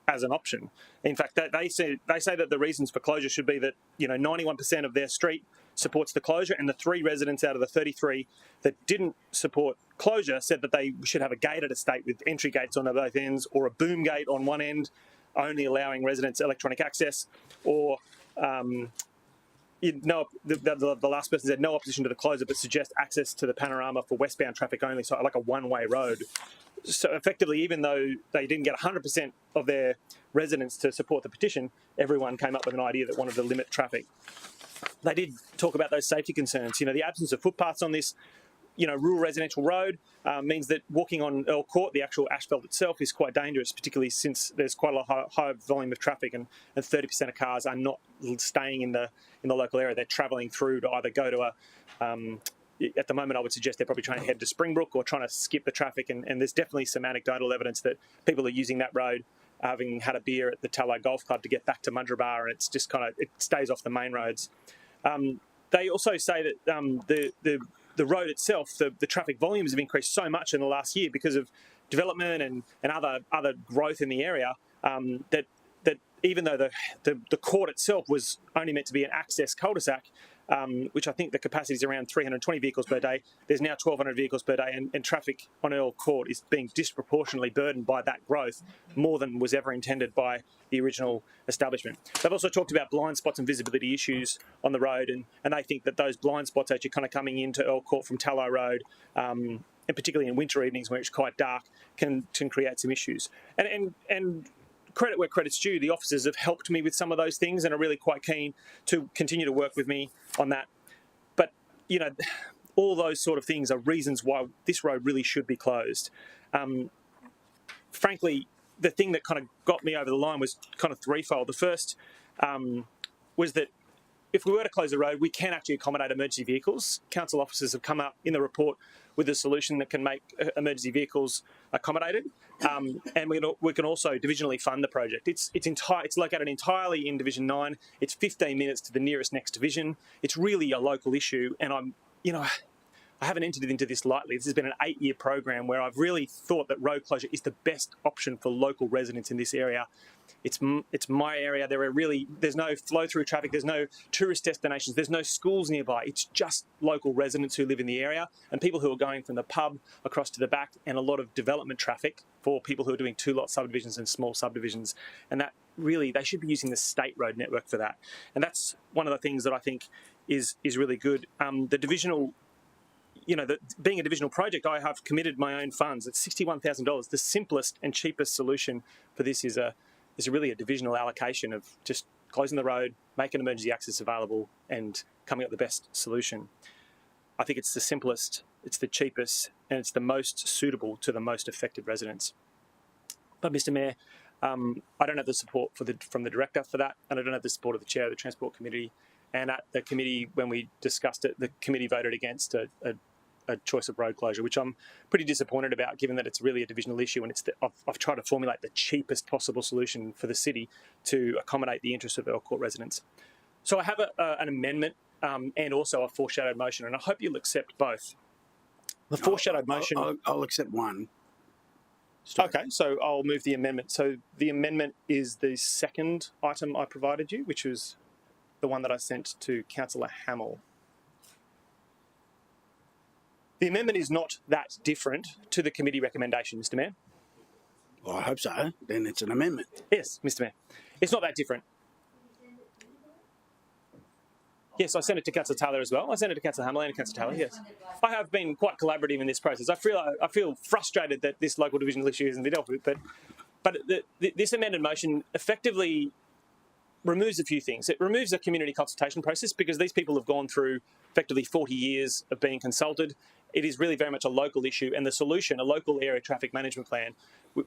Speaker 14: as an option. In fact, they say that the reasons for closure should be that 91% of their street supports the closure, and the 3 residents out of the 33 that didn't support closure said that they should have a gated estate with entry gates on both ends, or a boom gate on one end, only allowing residents electronic access, or the last person said no opposition to the closure, but suggest access to the panorama for westbound traffic only, so like a one-way road. So effectively, even though they didn't get 100% of their residents to support the petition, everyone came up with an idea that wanted to limit traffic. They did talk about those safety concerns. The absence of footpaths on this rural residential road means that walking on Earl Court, the actual asphalt itself, is quite dangerous, particularly since there's quite a high volume of traffic, and 30% of cars are not staying in the local area. They're travelling through to either go to at the moment, I would suggest they're probably trying to head to Springbrook or trying to skip the traffic, and there's definitely some anecdotal evidence that people are using that road, having had a beer at the Tallow Golf Club to get back to Mudgeeraba, and it's just it stays off the main roads. They also say that the road itself, the traffic volumes have increased so much in the last year because of development and other growth in the area, that even though the court itself was only meant to be an access cul-de-sac, which I think the capacity is around 320 vehicles per day, there's now 1,200 vehicles per day, and traffic on Earl Court is being disproportionately burdened by that growth, more than was ever intended by the original establishment. They've also talked about blind spots and visibility issues on the road, and they think that those blind spots as you're kind of coming into Earl Court from Tallow Road, and particularly in winter evenings where it's quite dark, can create some issues. And credit where credit's due, the officers have helped me with some of those things and are really quite keen to continue to work with me on that. But, all those sort of things are reasons why this road really should be closed. Frankly, the thing that kind of got me over the line was kind of threefold. The first was that if we were to close the road, we can actually accommodate emergency vehicles. Council officers have come up in the report with a solution that can make emergency vehicles accommodated, and we can also divisionally fund the project. It's located entirely in Division 9. It's 15 minutes to the nearest next division. It's really a local issue, and I haven't entered into this lightly. This has been an 8-year program where I've really thought that road closure is the best option for local residents in this area. It's my area. There's no flow-through traffic. There's no tourist destinations. There's no schools nearby. It's just local residents who live in the area and people who are going from the pub across to the back, and a lot of development traffic for people who are doing 2-lot subdivisions and small subdivisions. And that really, they should be using the state road network for that. And that's one of the things that I think is really good. The divisional, being a divisional project, I have committed my own funds. It's $61,000. The simplest and cheapest solution for this is really a divisional allocation of just closing the road, making emergency access available, and coming up with the best solution. I think it's the simplest, it's the cheapest, and it's the most suitable to the most affected residents. But Mr Mayor, I don't have the support from the Director for that, and I don't have the support of the Chair of the Transport Committee. And at the committee, when we discussed it, the committee voted against a a choice of road closure, which I'm pretty disappointed about, given that it's really a divisional issue, and I've tried to formulate the cheapest possible solution for the city to accommodate the interests of Earl Court residents. So I have an amendment and also a foreshadowed motion, and I hope you'll accept both. The foreshadowed motion...
Speaker 1: I'll accept one.
Speaker 14: Okay, so I'll move the amendment. So the amendment is the second item I provided you, which was the one that I sent to Councillor Hamill. The amendment is not that different to the committee recommendation, Mr Mayor.
Speaker 1: Well, I hope so. Then it's an amendment.
Speaker 14: Yes, Mr Mayor. It's not that different. Yes, I sent it to Councillor Taylor as well. I sent it to Councillor Hamill and Councillor Taylor, yes. I have been quite collaborative in this process. I feel frustrated that this local divisional issue isn't dealt with, but this amended motion effectively removes a few things. It removes a community consultation process because these people have gone through effectively 40 years of being consulted. It is really very much a local issue, and the solution, a local area traffic management plan,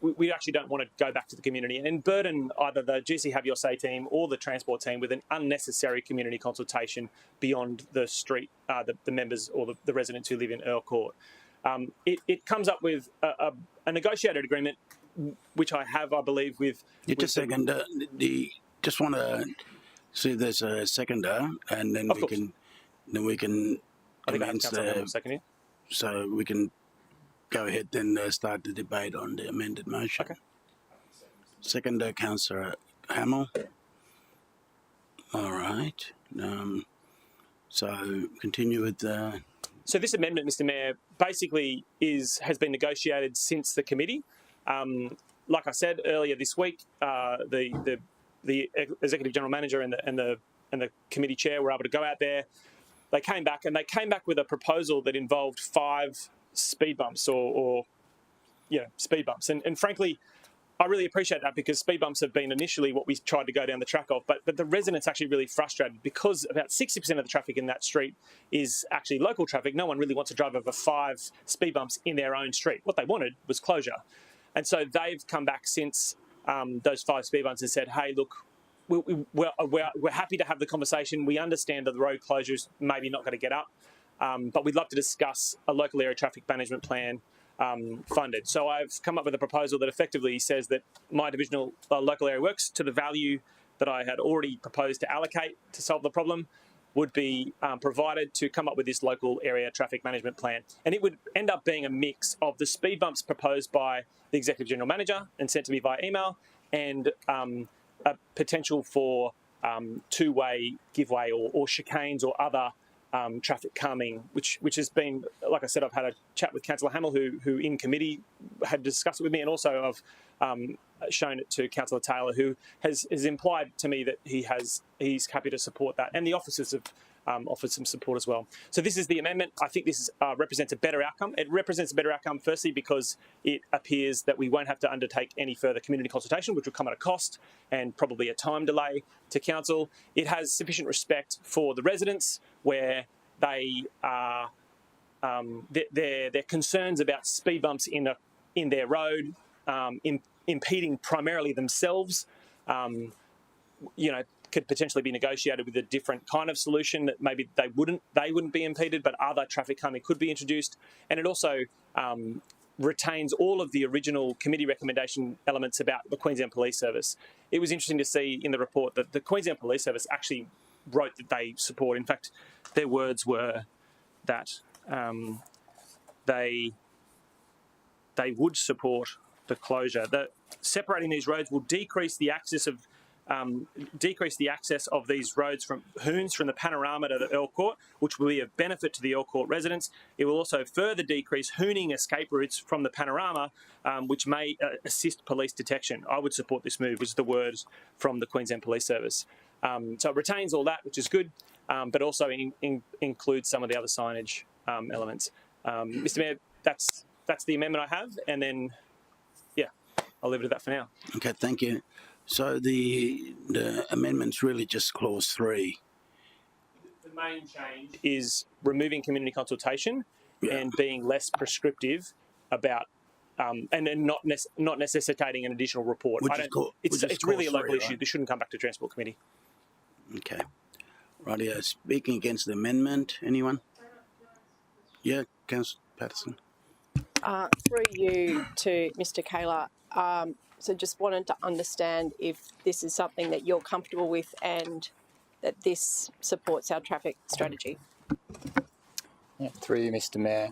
Speaker 14: we actually don't want to go back to the community and burden either the GC Have Your Say team or the transport team with an unnecessary community consultation beyond the street, the members or the residents who live in Earl Court. It comes up with a negotiated agreement, which I have, I believe, with...
Speaker 1: Just a second. Just want to see if there's a seconder, and then we can
Speaker 14: I think I have
Speaker 1: commence
Speaker 14: Councillor Hamill seconding.
Speaker 1: So we can go ahead and start the debate on the amended motion.
Speaker 14: Okay.
Speaker 1: Seconder, Councillor Hamill. All right. So continue with the...
Speaker 14: So this amendment, Mr Mayor, basically has been negotiated since the committee. Like I said earlier this week, the Executive General Manager and the committee chair were able to go out there. They came back with a proposal that involved 5 speed bumps or speed bumps. And frankly, I really appreciate that because speed bumps have been initially what we tried to go down the track of, but the residents actually really frustrated because about 60% of the traffic in that street is actually local traffic. No one really wants to drive over 5 speed bumps in their own street. What they wanted was closure. And so they've come back since those 5 speed bumps and said, hey, look, we're happy to have the conversation. We understand that the road closures maybe not going to get up, but we'd love to discuss a local area traffic management plan funded. So I've come up with a proposal that effectively says that my divisional local area works to the value that I had already proposed to allocate to solve the problem would be provided to come up with this local area traffic management plan. And it would end up being a mix of the speed bumps proposed by the Executive General Manager and sent to me via email and a potential for two-way giveaway or chicanes or other traffic calming, which has been, like I said, I've had a chat with Councillor Hamill, who in committee had discussed it with me, and also I've shown it to Councillor Taylor, who has implied to me that he's happy to support that, and the officers have offered some support as well. So this is the amendment. I think this represents a better outcome. It represents a better outcome, firstly, because it appears that we won't have to undertake any further community consultation, which will come at a cost and probably a time delay to council. It has sufficient respect for the residents, where they are their concerns about speed bumps in their road, impeding primarily themselves, could potentially be negotiated with a different kind of solution that maybe they wouldn't be impeded, but other traffic calming could be introduced. And it also retains all of the original committee recommendation elements about the Queensland Police Service. It was interesting to see in the report that the Queensland Police Service actually wrote that they support. In fact, their words were that they would support the closure. That separating these roads will decrease the access of these roads from Hoons from the panorama to the Earl Court, which will be of benefit to the Earl Court residents. It will also further decrease Hooning escape routes from the panorama, which may assist police detection. I would support this move, was the words from the Queensland Police Service. So it retains all that, which is good, but also includes some of the other signage elements. Mr Mayor, that's the amendment I have, and then, I'll leave it at that for now.
Speaker 1: Okay, thank you. So the amendment's really just clause 3.
Speaker 14: The main change is removing community consultation and being less prescriptive about and then not necessitating an additional report. It's really a local issue. Right? This shouldn't come back to Transport Committee.
Speaker 1: Okay. Rightio. Speaking against the amendment, anyone? Yeah, Councillor Patterson.
Speaker 11: Through you to Mr. Kaler, so just wanted to understand if this is something that you're comfortable with and that this supports our traffic strategy.
Speaker 19: Yeah, through you, Mr. Mayor.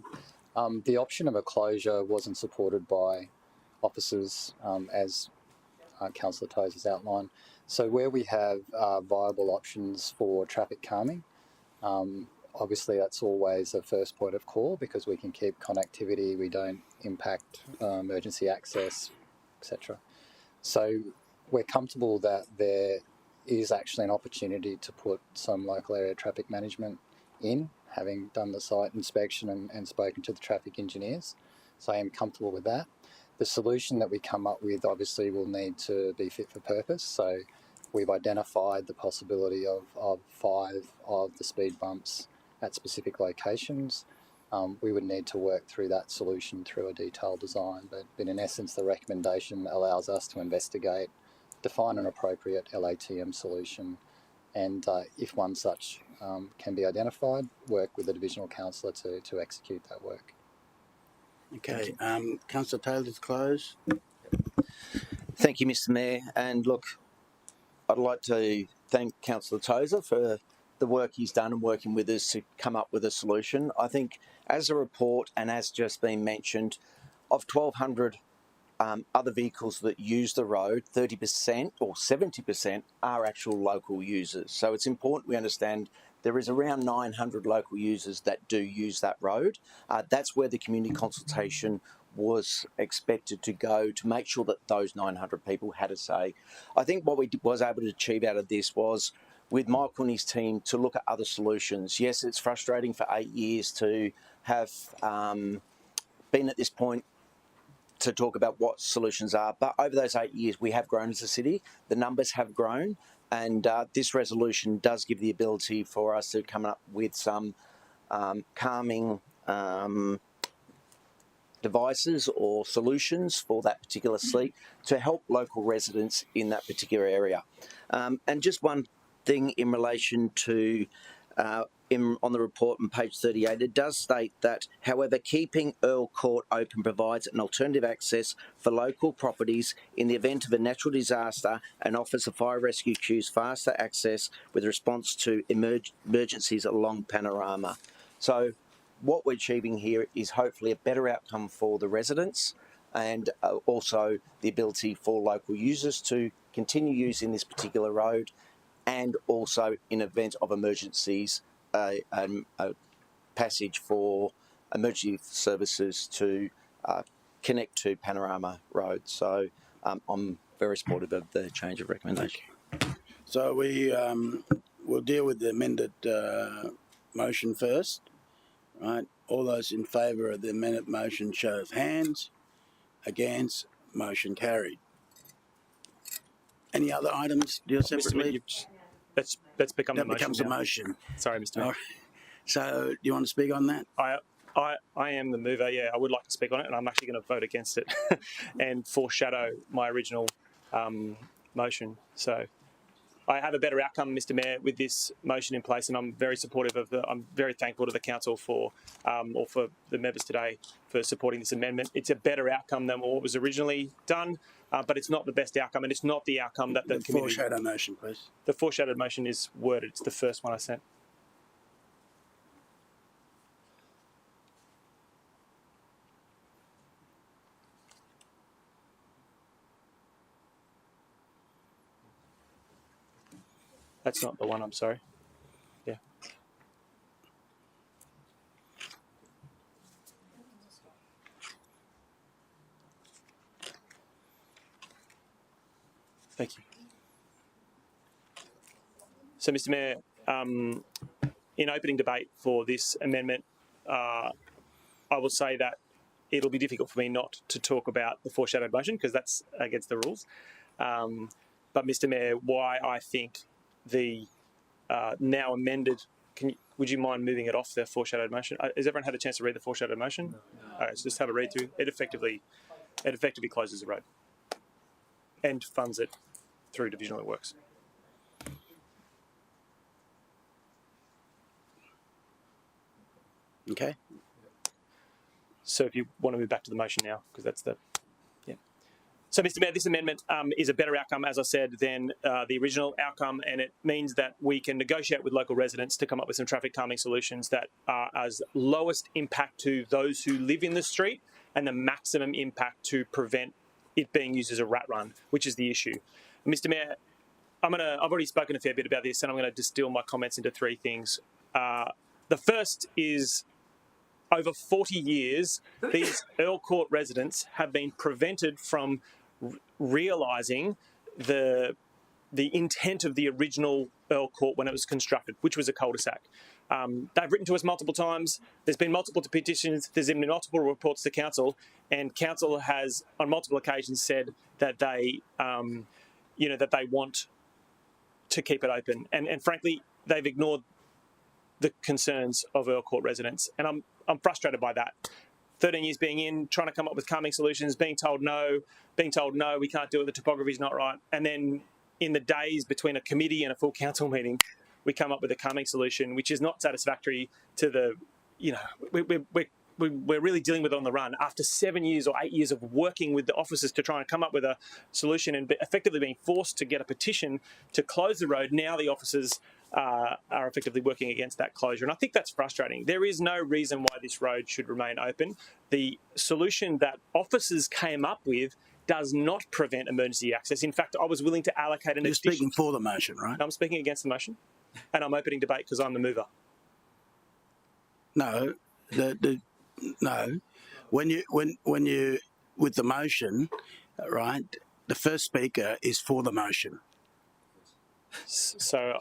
Speaker 19: The option of a closure wasn't supported by officers, as Councillor Toes has outlined. So where we have viable options for traffic calming, obviously that's always a first point of call because we can keep connectivity, we don't impact emergency access, etc. So we're comfortable that there is actually an opportunity to put some local area traffic management in, having done the site inspection and spoken to the traffic engineers. So I am comfortable with that. The solution that we come up with obviously will need to be fit for purpose. So we've identified the possibility of 5 of the speed bumps at specific locations. We would need to work through that solution through a detailed design, but in essence the recommendation allows us to investigate, define an appropriate LATM solution, and if one such can be identified, work with the divisional councillor to execute that work.
Speaker 1: Okay, Councillor Taylor to close.
Speaker 8: Thank you, Mr. Mayor. And look, I'd like to thank Councillor Tozer for the work he's done and working with us to come up with a solution. I think as a report and as just been mentioned, of 1,200 other vehicles that use the road, 30% or 70% are actual local users. So it's important we understand there is around 900 local users that do use that road. That's where the community consultation was expected to go to make sure that those 900 people had a say. I think what we was able to achieve out of this was with Michael and his team to look at other solutions. Yes, it's frustrating for 8 years to have been at this point to talk about what solutions are, but over those 8 years we have grown as a city, the numbers have grown, and this resolution does give the ability for us to come up with some calming devices or solutions for that particular sleep to help local residents in that particular area. And just one thing in relation to on the report on page 38, it does state that, however, keeping Earl Court open provides an alternative access for local properties in the event of a natural disaster and offers the fire rescue queues faster access with response to emergencies along Panorama. So what we're achieving here is hopefully a better outcome for the residents and also the ability for local users to continue using this particular road, and also in event of emergencies, a passage for emergency services to connect to Panorama Road. So I'm very supportive of the change of recommendation.
Speaker 1: So we will deal with the amended motion first. Right, all those in favour of the amended motion show of hands. Against, motion carried. Any other items deal separately?
Speaker 14: Let's become
Speaker 1: that
Speaker 14: the motion
Speaker 1: becomes
Speaker 14: now.
Speaker 1: a motion.
Speaker 14: Sorry, Mr. Mayor.
Speaker 1: Right. So, do you want to speak on that?
Speaker 14: I am the mover. Yeah, I would like to speak on it, and I'm actually going to vote against it and foreshadow my original motion. So, I have a better outcome, Mr. Mayor, with this motion in place, and I'm very supportive of I'm very thankful to the council for, or for the members today for supporting this amendment. It's a better outcome than what was originally done, but it's not the best outcome, and it's not the outcome that the committee.
Speaker 1: Foreshadow motion, please.
Speaker 14: The foreshadowed motion is worded. It's the first one I sent. That's not the one, I'm sorry. Yeah. Thank you. So, Mr. Mayor, in opening debate for this amendment, I will say that it'll be difficult for me not to talk about the foreshadowed motion because that's against the rules. But, Mr. Mayor, why I think the now amended, would you mind moving it off the foreshadowed motion? Has everyone had a chance to read the foreshadowed motion? No. All right, so just have a read through. It effectively closes the road and funds it through divisional works.
Speaker 1: Okay.
Speaker 14: So if you want to move back to the motion now, because that's the, yeah. So, Mr. Mayor, this amendment is a better outcome, as I said, than the original outcome, and it means that we can negotiate with local residents to come up with some traffic calming solutions that are as lowest impact to those who live in the street and the maximum impact to prevent it being used as a rat run, which is the issue. Mr. Mayor, I've already spoken a fair bit about this, and I'm going to distill my comments into three things. The first is, over 40 years, these Earl Court residents have been prevented from realising the intent of the original Earl Court when it was constructed, which was a cul-de-sac. They've written to us multiple times. There's been multiple petitions. There's been multiple reports to council, and council has, on multiple occasions, said that they, that they want to keep it open. And frankly, they've ignored the concerns of Earl Court residents, and I'm frustrated by that. 13 years being in, trying to come up with calming solutions, being told no, we can't do it, the topography's not right, and then in the days between a committee and a full council meeting, we come up with a calming solution which is not satisfactory to the, we're really dealing with it on the run. After 7 years or 8 years of working with the officers to try and come up with a solution and effectively being forced to get a petition to close the road, now the officers are effectively working against that closure. And I think that's frustrating. There is no reason why this road should remain open. The solution that officers came up with does not prevent emergency access. In fact, I was willing to allocate an additional...
Speaker 1: You're speaking for the motion, right?
Speaker 14: I'm speaking against the motion, and I'm opening debate because I'm the mover.
Speaker 1: No, no. When you with the motion, right? The first speaker is for the motion.
Speaker 14: So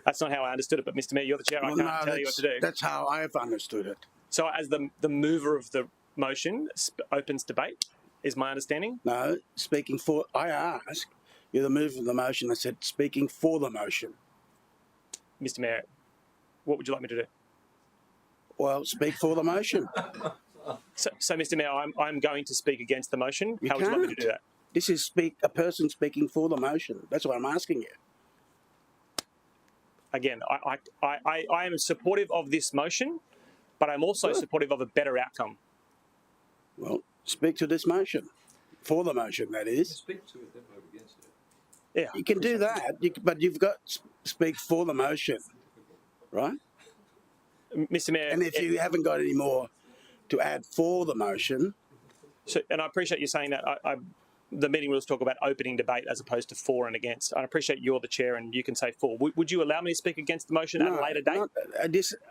Speaker 14: that's not how I understood it. But Mr. Mayor, you're the chair. I can't tell you what to do.
Speaker 1: That's how I've understood it.
Speaker 14: So as the mover of the motion opens debate, is my understanding?
Speaker 1: No, speaking for. I asked. You're the mover of the motion. I said speaking for the motion.
Speaker 14: Mr. Mayor, what would you like me to do?
Speaker 1: Well, speak for the motion.
Speaker 14: So Mr. Mayor, I'm going to speak against the motion. How would you like me to do that?
Speaker 1: This is a person speaking for the motion. That's what I'm asking you.
Speaker 14: Again, I am supportive of this motion, but I'm also supportive of a better outcome.
Speaker 1: Well, speak to this motion. For the motion, that is.
Speaker 6: Speak to it, then vote against it.
Speaker 14: Yeah.
Speaker 1: You can do that, but you've got to speak for the motion, right?
Speaker 14: Mr. Mayor...
Speaker 1: And if you haven't got any more to add for the motion...
Speaker 14: So, and I appreciate you saying that. The meeting rules talk about opening debate as opposed to for and against. I appreciate you're the chair and you can say for. Would you allow me to speak against the motion at a later date?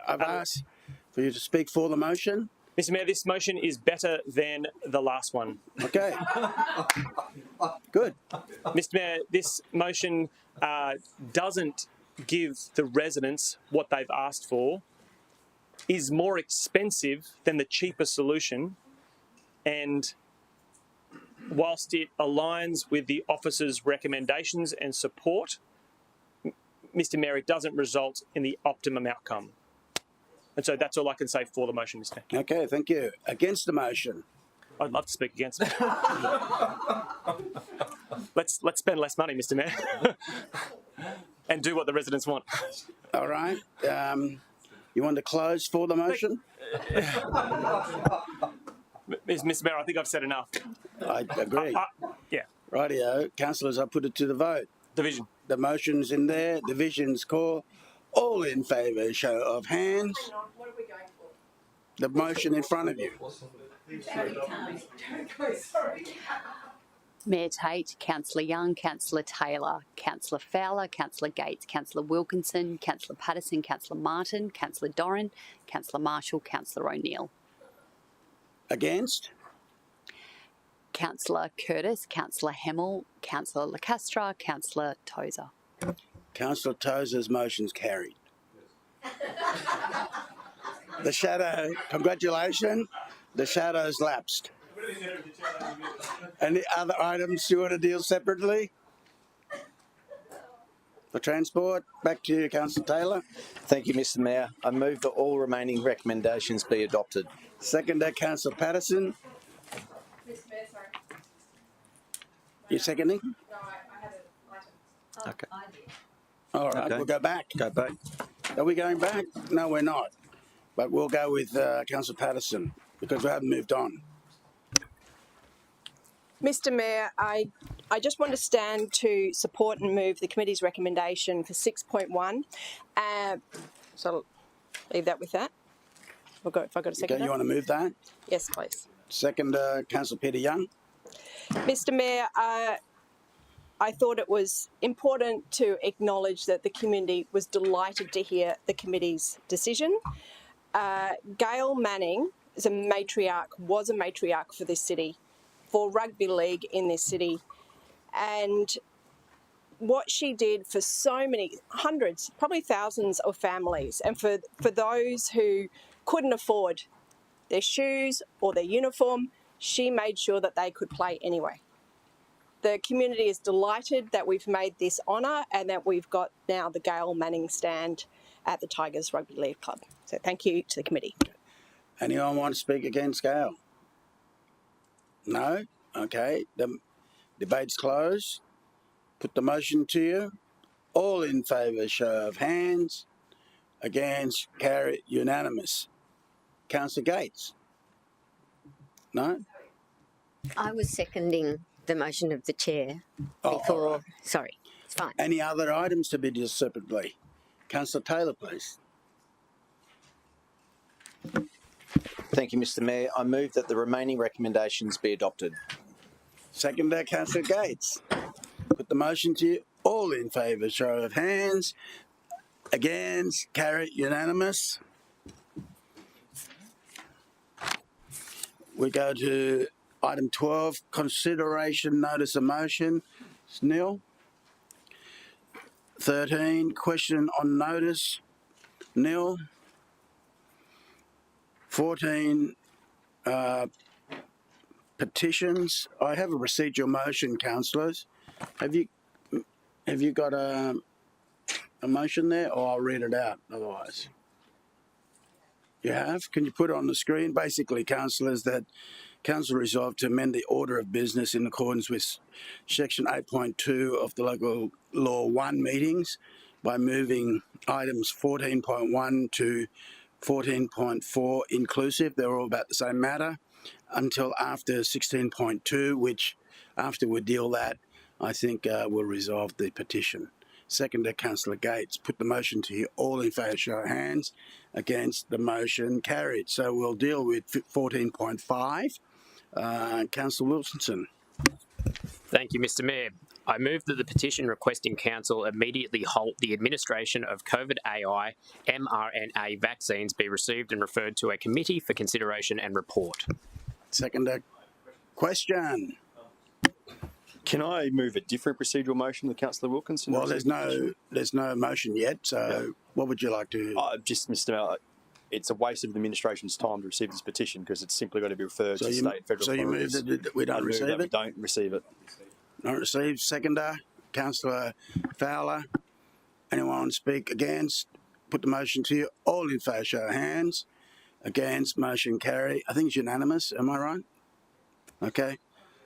Speaker 1: I've asked for you to speak for the motion.
Speaker 14: Mr. Mayor, this motion is better than the last one.
Speaker 1: Okay. Good.
Speaker 14: Mr. Mayor, this motion doesn't give the residents what they've asked for, is more expensive than the cheaper solution, and whilst it aligns with the officer's recommendations and support, Mr. Mayor, it doesn't result in the optimum outcome. And so that's all I can say for the motion, Mr. Mayor.
Speaker 1: Okay, thank you. Against the motion?
Speaker 14: I'd love to speak against it. Let's spend less money, Mr. Mayor, and do what the residents want.
Speaker 1: All right. You want to close for the motion?
Speaker 14: Mr. Mayor, I think I've said enough.
Speaker 1: I agree.
Speaker 14: Yeah.
Speaker 1: Rightio. Councillors, I put it to the vote.
Speaker 14: Division.
Speaker 1: The motion's in there. Division's call. All in favour, show of hands.
Speaker 11: What are we going for?
Speaker 1: The motion in front of you.
Speaker 17: Mayor Tate, Councillor Young, Councillor Taylor, Councillor Fowler, Councillor Gates, Councillor Wilkinson, Councillor Patterson, Councillor Martin, Councillor Doran, Councillor Marshall, Councillor O'Neill.
Speaker 1: Against?
Speaker 17: Councillor Curtis, Councillor Hemmel, Councillor Lacastra, Councillor Tozer.
Speaker 1: Councillor Tozer's motion's carried. The shadow, congratulations, the shadow's lapsed. Any other items you want to deal separately? For transport, back to you, Councillor Taylor.
Speaker 8: Thank you, Mr. Mayor. I move that all remaining recommendations be adopted.
Speaker 1: Seconder, Councillor Patterson.
Speaker 11: Mr. Mayor, sorry.
Speaker 1: You seconding?
Speaker 11: No, I had an item.
Speaker 8: Okay.
Speaker 1: All right,
Speaker 8: Okay.
Speaker 1: we'll go back.
Speaker 8: Go back.
Speaker 1: Are we going back? No, we're not. but we'll go with Councillor Patterson because we haven't moved on.
Speaker 11: Mr Mayor, I just want to stand to support and move the committee's recommendation for 6.1. So I'll leave that with that. If I got a second.
Speaker 1: Okay, you want to move that?
Speaker 11: Yes, please.
Speaker 1: Second, Councillor Peter Young.
Speaker 11: Mr Mayor, I thought it was important to acknowledge that the community was delighted to hear the committee's decision. Gail Manning was a matriarch for this city, for rugby league in this city, and what she did for so many hundreds, probably thousands of families, and for those who couldn't afford their shoes or their uniform, she made sure that they could play anyway. The community is delighted that we've made this honour and that we've got now the Gail Manning stand at the Tigers Rugby League Club. So thank you to the committee.
Speaker 1: Anyone want to speak against Gail? No? Okay. The debate's closed. Put the motion to you. All in favour, show of hands. Against, carry it, unanimous. Councillor Gates? No?
Speaker 5: I was seconding the motion of the chair before.
Speaker 1: right.
Speaker 5: Sorry, it's fine.
Speaker 1: Any other items to be discussed separately? Councillor Taylor, please.
Speaker 8: Thank you, Mr Mayor. I move that the remaining recommendations be adopted.
Speaker 1: Second, Councillor Gates. Put the motion to you. All in favour, show of hands. Against, carry it, unanimous. We go to item 12, consideration notice of motion. It's nil. 13, question on notice. Nil. 14, petitions. I have a procedural motion, councillors. Have you got a motion there, or I'll read it out otherwise? You have? Can you put it on the screen? Basically, councillors, that council resolved to amend the order of business in accordance with section 8.2 of the local law 1 meetings by moving items 14.1 to 14.4 inclusive. They're all about the same matter until after 16.2, which after we deal that, I think we'll resolve the petition. Second, Councillor Gates. Put the motion to you. All in favour, show of hands. Against, the motion carried. So we'll deal with 14.5. Councillor Wilson.
Speaker 16: Thank you, Mr Mayor. I move that the petition requesting Council immediately halt the administration of COVID-AI mRNA vaccines be received and referred to a committee for consideration and report.
Speaker 1: Second, question.
Speaker 4: Can I move a different procedural motion to Councillor Wilkinson?
Speaker 1: Well, there's no motion yet, so what would you like to...
Speaker 4: Just, Mr Mayor, it's a waste of the administration's time to receive this petition because it's simply going to be referred to state and federal authorities.
Speaker 1: So you move that we don't receive it?
Speaker 4: We don't receive it.
Speaker 1: Not received. Seconder, Councillor Fowler. Anyone want to speak against? Put the motion to you. All in favour, show of hands. Against, motion carry. I think it's unanimous. Am I right? Okay.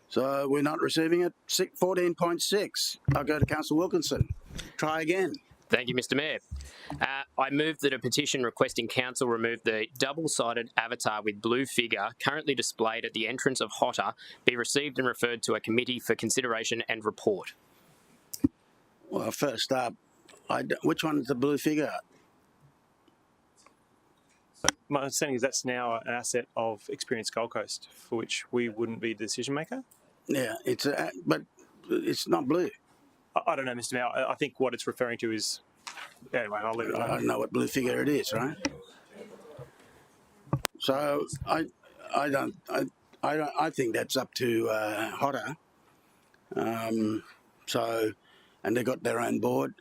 Speaker 1: So we're not receiving it. 14.6. I'll go to Councillor Wilkinson. Try again.
Speaker 16: Thank you, Mr Mayor. I move that a petition requesting Council remove the double-sided avatar with blue figure currently displayed at the entrance of Hotter be received and referred to a committee for consideration and report.
Speaker 1: Well, first up, which one is the blue figure?
Speaker 14: My understanding is that's now an asset of Experience Gold Coast, for which we wouldn't be the decision maker.
Speaker 1: Yeah, but it's not blue.
Speaker 14: I don't know, Mr Mayor. I think what it's referring to is... Anyway, I'll leave it alone.
Speaker 1: I don't know what blue figure it is, right? So I think that's up to Hotter. And they got their own board.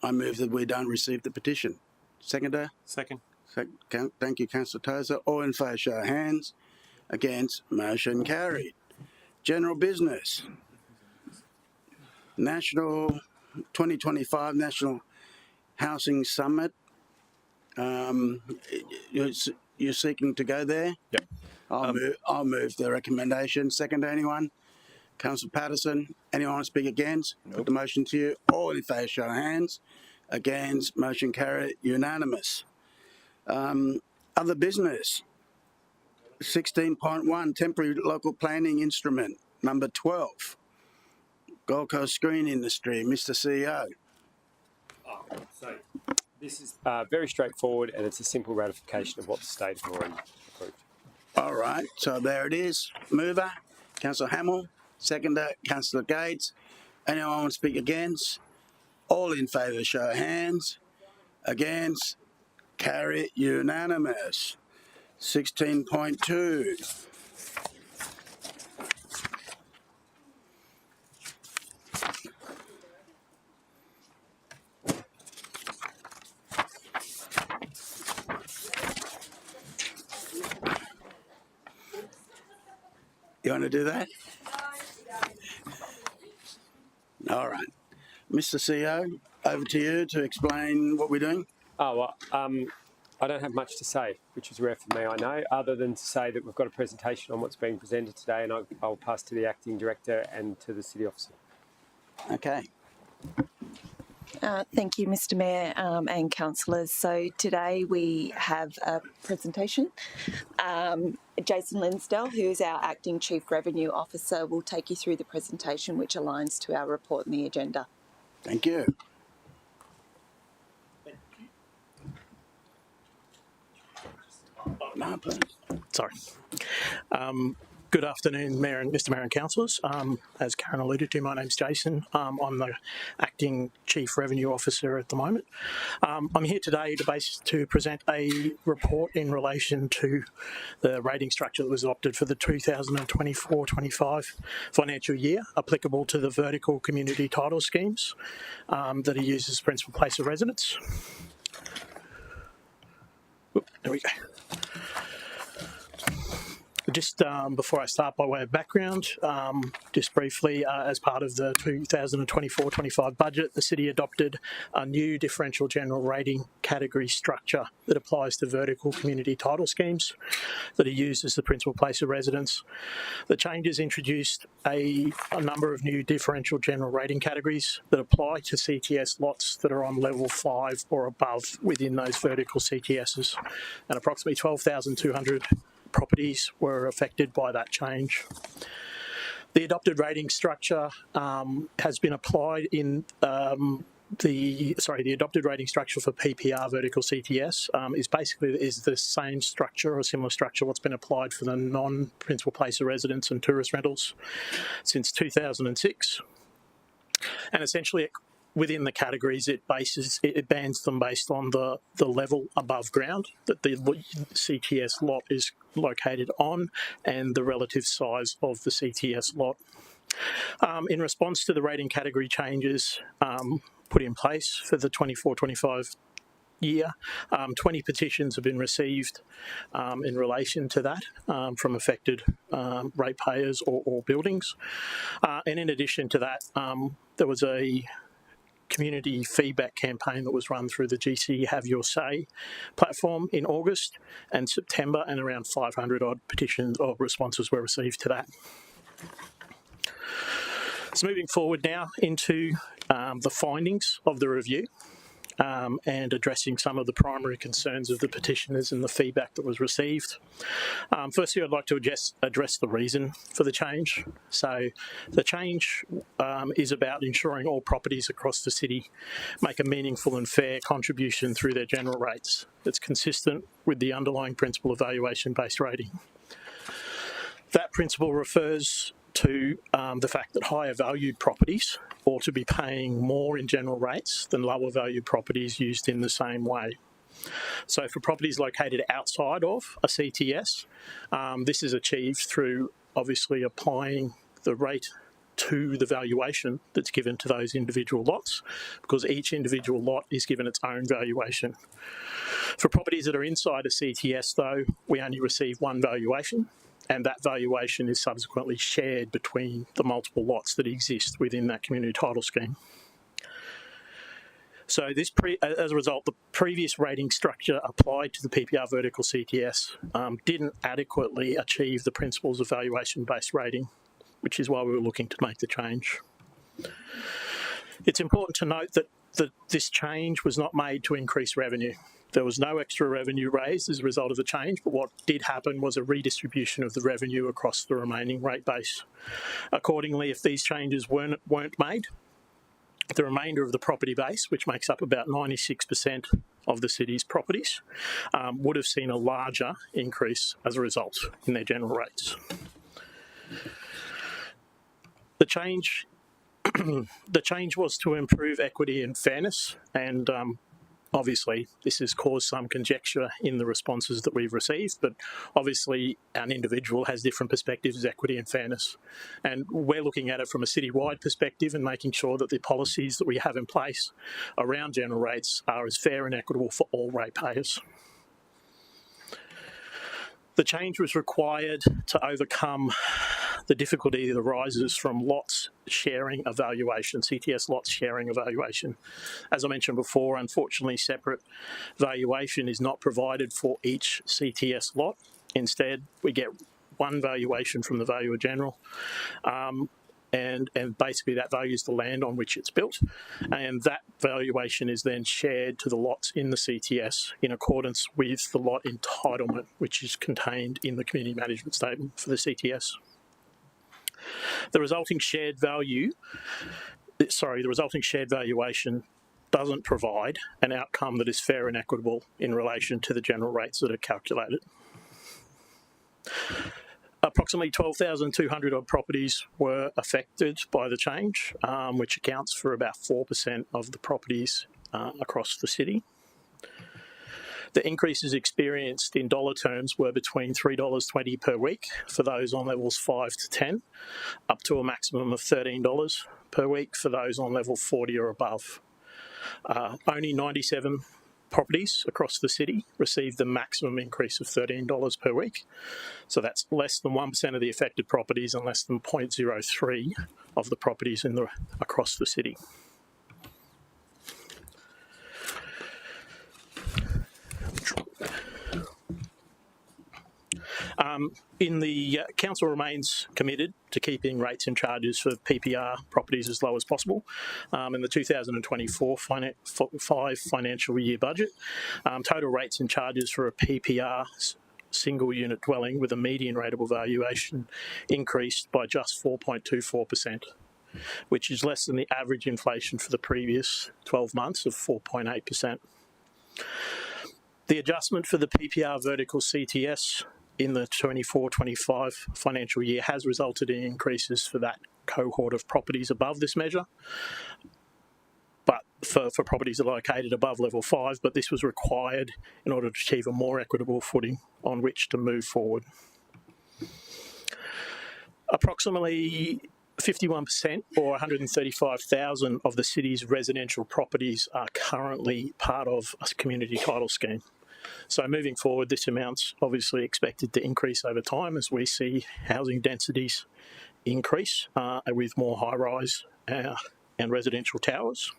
Speaker 1: I move that we don't receive the petition. Seconder?
Speaker 14: Second.
Speaker 1: Thank you, Councillor Tozer. All in favour, show of hands. Against, motion carried. General business. 2025 National Housing Summit. You're seeking to go there?
Speaker 4: Yep.
Speaker 1: I'll move the recommendation. Second to anyone? Councillor Patterson. Anyone want to speak against? Nope. Put the motion to you. All in favour, show of hands. Against, motion carried. Unanimous. Other business. 16.1, temporary local planning instrument. Number 12, Gold Coast Screen Industry. Mr. CEO.
Speaker 10: So this is very straightforward, and it's a simple ratification of what the state have already approved.
Speaker 1: All right, so there it is. Mover, Councillor Hamill. Seconder, Councillor Gates. Anyone want to speak against? All in favour, show of hands. Against? Carry unanimous. 16.2. You want to do that? All right. Mr. CEO, over to you to explain what we're doing.
Speaker 10: Oh, well, I don't have much to say, which is rare for me, I know, other than to say that we've got a presentation on what's being presented today, and I'll pass to the Acting Director and to the City Officer.
Speaker 1: Okay.
Speaker 20: Thank you, Mr. Mayor and councillors. So today we have a presentation. Jason Linsdell, who is our Acting Chief Revenue Officer, will take you through the presentation, which aligns to our report in the agenda.
Speaker 1: Thank you. No, please.
Speaker 21: Sorry. Good afternoon, Mayor and Mr. Mayor and councillors. As Karen alluded to, my name's Jason. I'm the Acting Chief Revenue Officer at the moment. I'm here today to present a report in relation to the rating structure that was adopted for the 2024-25 financial year, applicable to the vertical community title schemes that are used as principal place of residence. There we go. Just before I start, by way of background, just briefly, as part of the 2024-25 budget, the City adopted a new differential general rating category structure that applies to vertical community title schemes that are used as the principal place of residence. The changes introduced a number of new differential general rating categories that apply to CTS lots that are on level 5 or above within those vertical CTSs, and approximately 12,200 properties were affected by that change. The adopted rating structure has been applied in the adopted rating structure for PPR vertical CTS is the same structure or similar structure what's been applied for the non-principal place of residence and tourist rentals since 2006, and essentially within the categories, it bands them based on the level above ground that the CTS lot is located on and the relative size of the CTS lot. In response to the rating category changes put in place for the 24-25 year, 20 petitions have been received in relation to that from affected ratepayers or buildings. And in addition to that, there was a community feedback campaign that was run through the GC Have Your Say platform in August and September, and around 500 odd petitions or responses were received to that. So moving forward now into the findings of the review and addressing some of the primary concerns of the petitioners and the feedback that was received. Firstly, I'd like to address the reason for the change. So the change is about ensuring all properties across the city make a meaningful and fair contribution through their general rates. It's consistent with the underlying principle of valuation-based rating. That principle refers to the fact that higher valued properties ought to be paying more in general rates than lower valued properties used in the same way. So for properties located outside of a CTS, this is achieved through obviously applying the rate to the valuation that's given to those individual lots, because each individual lot is given its own valuation. For properties that are inside a CTS, though, we only receive one valuation, and that valuation is subsequently shared between the multiple lots that exist within that community title scheme. So as a result, the previous rating structure applied to the PPR vertical CTS didn't adequately achieve the principles of valuation-based rating, which is why we were looking to make the change. It's important to note that this change was not made to increase revenue. There was no extra revenue raised as a result of the change, but what did happen was a redistribution of the revenue across the remaining rate base. Accordingly, if these changes weren't made, the remainder of the property base, which makes up about 96% of the city's properties, would have seen a larger increase as a result in their general rates. The change was to improve equity and fairness, and obviously this has caused some conjecture in the responses that we've received, but obviously an individual has different perspectives of equity and fairness. And we're looking at it from a citywide perspective and making sure that the policies that we have in place around general rates are as fair and equitable for all ratepayers. The change was required to overcome the difficulty that arises from lots sharing evaluation, CTS lots sharing evaluation. As I mentioned before, unfortunately, separate valuation is not provided for each CTS lot. Instead, we get one valuation from the Valuer General, and basically that values the land on which it's built, and that valuation is then shared to the lots in the CTS in accordance with the lot entitlement, which is contained in the community management statement for the CTS. The resulting shared valuation doesn't provide an outcome that is fair and equitable in relation to the general rates that are calculated. Approximately 12,200 odd properties were affected by the change, which accounts for about 4% of the properties across the city. The increases experienced in dollar terms were between $3.20 per week for those on levels 5 to 10, up to a maximum of $13 per week for those on level 40 or above. Only 97 properties across the city received the maximum increase of $13 per week. So that's less than 1% of the affected properties and less than 0.03 of the properties across the city. Council remains committed to keeping rates and charges for PPR properties as low as possible. In the 2024-5 financial year budget, total rates and charges for a PPR single unit dwelling with a median rateable valuation increased by just 4.24%, which is less than the average inflation for the previous 12 months of 4.8%. The adjustment for the PPR vertical CTS in the 24-25 financial year has resulted in increases for that cohort of properties above this measure, but for properties that are located above level 5, but this was required in order to achieve a more equitable footing on which to move forward. Approximately 51% or 135,000 of the city's residential properties are currently part of a community title scheme. So moving forward, this amount's obviously expected to increase over time as we see housing densities increase with more high-rise and residential towers.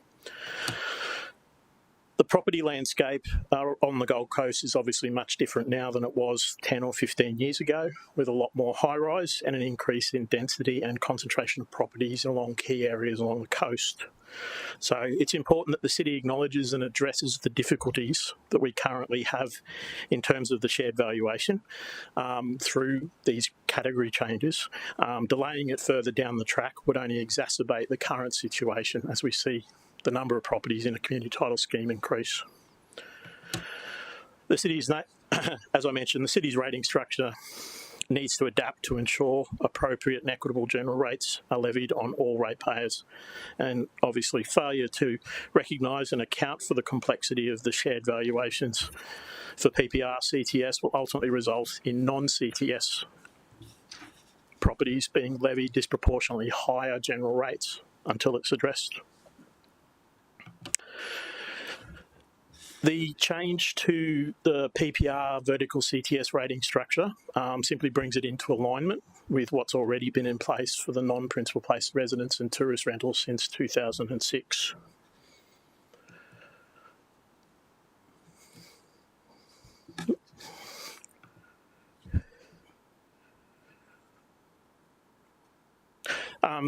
Speaker 21: The property landscape on the Gold Coast is obviously much different now than it was 10 or 15 years ago, with a lot more high-rise and an increase in density and concentration of properties along key areas along the coast. So it's important that the city acknowledges and addresses the difficulties that we currently have in terms of the shared valuation through these category changes. Delaying it further down the track would only exacerbate the current situation as we see the number of properties in a community title scheme increase. The city's, as I mentioned, the city's rating structure needs to adapt to ensure appropriate and equitable general rates are levied on all ratepayers. And obviously failure to recognise and account for the complexity of the shared valuations for PPR CTS will ultimately result in non-CTS properties being levied disproportionately higher general rates until it's addressed. The change to the PPR vertical CTS rating structure simply brings it into alignment with what's already been in place for the non-principal place residents and tourist rentals since 2006.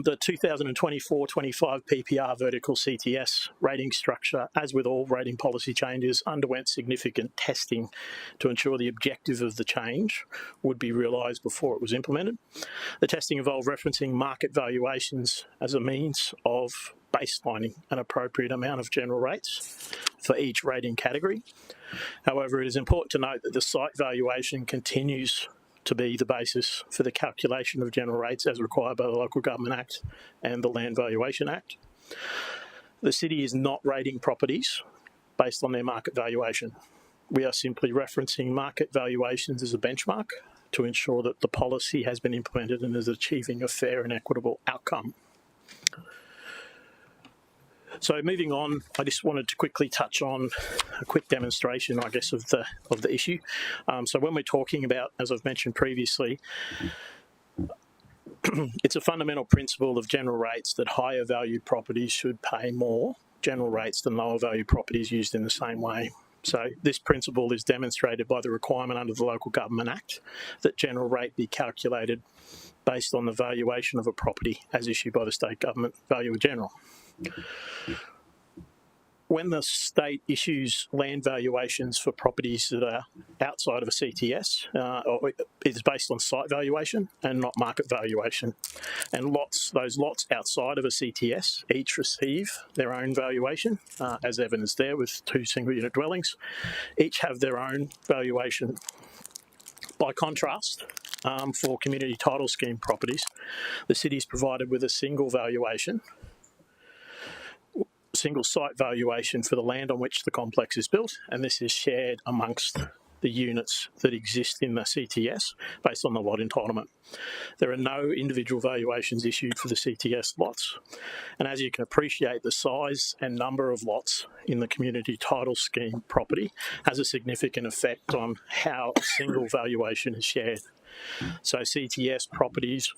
Speaker 21: The 2024-25 PPR vertical CTS rating structure, as with all rating policy changes, underwent significant testing to ensure the objective of the change would be realised before it was implemented. The testing involved referencing market valuations as a means of baselining an appropriate amount of general rates for each rating category. However, it is important to note that the site valuation continues to be the basis for the calculation of general rates as required by the Local Government Act and the Land Valuation Act. The city is not rating properties based on their market valuation. We are simply referencing market valuations as a benchmark to ensure that the policy has been implemented and is achieving a fair and equitable outcome. So moving on, I just wanted to quickly touch on a quick demonstration, I guess, of the issue. So when we're talking about, as I've mentioned previously, it's a fundamental principle of general rates that higher valued properties should pay more general rates than lower valued properties used in the same way. So this principle is demonstrated by the requirement under the Local Government Act that general rate be calculated based on the valuation of a property as issued by the State Government Valuer General. When the state issues land valuations for properties that are outside of a CTS, it is based on site valuation and not market valuation. And those lots outside of a CTS each receive their own valuation, as evidenced there with 2 single unit dwellings, each have their own valuation. By contrast, for community title scheme properties, the city is provided with a single valuation, single site valuation for the land on which the complex is built, and this is shared amongst the units that exist in the CTS based on the lot entitlement. There are no individual valuations issued for the CTS lots, and as you can appreciate, the size and number of lots in the community title scheme property has a significant effect on how a single valuation is shared. So CTS properties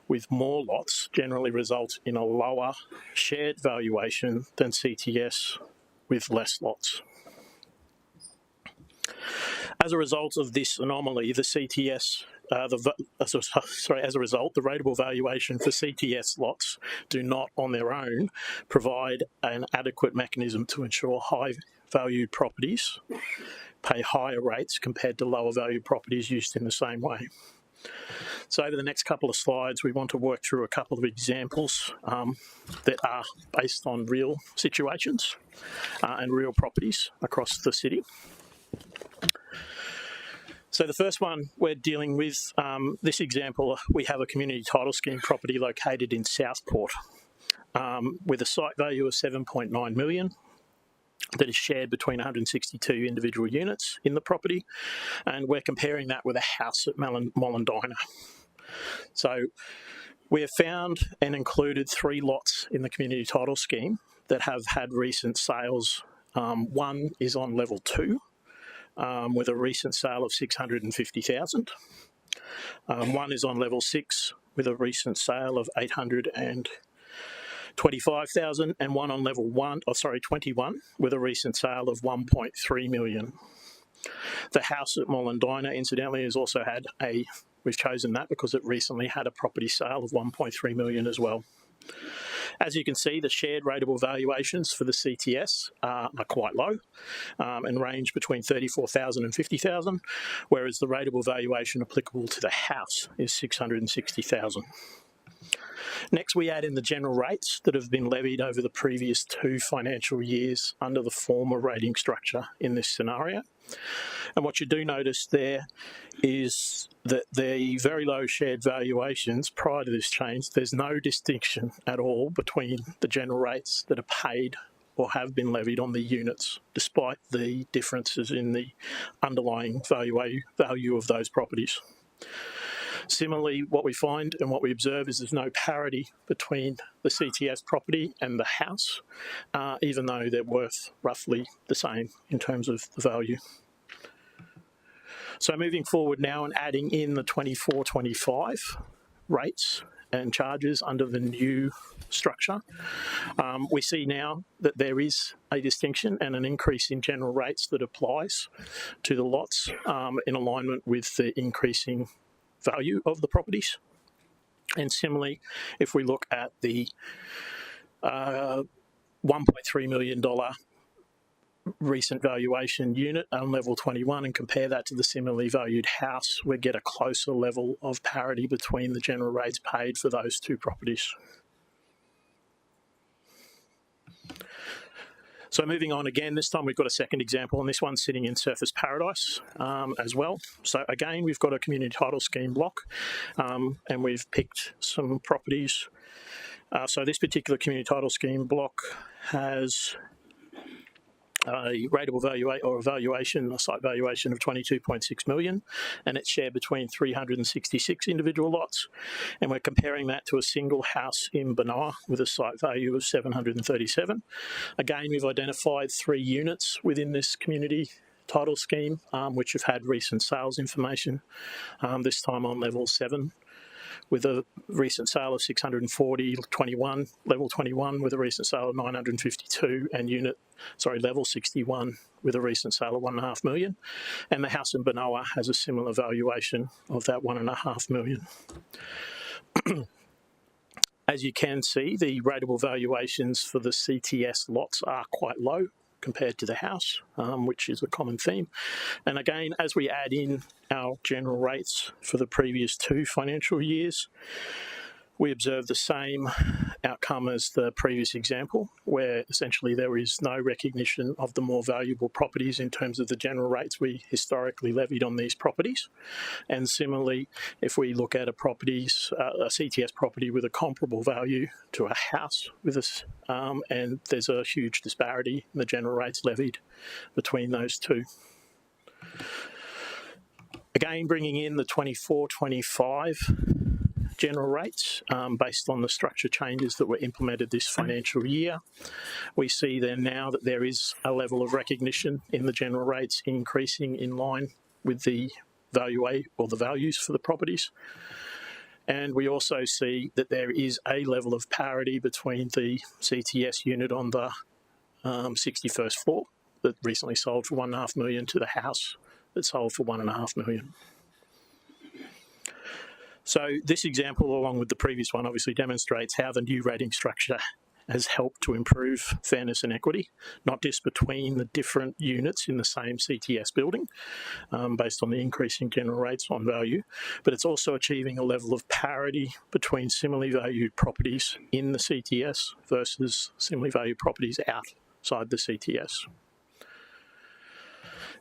Speaker 21: with more lots generally result in a lower shared valuation than CTS with less lots. As a result of this anomaly, the CTS, as a result, the rateable valuation for CTS lots do not, on their own, provide an adequate mechanism to ensure high-valued properties pay higher rates compared to lower-valued properties used in the same way. So over the next couple of slides, we want to work through a couple of examples that are based on real situations and real properties across the city. So the first one we're dealing with, this example, we have a community title scheme property located in Southport with a site value of $7.9 million. That is shared between 162 individual units in the property, and we're comparing that with a house at Mollendina. So we have found and included 3 lots in the community title scheme that have had recent sales. One is on level 2 with a recent sale of $650,000. One is on level 6 with a recent sale of $825,000, and one on level 21 with a recent sale of $1.3 million. The house at Mollendina, incidentally, has also had we've chosen that because it recently had a property sale of $1.3 million as well. As you can see, the shared rateable valuations for the CTS are quite low and range between $34,000 and $50,000, whereas the rateable valuation applicable to the house is $660,000. Next, we add in the general rates that have been levied over the previous 2 financial years under the former rating structure in this scenario. And what you do notice there is that the very low shared valuations prior to this change, there's no distinction at all between the general rates that are paid or have been levied on the units, despite the differences in the underlying value of those properties. Similarly, what we find and what we observe is there's no parity between the CTS property and the house, even though they're worth roughly the same in terms of the value. So moving forward now and adding in the 24-25 rates and charges under the new structure, we see now that there is a distinction and an increase in general rates that applies to the lots in alignment with the increasing value of the properties. And similarly, if we look at the $1.3 million recent valuation unit on level 21 and compare that to the similarly valued house, we get a closer level of parity between the general rates paid for those two properties. So moving on again, this time we've got a second example, and this one's sitting in Surfers Paradise as well. So again, we've got a community title scheme block, and we've picked some properties. So this particular community title scheme block has a rateable valuation, a site valuation of 22.6 million, and it's shared between 366 individual lots. And we're comparing that to a single house in Benoa with a site value of 737. Again, we've identified 3 units within this community title scheme, which have had recent sales information, this time on level 7. With a recent sale of 640, level 21 with a recent sale of 952, and level 61 with a recent sale of 1.5 million. And the house in Benoa has a similar valuation of that 1.5 million. As you can see, the rateable valuations for the CTS lots are quite low compared to the house, which is a common theme. And again, as we add in our general rates for the previous 2 financial years, we observe the same outcome as the previous example, where essentially there is no recognition of the more valuable properties in terms of the general rates we historically levied on these properties. And similarly, if we look at a CTS property with a comparable value to a house with us, and there's a huge disparity in the general rates levied between those two. Again, bringing in the 24-25 general rates based on the structure changes that were implemented this financial year. We see then now that there is a level of recognition in the general rates increasing in line with the values for the properties. And we also see that there is a level of parity between the CTS unit on the 61st floor that recently sold for 1.5 million to the house that sold for 1.5 million. So this example, along with the previous one, obviously demonstrates how the new rating structure has helped to improve fairness and equity, not just between the different units in the same CTS building, based on the increasing general rates on value, but it's also achieving a level of parity between similarly valued properties in the CTS versus similarly valued properties outside the CTS.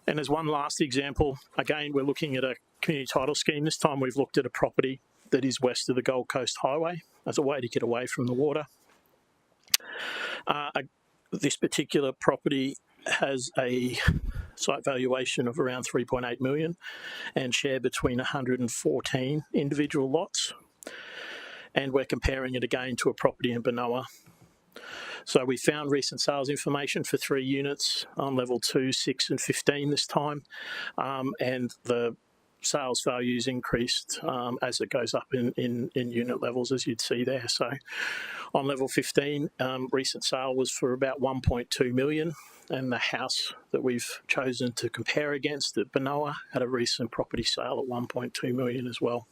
Speaker 21: And as one last example, again, we're looking at a community title scheme. This time we've looked at a property that is west of the Gold Coast Highway as a way to get away from the water. This particular property has a site valuation of around 3.8 million and shared between 114 individual lots. And we're comparing it again to a property in Benoa. So we found recent sales information for 3 units on level 2, 6 and 15 this time, and the sales values increased as it goes up in unit levels, as you'd see there. So on level 15, recent sale was for about 1.2 million, and the house that we've chosen to compare against at Benoa had a recent property sale at 1.2 million as well.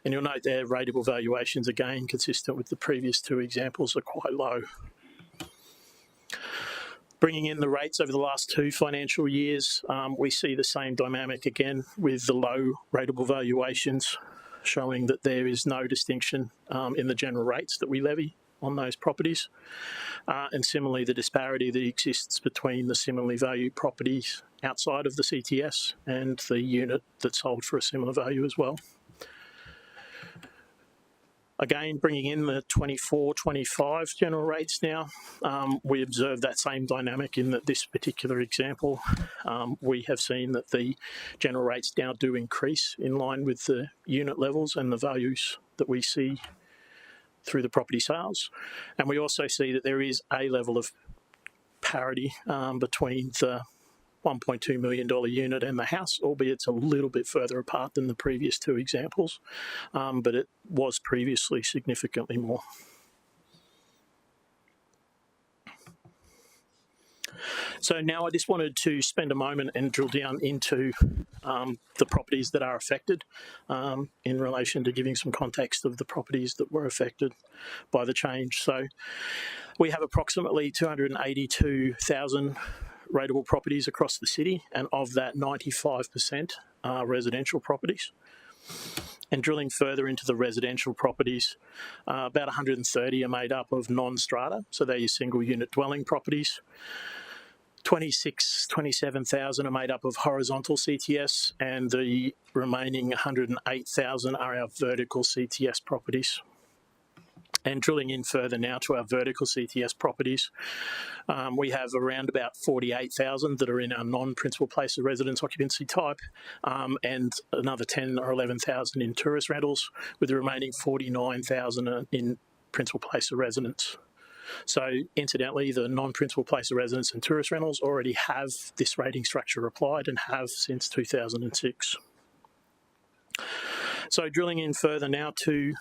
Speaker 21: And you'll note their rateable valuations, again, consistent with the previous 2 examples, are quite low. Bringing in the rates over the last 2 financial years, we see the same dynamic again with the low rateable valuations, showing that there is no distinction in the general rates that we levy on those properties. And similarly, the disparity that exists between the similarly valued properties outside of the CTS and the unit that sold for a similar value as well. Again, bringing in the 24-25 general rates now, we observe that same dynamic in that this particular example, we have seen that the general rates now do increase in line with the unit levels and the values that we see through the property sales. And we also see that there is a level of parity between the $1.2 million unit and the house, albeit it's a little bit further apart than the previous 2 examples, but it was previously significantly more. So now I just wanted to spend a moment and drill down into the properties that are affected in relation to giving some context of the properties that were affected by the change. So we have approximately 282,000 rateable properties across the city, and of that 95% are residential properties. And drilling further into the residential properties, about 130 are made up of non-strata, so they're your single unit dwelling properties. 27,000 are made up of horizontal CTS, and the remaining 108,000 are our vertical CTS properties. And drilling in further now to our vertical CTS properties, we have around about 48,000 that are in our non-principal place of residence occupancy type, and another 10 or 11,000 in tourist rentals, with the remaining 49,000 in principal place of residence. So incidentally, the non-principal place of residence and tourist rentals already have this rating structure applied and have since 2006. So drilling in further now to,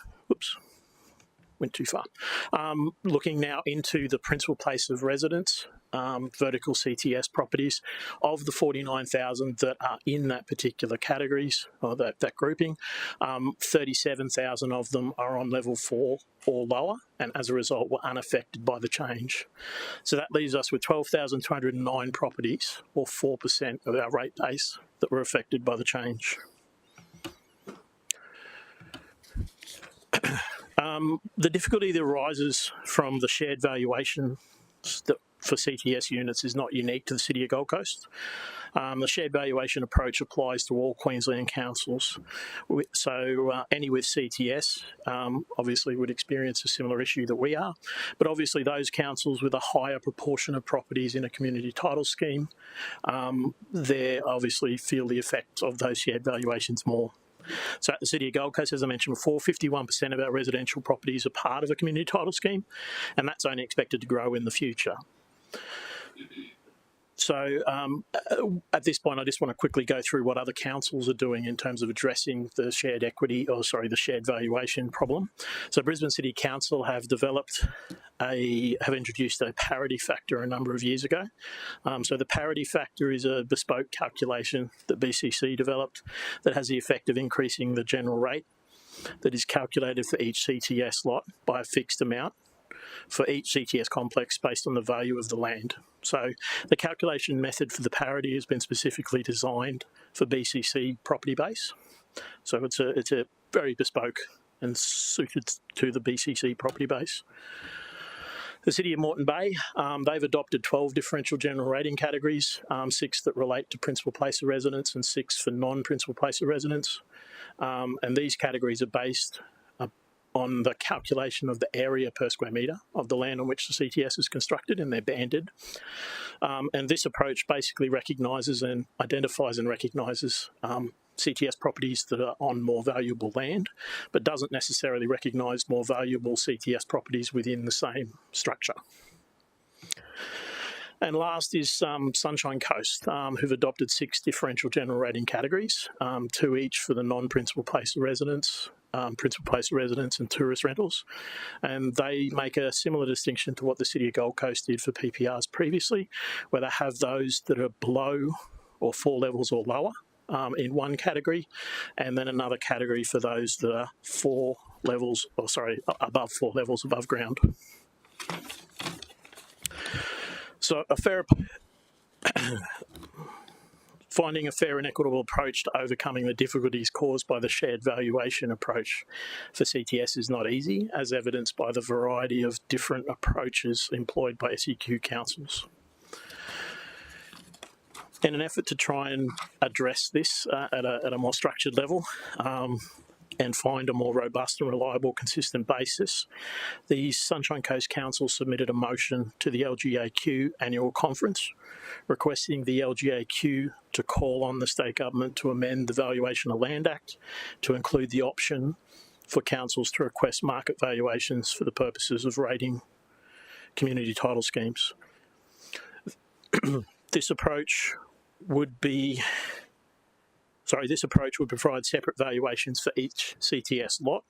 Speaker 21: went too far. Looking now into the principal place of residence, vertical CTS properties, of the 49,000 that are in that particular categories, or that grouping, 37,000 of them are on level 4 or lower, and as a result were unaffected by the change. So that leaves us with 12,209 properties, or 4% of our rate base, that were affected by the change. The difficulty that arises from the shared valuation for CTS units is not unique to the City of Gold Coast. The shared valuation approach applies to all Queensland councils. So any with CTS obviously would experience a similar issue that we are, but obviously those councils with a higher proportion of properties in a community title scheme, they obviously feel the effects of those shared valuations more. So at the City of Gold Coast, as I mentioned before, 51% of our residential properties are part of a community title scheme, and that's only expected to grow in the future. So at this point, I just want to quickly go through what other councils are doing in terms of addressing the shared equity, or sorry, the shared valuation problem. So Brisbane City Council have introduced a parity factor a number of years ago. So the parity factor is a bespoke calculation that BCC developed that has the effect of increasing the general rate that is calculated for each CTS lot by a fixed amount for each CTS complex based on the value of the land. So the calculation method for the parity has been specifically designed for BCC property base. So it's a very bespoke and suited to the BCC property base. The City of Moreton Bay, they've adopted 12 differential general rating categories, 6 that relate to principal place of residence and 6 for non-principal place of residence. And these categories are based on the calculation of the area per square metre of the land on which the CTS is constructed, and they're banded. And this approach basically recognises and identifies and recognises CTS properties that are on more valuable land, but doesn't necessarily recognise more valuable CTS properties within the same structure. And last is Sunshine Coast, who've adopted 6 differential general rating categories, 2 each for the non-principal place of residence, principal place of residence and tourist rentals. And they make a similar distinction to what the City of Gold Coast did for PPRs previously, where they have those that are below or 4 levels or lower in one category, and then another category for those that are above 4 levels above ground. So finding a fair and equitable approach to overcoming the difficulties caused by the shared valuation approach for CTS is not easy, as evidenced by the variety of different approaches employed by SEQ councils. In an effort to try and address this at a more structured level, and find a more robust and reliable, consistent basis, the Sunshine Coast Council submitted a motion to the LGAQ annual conference requesting the LGAQ to call on the state government to amend the Valuation of Land Act to include the option for councils to request market valuations for the purposes of rating community title schemes. This approach would be This approach would provide separate valuations for each CTS lot,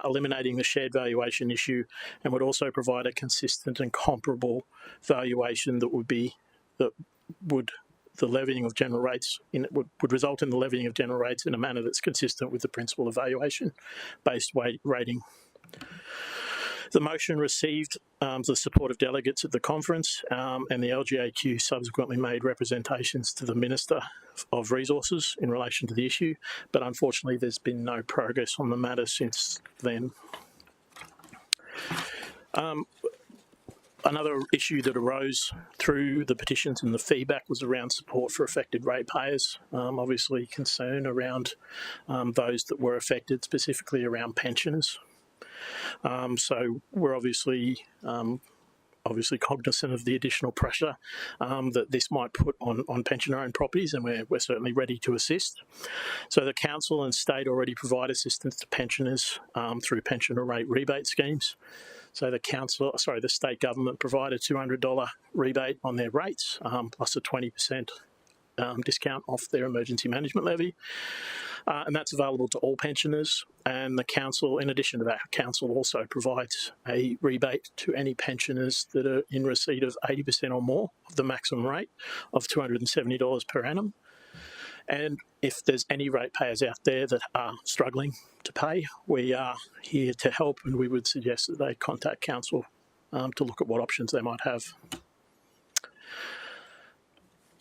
Speaker 21: eliminating the shared valuation issue, and would also provide a consistent and comparable valuation that would the levying of general rates would result in the levying of general rates in a manner that's consistent with the principle of valuation-based rating. The motion received the support of delegates at the conference, and the LGAQ subsequently made representations to the Minister of Resources in relation to the issue, but unfortunately there's been no progress on the matter since then. Another issue that arose through the petitions and the feedback was around support for affected ratepayers. Obviously concern around those that were affected, specifically around pensioners. So we're obviously cognizant of the additional pressure that this might put on pensioner-owned properties, and we're certainly ready to assist. So the council and state already provide assistance to pensioners through pensioner rate rebate schemes. So the state government provide a $200 rebate on their rates, plus a 20% discount off their emergency management levy. And that's available to all pensioners. And the council, in addition to that, council also provides a rebate to any pensioners that are in receipt of 80% or more of the maximum rate of $270 per annum. And if there's any ratepayers out there that are struggling to pay, we are here to help, and we would suggest that they contact council to look at what options they might have.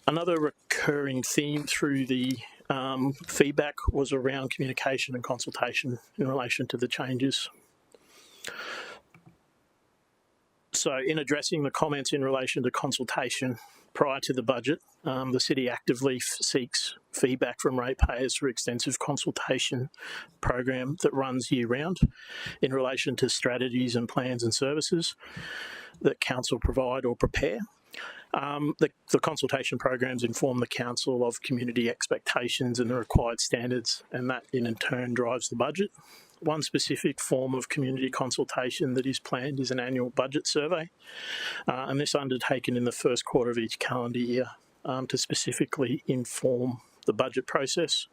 Speaker 21: Another recurring theme through the feedback was around communication and consultation in relation to the changes. So in addressing the comments in relation to consultation prior to the budget, the city actively seeks feedback from ratepayers through extensive consultation program that runs year round in relation to strategies and plans and services that council provide or prepare. The consultation programs inform the council of community expectations and the required standards, and that in turn drives the budget. One specific form of community consultation that is planned is an annual budget survey, and this undertaken in the first quarter of each calendar year to specifically inform the budget process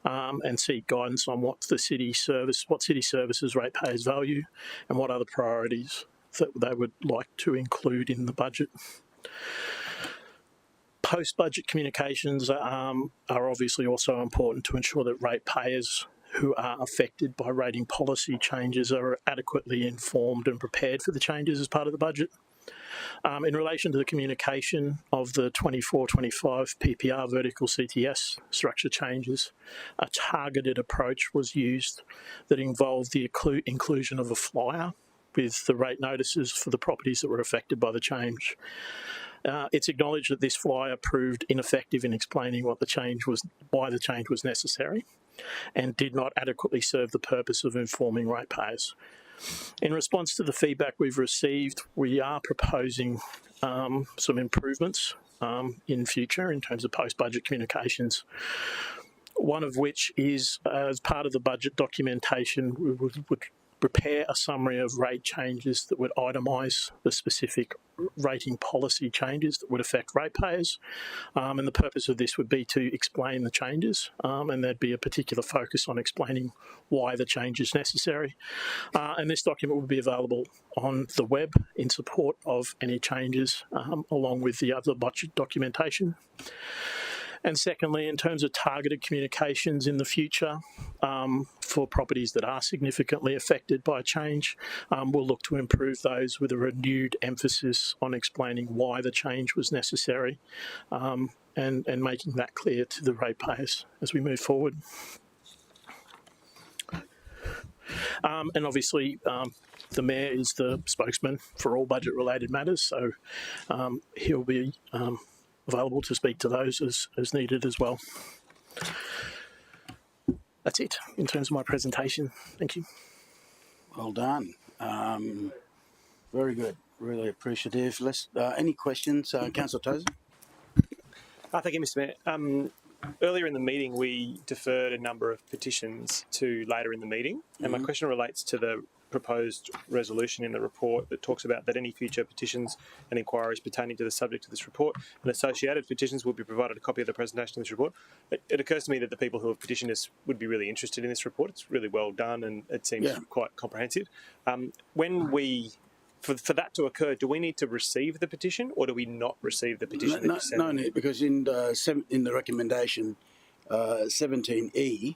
Speaker 21: and seek guidance on what city services ratepayers value and what other priorities that they would like to include in the budget. Post-budget communications are obviously also important to ensure that ratepayers who are affected by rating policy changes are adequately informed and prepared for the changes as part of the budget. In relation to the communication of the 24-25 PPR vertical CTS structure changes, a targeted approach was used that involved the inclusion of a flyer with the rate notices for the properties that were affected by the change. It's acknowledged that this flyer proved ineffective in explaining why the change was necessary, and did not adequately serve the purpose of informing ratepayers. In response to the feedback we've received, we are proposing some improvements in future in terms of post-budget communications. One of which is, as part of the budget documentation, we would prepare a summary of rate changes that would itemise the specific rating policy changes that would affect ratepayers. And the purpose of this would be to explain the changes, and there'd be a particular focus on explaining why the change is necessary. And this document would be available on the web in support of any changes, along with the other budget documentation. And secondly, in terms of targeted communications in the future for properties that are significantly affected by change, we'll look to improve those with a renewed emphasis on explaining why the change was necessary and making that clear to the ratepayers as we move forward. And obviously, the Mayor is the spokesman for all budget-related matters, so he'll be available to speak to those as needed as well. That's it in terms of my presentation. Thank you.
Speaker 1: Well done. Very good. Really appreciative. Any questions, Councillor Tozer?
Speaker 14: Thank you, Mr. Mayor. Earlier in the meeting, we deferred a number of petitions to later in the meeting, and my question relates to the proposed resolution in the report that talks about that any future petitions and inquiries pertaining to the subject of this report and associated petitions will be provided a copy of the presentation of this report. It occurs to me that the people who have petitioned us would be really interested in this report. It's really well done and it seems quite comprehensive. When we, for that to occur, do we need to receive the petition or do we not receive the petition?
Speaker 1: No need, because in the recommendation 17E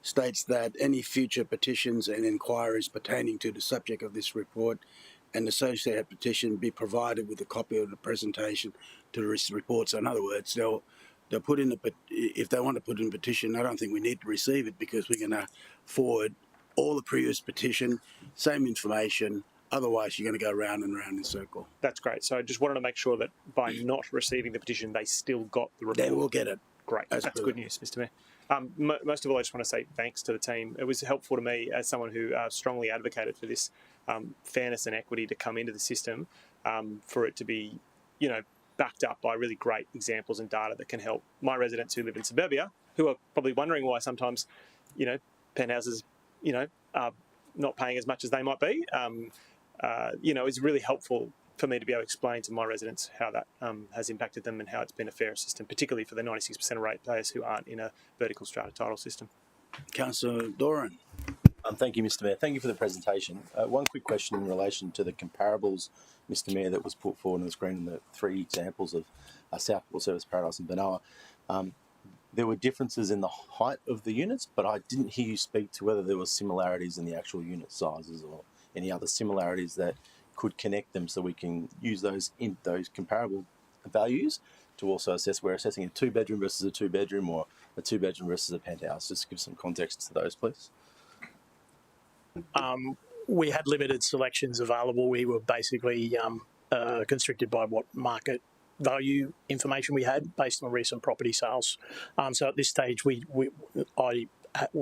Speaker 1: states that any future petitions and inquiries pertaining to the subject of this report and associated petition be provided with a copy of the presentation to this report. So in other words, they'll put in if they want to put in a petition, I don't think we need to receive it because we're going to forward all the previous petition, same information. Otherwise, you're going to go round and round in a circle.
Speaker 14: That's great. So I just wanted to make sure that by not receiving the petition, they still got the report.
Speaker 1: They will get it.
Speaker 14: Great. That's good news, Mr. Mayor. Most of all, I just want to say thanks to the team. It was helpful to me as someone who strongly advocated for this fairness and equity to come into the system, for it to be, backed up by really great examples and data that can help my residents who live in suburbia, who are probably wondering why sometimes, penthouses, are not paying as much as they might be. It's really helpful for me to be able to explain to my residents how that has impacted them and how it's been a fair system, particularly for the 96% of ratepayers who aren't in a vertical strata title system.
Speaker 1: Councillor Doran.
Speaker 9: Thank you, Mr. Mayor. Thank you for the presentation. One quick question in relation to the comparables, Mr. Mayor, that was put forward on the screen in the 3 examples of Southport Service Paradise and Benoa. There were differences in the height of the units, but I didn't hear you speak to whether there were similarities in the actual unit sizes or any other similarities that could connect them so we can use those comparable values to also assess. We're assessing a 2-bedroom versus a 2-bedroom or a 2-bedroom versus a penthouse. Just give some context to those, please.
Speaker 21: We had limited selections available. We were basically constricted by what market value information we had based on recent property sales. So at this stage, we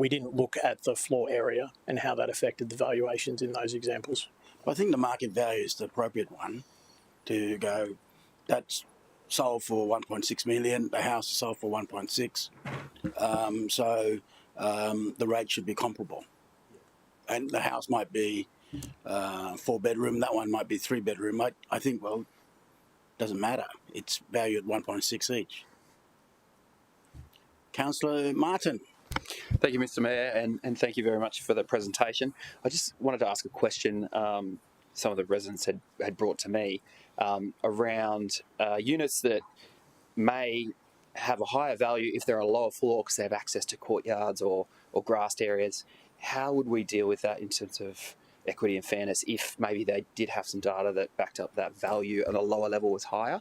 Speaker 21: didn't look at the floor area and how that affected the valuations in those examples.
Speaker 1: I think the market value is the appropriate one to go. That's sold for 1.6 million. The house is sold for 1.6. So the rate should be comparable. And the house might be 4-bedroom. That one might be 3-bedroom. I think, well, doesn't matter. It's valued at 1.6 each. Councillor Martin.
Speaker 13: Thank you, Mr. Mayor, and thank you very much for the presentation. I just wanted to ask a question some of the residents had brought to me around units that may have a higher value if they're a lower floor because they have access to courtyards or grassed areas. How would we deal with that in terms of equity and fairness if maybe they did have some data that backed up that value and a lower level was higher?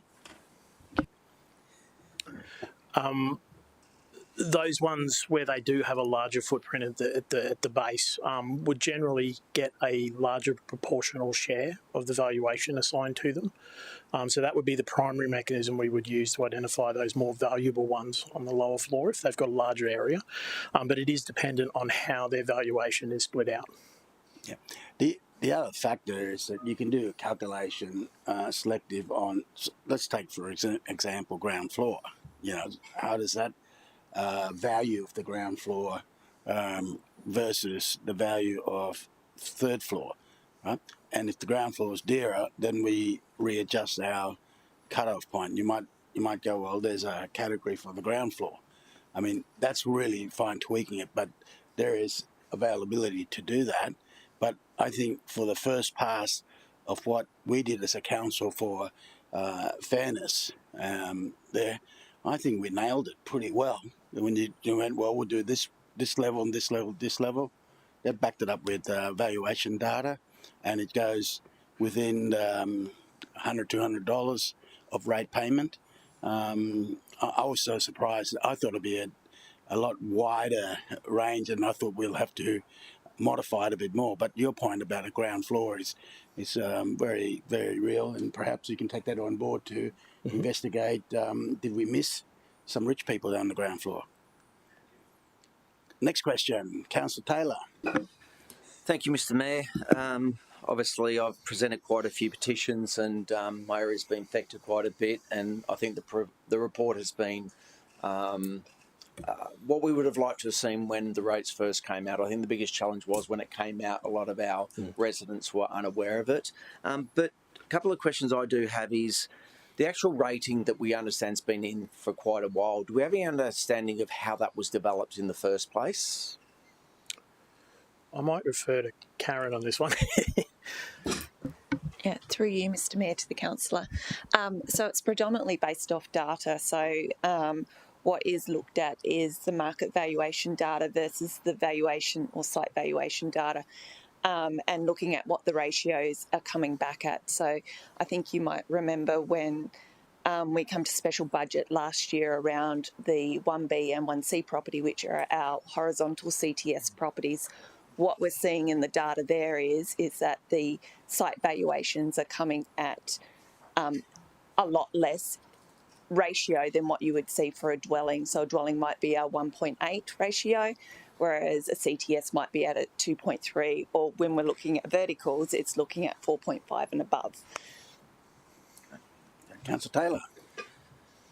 Speaker 21: Those ones where they do have a larger footprint at the base would generally get a larger proportional share of the valuation assigned to them. So that would be the primary mechanism we would use to identify those more valuable ones on the lower floor if they've got a larger area. But it is dependent on how their valuation is split out.
Speaker 1: Yeah. The other factor is that you can do a calculation selective on, let's take for example, ground floor. How does that value of the ground floor versus the value of third floor, right? And if the ground floor is dearer, then we readjust our cutoff point. You might go, well, there's a category for the ground floor. I mean, that's really fine tweaking it, but there is availability to do that. But I think for the first pass of what we did as a council for fairness there, I think we nailed it pretty well. When you went, well, we'll do this level and this level, this level. They backed it up with valuation data, and it goes within $100, $200 of rate payment. I was so surprised. I thought it'd be a lot wider range, and I thought we'll have to modify it a bit more. But your point about a ground floor is very, very real, and perhaps you can take that on board to investigate. Did we miss some rich people down the ground floor? Next question, Councillor Taylor.
Speaker 8: Thank you, Mr. Mayor. Obviously, I've presented quite a few petitions, and my area's been affected quite a bit. And I think the report has been what we would have liked to have seen when the rates first came out. I think the biggest challenge was when it came out, a lot of our residents were unaware of it. But a couple of questions I do have is the actual rating that we understand has been in for quite a while. Do we have any understanding of how that was developed in the first place?
Speaker 21: I might refer to Karen on this one.
Speaker 20: Yeah, through you, Mr Mayor, to the councillor. So it's predominantly based off data. So what is looked at is the market valuation data versus the valuation or site valuation data, and looking at what the ratios are coming back at. So I think you might remember when we come to special budget last year around the 1B and 1C property, which are our horizontal CTS properties. What we're seeing in the data there is that the site valuations are coming at a lot less ratio than what you would see for a dwelling. So a dwelling might be our 1.8 ratio, whereas a CTS might be at a 2.3, or when we're looking at verticals, it's looking at 4.5 and above.
Speaker 1: Councillor Taylor.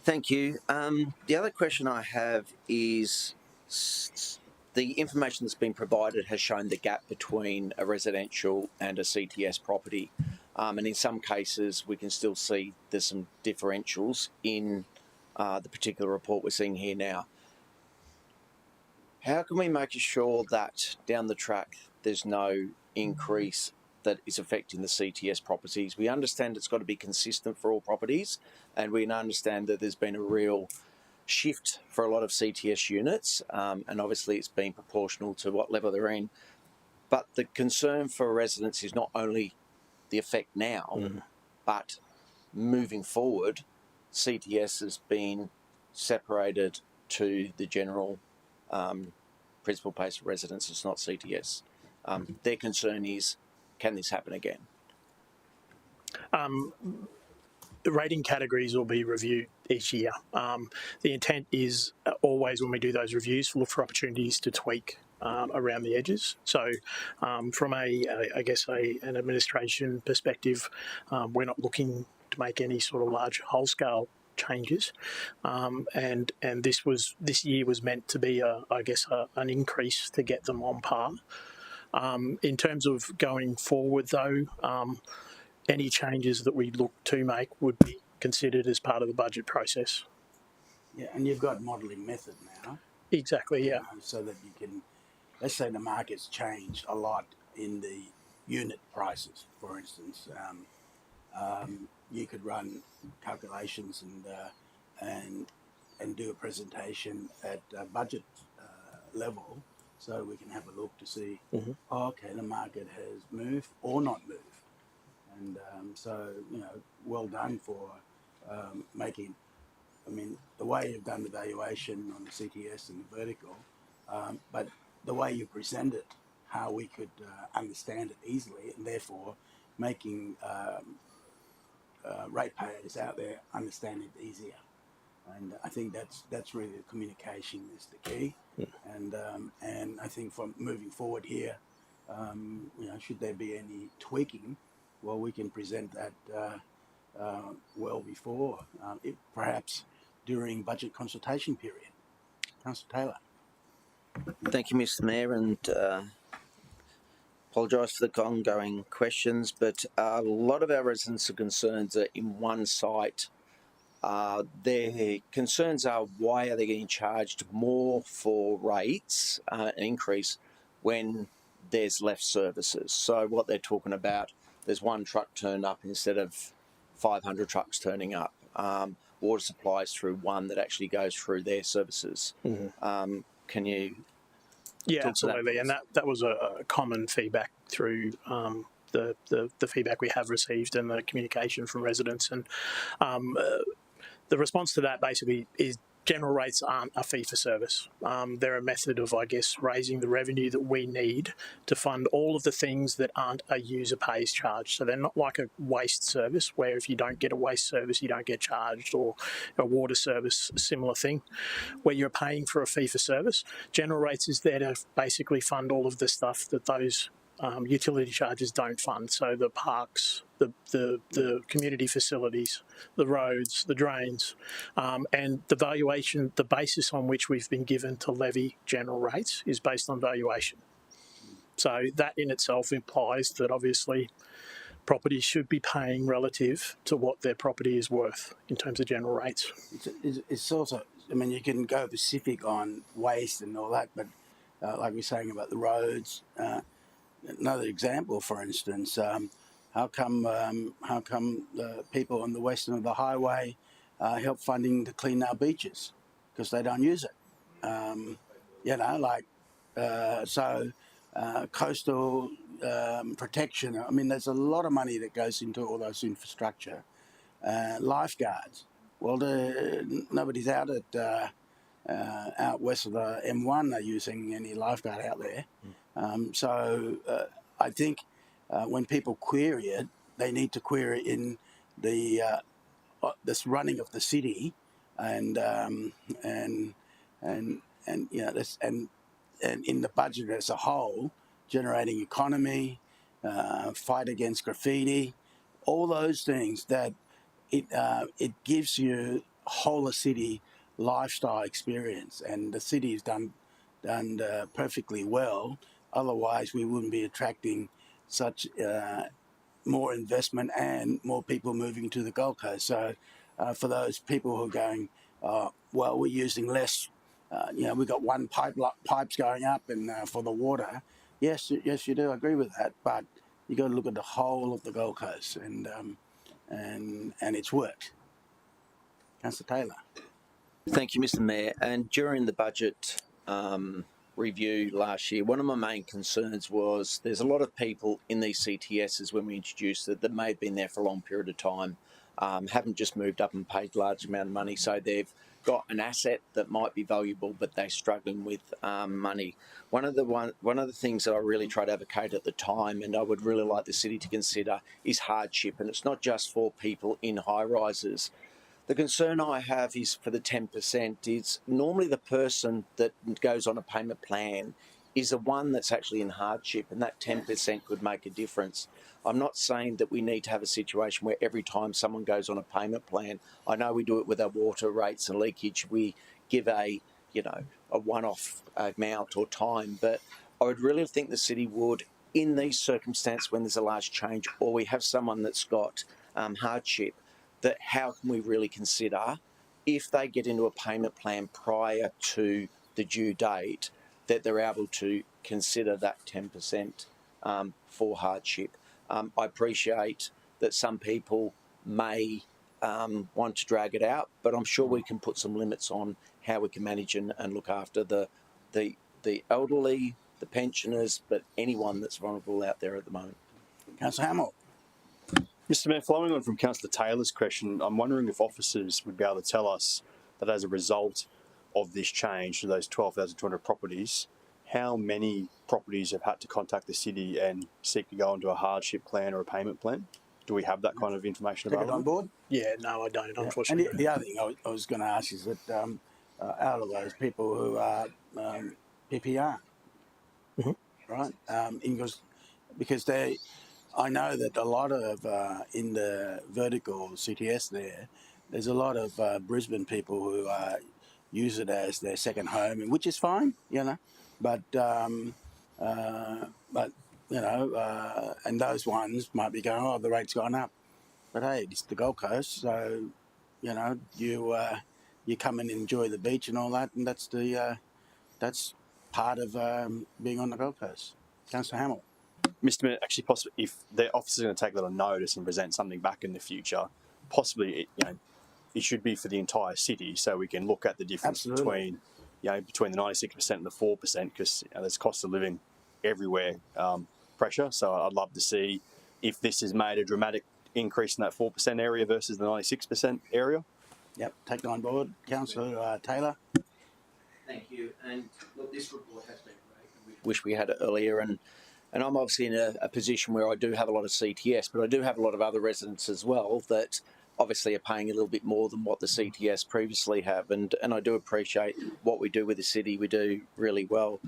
Speaker 8: Thank you. The other question I have is the information that's been provided has shown the gap between a residential and a CTS property. And in some cases, we can still see there's some differentials in the particular report we're seeing here now. How can we make sure that down the track there's no increase that is affecting the CTS properties? We understand it's got to be consistent for all properties, and we understand that there's been a real shift for a lot of CTS units, and obviously it's been proportional to what level they're in. But the concern for residents is not only the effect now, but moving forward, CTS has been separated to the general principal place for residents. It's not CTS. Their concern is, can this happen again?
Speaker 21: The rating categories will be reviewed each year. The intent is always, when we do those reviews, look for opportunities to tweak around the edges. So from an administration perspective, we're not looking to make any sort of large whole-scale changes, and this year was meant to be an increase to get them on par. In terms of going forward, though, any changes that we look to make would be considered as part of the budget process.
Speaker 1: Yeah, and you've got modelling method now.
Speaker 21: Exactly, yeah.
Speaker 1: So that you can, let's say the market's changed a lot in the unit prices, for instance. You could run calculations and do a presentation at budget level, so we can have a look to see, okay, the market has moved or not moved. And so, well done for making, the way you've done the valuation on the CTS and the vertical, but the way you present it, how we could understand it easily, and therefore making ratepayers out there understand it easier. And I think that's really the communication is the key. And I think from moving forward here, should there be any tweaking, well, we can present that well before, perhaps during budget consultation period. Councillor Taylor.
Speaker 8: Thank you, Mr Mayor, and apologise for the ongoing questions, but a lot of our residents are concerned that in one site, their concerns are, why are they getting charged more for rates, an increase, when there's less services? So what they're talking about, there's one truck turned up instead of 500 trucks turning up. Water supplies through one that actually goes through their services. Can you?
Speaker 21: Yeah, absolutely, and that was a common feedback through the feedback we have received and the communication from residents, and the response to that basically is general rates aren't a fee for service. They're a method of, raising the revenue that we need to fund all of the things that aren't a user pays charge. So they're not like a waste service where if you don't get a waste service, you don't get charged, or a water service, similar thing, where you're paying for a fee for service. General rates is there to basically fund all of the stuff that those utility charges don't fund. So the parks, the community facilities, the roads, the drains, and the valuation, the basis on which we've been given to levy general rates is based on valuation. So that in itself implies that obviously properties should be paying relative to what their property is worth in terms of general rates.
Speaker 1: It's also, I mean, you can go specific on waste and all that, but like we're saying about the roads, another example, for instance, how come the people on the western of the highway help funding to clean our beaches? Because they don't use it. Coastal protection. I mean, there's a lot of money that goes into all those infrastructure. Lifeguards. Well, nobody's out out west of the M1 are using any lifeguard out there. I think when people query it, they need to query it in the this running of the city and in the budget as a whole, generating economy, fight against graffiti, all those things that it gives you a whole of city lifestyle experience, and the city has done perfectly well. Otherwise, we wouldn't be attracting such more investment and more people moving to the Gold Coast. So, for those people who are going, well, we're using less. We've got one pipes going up, and for the water, yes, you do. I agree with that, but you got to look at the whole of the Gold Coast, and it's worked. Councillor Taylor.
Speaker 8: Thank you, Mr. Mayor. And during the budget review last year, one of my main concerns was there's a lot of people in these CTSs when we introduced it that may have been there for a long period of time, haven't just moved up and paid a large amount of money, so they've got an asset that might be valuable, but they're struggling with money. One of the things that I really tried to advocate at the time, and I would really like the city to consider, is hardship, and it's not just for people in high rises. The concern I have is for the 10% is normally the person that goes on a payment plan is the one that's actually in hardship, and that 10% could make a difference. I'm not saying that we need to have a situation where every time someone goes on a payment plan, I know we do it with our water rates and leakage, we give a one-off amount or time, but I would really think the city would, in these circumstances when there's a large change or we have someone that's got hardship, that how can we really consider if they get into a payment plan prior to the due date that they're able to consider that 10% for hardship. I appreciate that some people may want to drag it out, but I'm sure we can put some limits on how we can manage and look after the elderly, the pensioners, but anyone that's vulnerable out there at the moment.
Speaker 1: Councillor Hamill.
Speaker 4: Mr. Mayor, following on from Councillor Taylor's question, I'm wondering if officers would be able to tell us that as a result of this change to those 12,200 properties, how many properties have had to contact the city and seek to go into a hardship plan or a payment plan? Do we have that kind of information
Speaker 1: Take
Speaker 4: available?
Speaker 1: it on board?
Speaker 21: Yeah, no, I don't, unfortunately.
Speaker 1: And the other thing I was going to ask is that out of those people who are PPR, right? Because I know that a lot of, in the vertical CTS there's a lot of Brisbane people who use it as their second home, and which is fine, but and those ones might be going, oh, the rate's gone up. But hey, it's the Gold Coast, so, you come and enjoy the beach and all that, and that's part of being on the Gold Coast. Councillor Hamill.
Speaker 4: Mr. Mayor, actually, possibly if the officers are going to take that on notice and present something back in the future, possibly it should be for the entire city, so we can look at the difference between the 96% and the 4%, because there's cost of living everywhere pressure. So I'd love to see if this has made a dramatic increase in that 4% area versus the 96% area.
Speaker 1: Yep, take it on board, Councillor Taylor.
Speaker 8: Thank you. And look, this report has been great. Wish we had it earlier, and I'm obviously in a position where I do have a lot of CTS, but I do have a lot of other residents as well that obviously are paying a little bit more than what the CTS previously have, and I do appreciate what we do with the city. We do really well.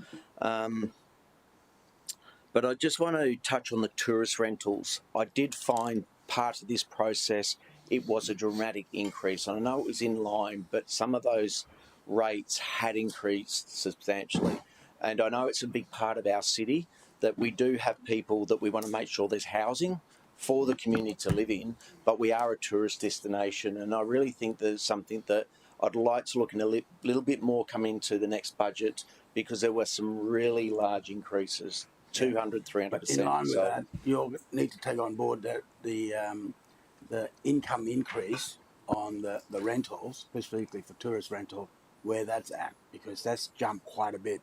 Speaker 8: But I just want to touch on the tourist rentals. I did find part of this process, it was a dramatic increase. I know it was in line, but some of those rates had increased substantially. And I know it's a big part of our city that we do have people that we want to make sure there's housing for the community to live in, but we are a tourist destination. And I really think there's something that I'd like to look in a little bit more coming into the next budget, because there were some really large increases. 200, 300%.
Speaker 1: But in line with that, you'll need to take on board that the income increase on the rentals, specifically for tourist rental, where that's at, because that's jumped quite a bit,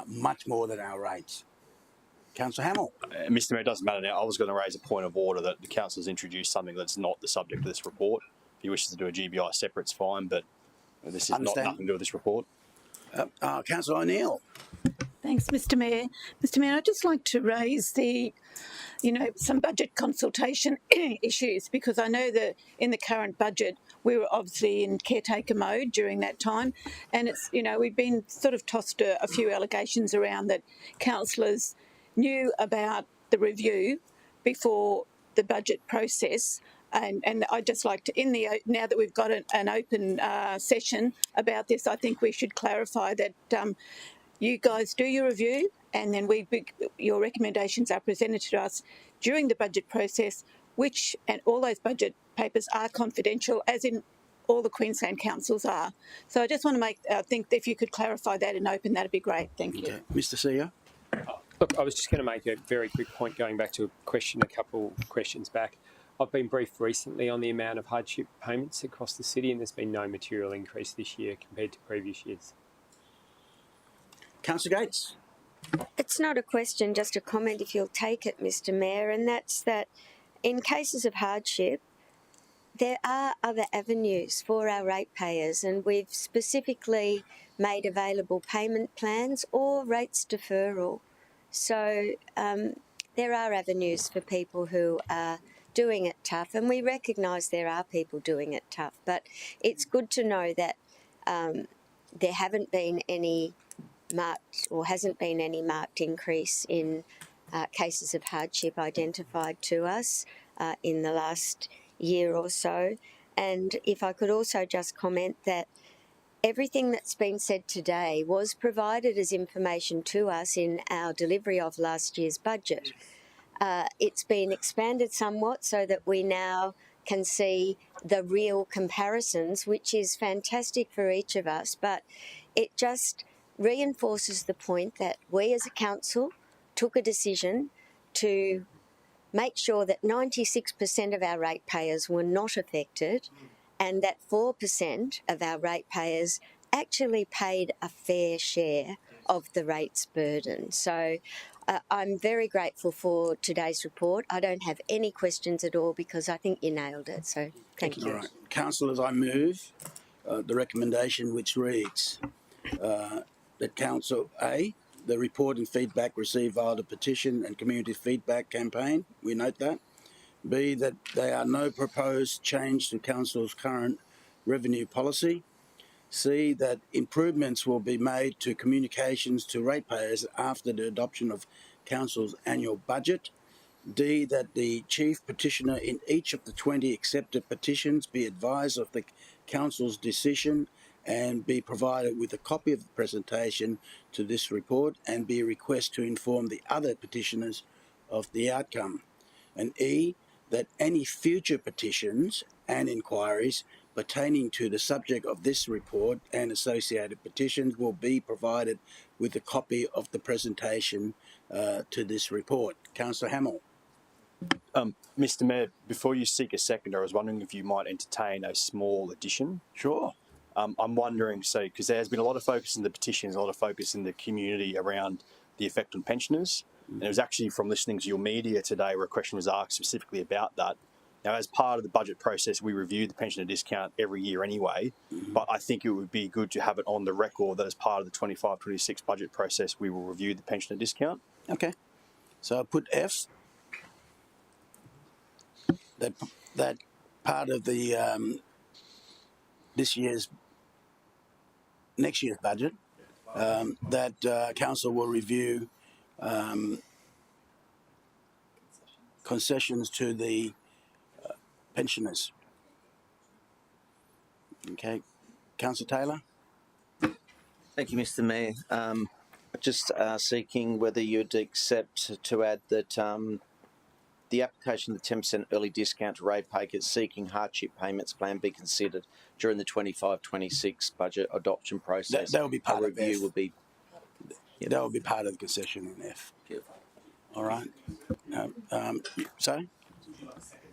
Speaker 1: much more than our rates. Councillor Hamill.
Speaker 4: Mr Mayor, it doesn't matter now. I was going to raise a point of order that the council has introduced something that's not the subject of this report. If he wishes to do a GBI separate, it's fine, but this is nothing to do with this report.
Speaker 1: Councillor O'Neill.
Speaker 3: Thanks, Mr Mayor. Mr Mayor, I'd just like to raise some budget consultation issues, because I know that in the current budget we were obviously in caretaker mode during that time, and it's, we've been sort of tossed a few allegations around that councillors knew about the review before the budget process. And I'd just like to, now that we've got an open session about this, I think we should clarify that you guys do your review, and then your recommendations are presented to us during the budget process, and all those budget papers are confidential, as in all the Queensland councils are. So I just want to I think if you could clarify that and open, that'd be great. Thank you.
Speaker 1: Mr Seah.
Speaker 10: Look, I was just going to make a very quick point going back to a couple questions back. I've been briefed recently on the amount of hardship payments across the city, and there's been no material increase this year compared to previous years.
Speaker 1: Councillor Gates.
Speaker 5: It's not a question, just a comment if you'll take it, Mr Mayor, and that's that in cases of hardship, there are other avenues for our ratepayers, and we've specifically made available payment plans or rates deferral. So there are avenues for people who are doing it tough, and we recognise there are people doing it tough, but it's good to know that there hasn't been any marked increase in cases of hardship identified to us in the last year or so. And if I could also just comment that everything that's been said today was provided as information to us in our delivery of last year's budget. It's been expanded somewhat so that we now can see the real comparisons, which is fantastic for each of us, but it just reinforces the point that we as a council took a decision to make sure that 96% of our ratepayers were not affected, and that 4% of our ratepayers actually paid a fair share of the rates burden. So I'm very grateful for today's report. I don't have any questions at all because I think you nailed it. So thank you.
Speaker 1: All right. Councillors, I move the recommendation which reads that Council A, the report and feedback received via the petition and community feedback campaign, we note that. B, that there are no proposed change to Council's current revenue policy. C, that improvements will be made to communications to ratepayers after the adoption of Council's annual budget. D, that the chief petitioner in each of the 20 accepted petitions be advised of the Council's decision and be provided with a copy of the presentation to this report, and be requested to inform the other petitioners of the outcome. And E, that any future petitions and inquiries pertaining to the subject of this report and associated petitions will be provided with a copy of the presentation to this report. Councillor Hamill.
Speaker 4: Mr Mayor, before you seek a seconder, I was wondering if you might entertain a small addition.
Speaker 1: Sure.
Speaker 4: I'm wondering, because there has been a lot of focus in the petitions, a lot of focus in the community around the effect on pensioners. And it was actually from listening to your media today where a question was asked specifically about that. Now, as part of the budget process, we review the pensioner discount every year anyway, but I think it would be good to have it on the record that as part of the 25-26 budget process, we will review the pensioner discount.
Speaker 1: Okay. So I'll put F. That part of the next year's budget, that council will review concessions to the pensioners. Okay, Councillor Taylor.
Speaker 8: Thank you, Mr. Mayor. Just seeking whether you'd accept to add that the application of the 10% early discount to ratepayers seeking hardship payments plan be considered during the 25-26 budget adoption process.
Speaker 1: That will be part
Speaker 8: a
Speaker 1: of
Speaker 8: review
Speaker 1: F.
Speaker 8: will be.
Speaker 1: Yeah, that will be part of the concession in F. All right. Sorry?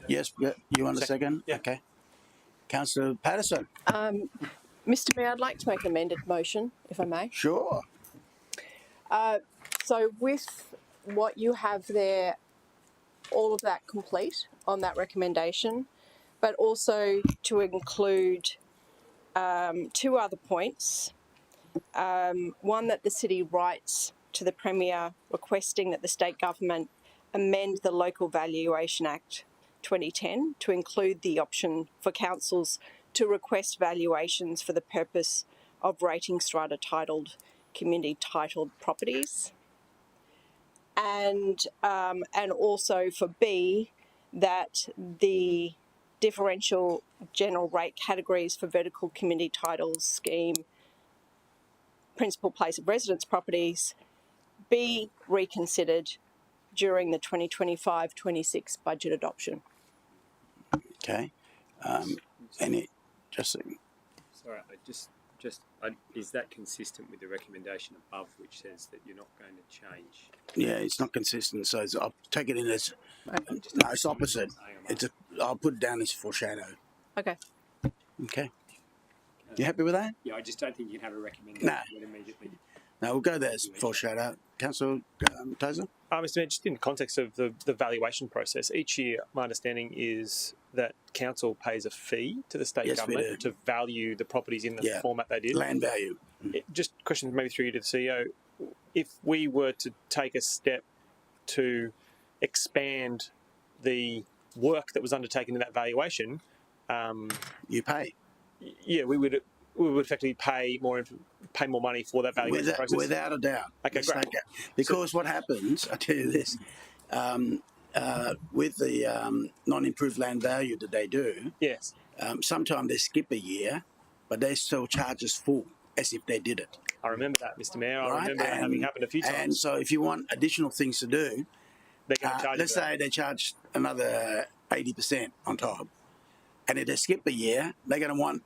Speaker 1: Yes, yeah, you want a second? Yeah. Okay. Councillor Patterson.
Speaker 11: Mr. Mayor, I'd like to make an amended motion, if I may.
Speaker 1: Sure.
Speaker 11: So with what you have there, all of that complete on that recommendation, but also to include two other points. One, that the city writes to the Premier requesting that the state government amend the Local Valuation Act 2010 to include the option for councils to request valuations for the purpose of rating strata titled community titled properties. And also for B, that the differential general rate categories for vertical community titles scheme principal place of residence properties be reconsidered during the 2025-26 budget adoption.
Speaker 1: Okay.
Speaker 10: Sorry, is that consistent with the recommendation above, which says that you're not going to change?
Speaker 1: Yeah, it's not consistent, so I'll take it in as no, it's opposite. I'll put it down as foreshadow.
Speaker 11: Okay.
Speaker 1: Okay. You happy with that?
Speaker 10: Yeah, I just don't think you can have a recommendation immediately.
Speaker 1: No, we'll go there as foreshadow. Councillor Tozer?
Speaker 14: Mr. Mayor, just in the context of the valuation process, each year my understanding is that council pays a fee to the state government to value the properties in the format they did.
Speaker 1: Land value.
Speaker 14: Just questions maybe through you to the CEO. If we were to take a step to expand the work that was undertaken in that valuation,
Speaker 1: you pay.
Speaker 14: Yeah, we would effectively pay more money for that valuation process.
Speaker 1: Without a doubt.
Speaker 14: Okay, great.
Speaker 1: Because what happens, I tell you this, with the non-improved land value that they do,
Speaker 14: yes,
Speaker 1: sometimes they skip a year, but they still charge us full as if they did it.
Speaker 14: I remember that, Mr. Mayor. I remember that having happened a few times.
Speaker 1: And so if you want additional things to do,
Speaker 14: they're going to charge
Speaker 1: let's say they charge another 80% on top, and if they skip a year, they're going to want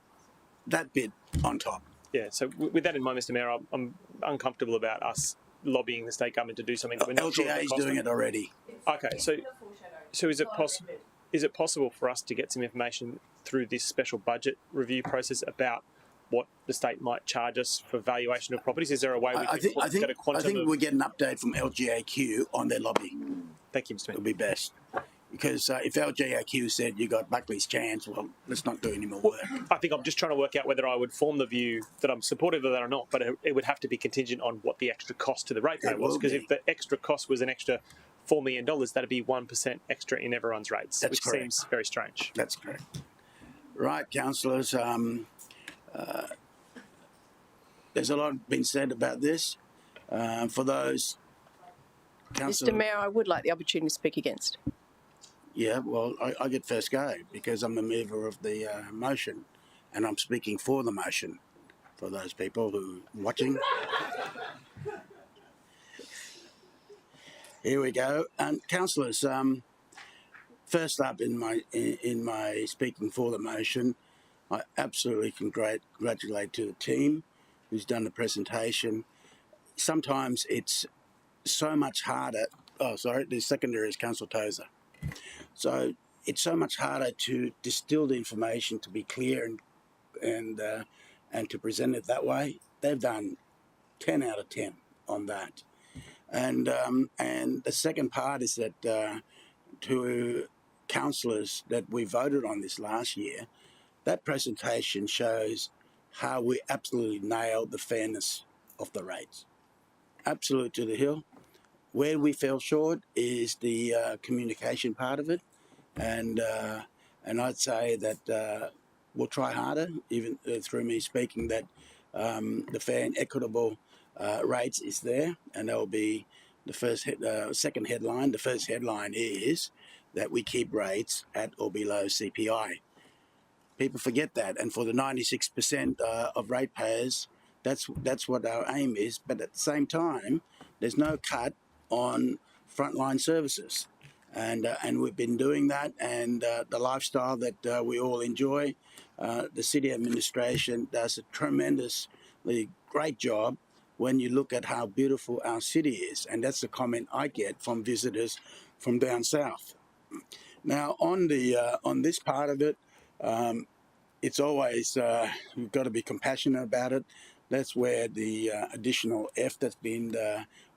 Speaker 1: that bit on top.
Speaker 14: Yeah, so with that in mind, Mr. Mayor, I'm uncomfortable about us lobbying the state government to do something that we're not sure
Speaker 1: LGA is doing it already.
Speaker 14: Okay, so is it possible for us to get some information through this special budget review process about what the state might charge us for valuation of properties? Is there a way we can get a quantum?
Speaker 1: I think we get an update from LGAQ on their lobby.
Speaker 14: Thank you, Mr. Mayor.
Speaker 1: It'll be best. Because if LGAQ said you got Buckley's chance, well, let's not do any more work.
Speaker 14: I think I'm just trying to work out whether I would form the view that I'm supportive of that or not, but it would have to be contingent on what the extra cost to the ratepayer was. Because if the extra cost was an extra $4 million, that'd be 1% extra in everyone's rates, which seems very strange.
Speaker 1: That's correct. Right, councillors. There's a lot been said about this. For those,
Speaker 11: Mr. Mayor, I would like the opportunity to speak against.
Speaker 1: Yeah, well, I get first go because I'm the mover of the motion, and I'm speaking for the motion for those people who are watching. Here we go. Councillors, first up in my speaking for the motion, I absolutely congratulate to the team who's done the presentation. Sometimes it's so much harder. Oh, sorry, the secondary is Councillor Tozer. So it's so much harder to distill the information to be clear and to present it that way. They've done 10 out of 10 on that. And the second part is that to councillors that we voted on this last year, that presentation shows how we absolutely nailed the fairness of the rates. Absolute to the hill. Where we fell short is the communication part of it, and I'd say that we'll try harder, even through me speaking, that the fair and equitable rates is there, and they'll be second headline. The first headline is that we keep rates at or below CPI. People forget that, and for the 96% of ratepayers, that's what our aim is. But at the same time, there's no cut on frontline services, and we've been doing that. And the lifestyle that we all enjoy, the city administration does a tremendously great job when you look at how beautiful our city is, and that's the comment I get from visitors from down south. Now, on this part of it. It's always, we've got to be compassionate about it. That's where the additional F that's been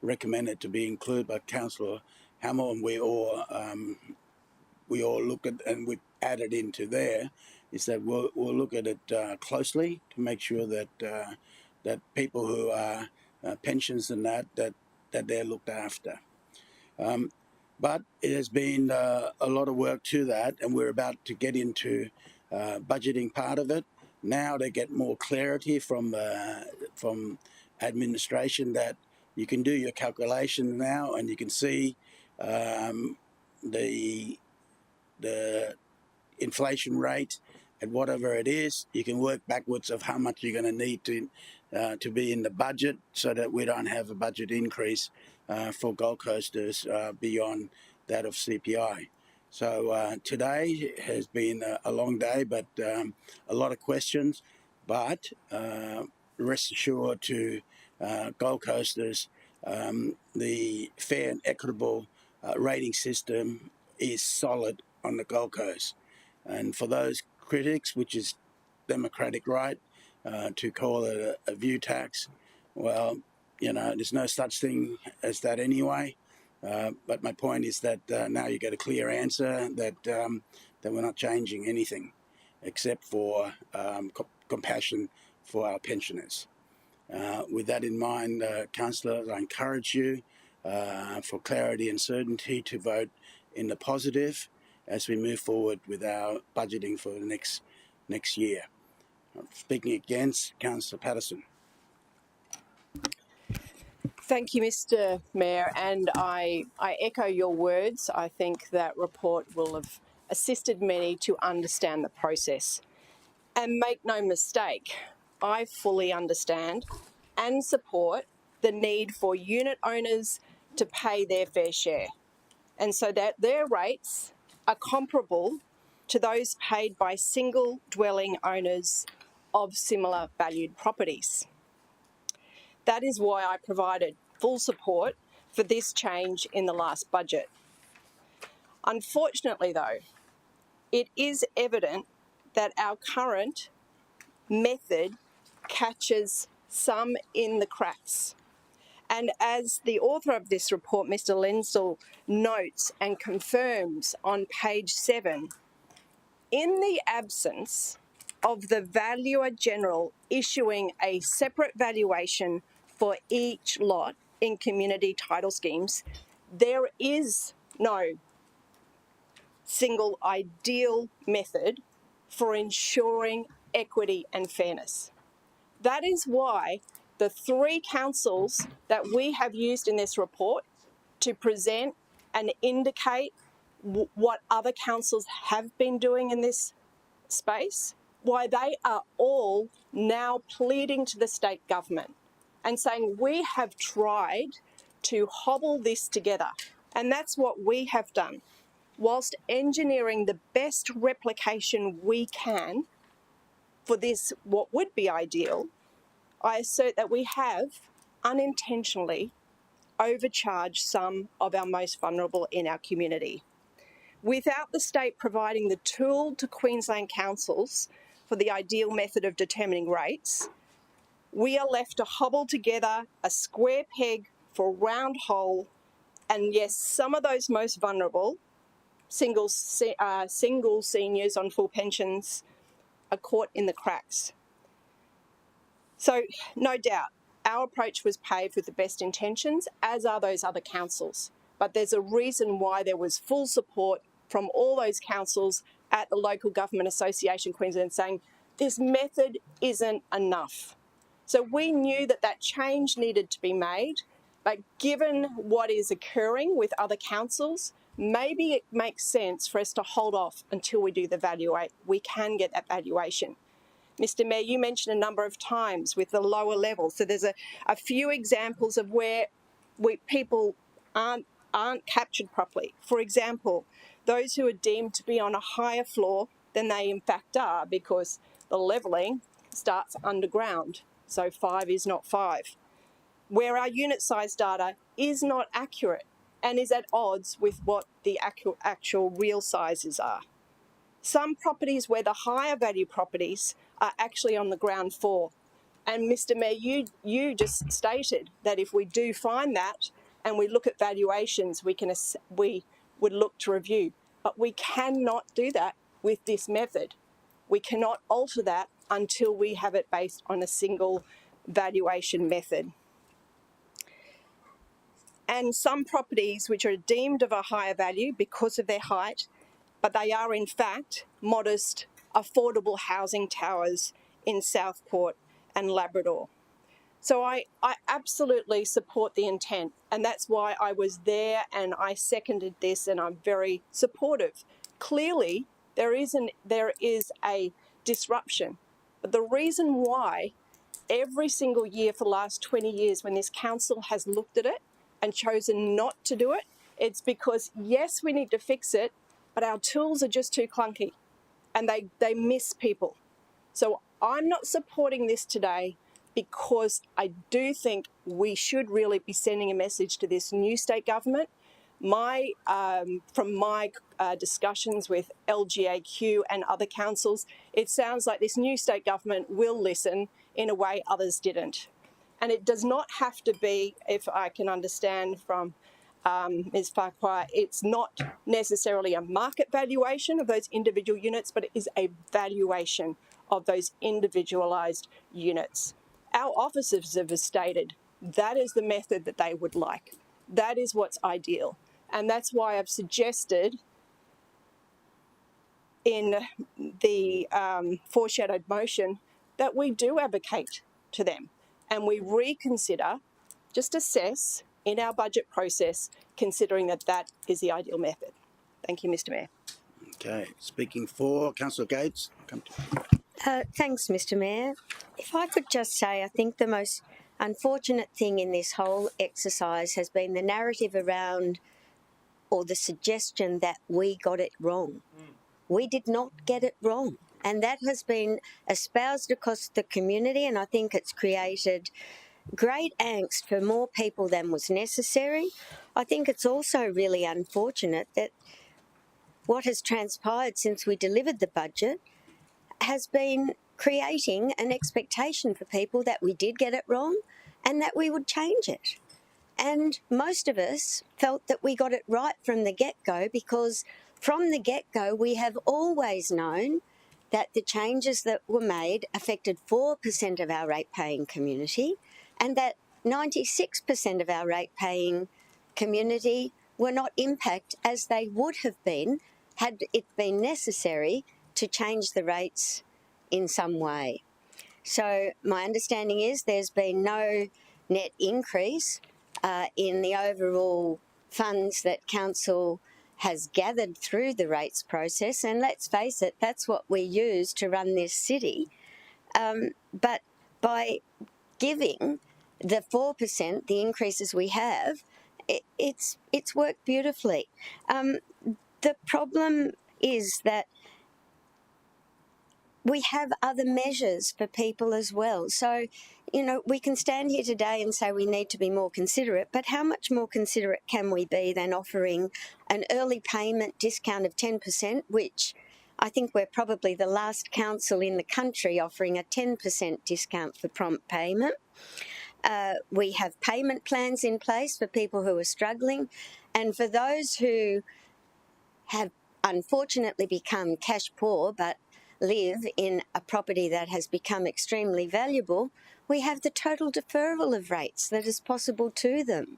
Speaker 1: recommended to be included by Councillor Hamill, and we all look at, and we've added into there, is that we'll look at it closely to make sure that that people who are pensions and that they're looked after. But it has been a lot of work to that, and we're about to get into budgeting part of it. Now they get more clarity from administration that you can do your calculation now, and you can see the inflation rate at whatever it is. You can work backwards of how much you're going to need to be in the budget, so that we don't have a budget increase for Gold Coasters beyond that of CPI. So today has been a long day, but a lot of questions. But rest assured to Gold Coasters, the fair and equitable rating system is solid on the Gold Coast. And for those critics, which is democratic right, to call it a view tax, well, you know, there's no such thing as that anyway. But my point is that now you get a clear answer that we're not changing anything except for compassion for our pensioners. With that in mind, councillors, I encourage you for clarity and certainty to vote in the positive as we move forward with our budgeting for the next year. Speaking against, Councillor Patterson.
Speaker 11: Thank you, Mr. Mayor, and I echo your words. I think that report will have assisted many to understand the process. And make no mistake, I fully understand and support the need for unit owners to pay their fair share, and so that their rates are comparable to those paid by single dwelling owners of similar valued properties. That is why I provided full support for this change in the last budget. Unfortunately, though, it is evident that our current method catches some in the cracks. And as the author of this report, Mr. Lensdell, notes and confirms on page 7, in the absence of the Valuer General issuing a separate valuation for each lot in community title schemes, there is no single ideal method for ensuring equity and fairness. That is why the 3 councils that we have used in this report to present and indicate what other councils have been doing in this space, why they are all now pleading to the state government and saying we have tried to hobble this together. And that's what we have done. Whilst engineering the best replication we can for this, what would be ideal, I assert that we have unintentionally overcharged some of our most vulnerable in our community. Without the state providing the tool to Queensland councils for the ideal method of determining rates, we are left to hobble together a square peg for a round hole, and yes, some of those most vulnerable, single seniors on full pensions, are caught in the cracks. So, no doubt, our approach was paved with the best intentions, as are those other councils. But there's a reason why there was full support from all those councils at the Local Government Association Queensland saying this method isn't enough. So we knew that that change needed to be made, But given what is occurring with other councils, maybe it makes sense for us to hold off until we do the we can get that valuation. Mr. Mayor, you mentioned a number of times with the lower level. So there's a few examples of where people aren't captured properly. For example, those who are deemed to be on a higher floor than they in fact are, because the levelling starts underground. So 5 is not 5. Where our unit size data is not accurate and is at odds with what the actual real sizes are. Some properties where the higher value properties are actually on the ground floor. And Mr. Mayor, you just stated that if we do find that and we look at valuations, we would look to review. But we cannot do that with this method. We cannot alter that until we have it based on a single valuation method. And some properties which are deemed of a higher value because of their height, but they are in fact modest, affordable housing towers in Southport and Labrador. So I absolutely support the intent, and that's why I was there and I seconded this, and I'm very supportive. Clearly, there is a disruption, but the reason why every single year for the last 20 years when this council has looked at it and chosen not to do it, it's because, yes, we need to fix it, but our tools are just too clunky and they miss people. So I'm not supporting this today because I do think we should really be sending a message to this new state government. From my discussions with LGAQ and other councils, it sounds like this new state government will listen in a way others didn't. And it does not have to be, if I can understand from Ms. Farquhar, it's not necessarily a market valuation of those individual units, but it is a valuation of those individualised units. Our officers have stated that is the method that they would like. That is what's ideal. And that's why I've suggested in the foreshadowed motion that we do advocate to them and we reconsider, just assess in our budget process, considering that that is the ideal method. Thank you, Mr. Mayor.
Speaker 1: Okay, speaking for Councillor Gates.
Speaker 5: Thanks, Mr. Mayor. If I could just say, I think the most unfortunate thing in this whole exercise has been the narrative around, or the suggestion that we got it wrong. We did not get it wrong. And that has been espoused across the community, and I think it's created great angst for more people than was necessary. I think it's also really unfortunate that what has transpired since we delivered the budget has been creating an expectation for people that we did get it wrong and that we would change it. And most of us felt that we got it right from the get-go, because from the get-go we have always known that the changes that were made affected 4% of our rate-paying community, and that 96% of our rate-paying community were not impacted as they would have been had it been necessary to change the rates in some way. So my understanding is there's been no net increase in the overall funds that Council has gathered through the rates process, and let's face it, that's what we use to run this city. But by giving the 4%, the increases we have, it's worked beautifully. The problem is that we have other measures for people as well. So, you know, we can stand here today and say we need to be more considerate, but how much more considerate can we be than offering an early payment discount of 10%, which I think we're probably the last council in the country offering a 10% discount for prompt payment. We have payment plans in place for people who are struggling, and for those who have unfortunately become cash poor but live in a property that has become extremely valuable, we have the total deferral of rates that is possible to them.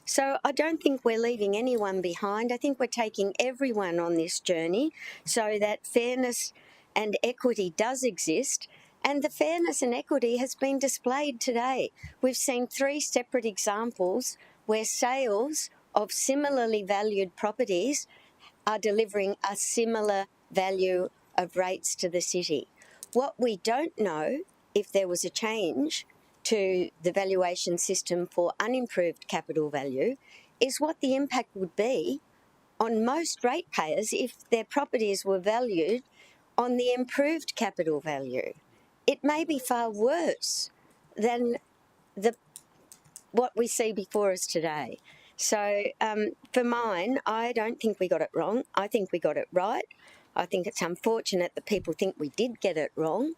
Speaker 5: So I don't think we're leaving anyone behind. I think we're taking everyone on this journey so that fairness and equity does exist, And the fairness and equity has been displayed today. We've seen 3 separate examples where sales of similarly valued properties are delivering a similar value of rates to the city. What we don't know, if there was a change to the valuation system for unimproved capital value, is what the impact would be on most ratepayers if their properties were valued on the improved capital value. It may be far worse than what we see before us today. So for mine, I don't think we got it wrong. I think we got it right. I think it's unfortunate that people think we did get it wrong.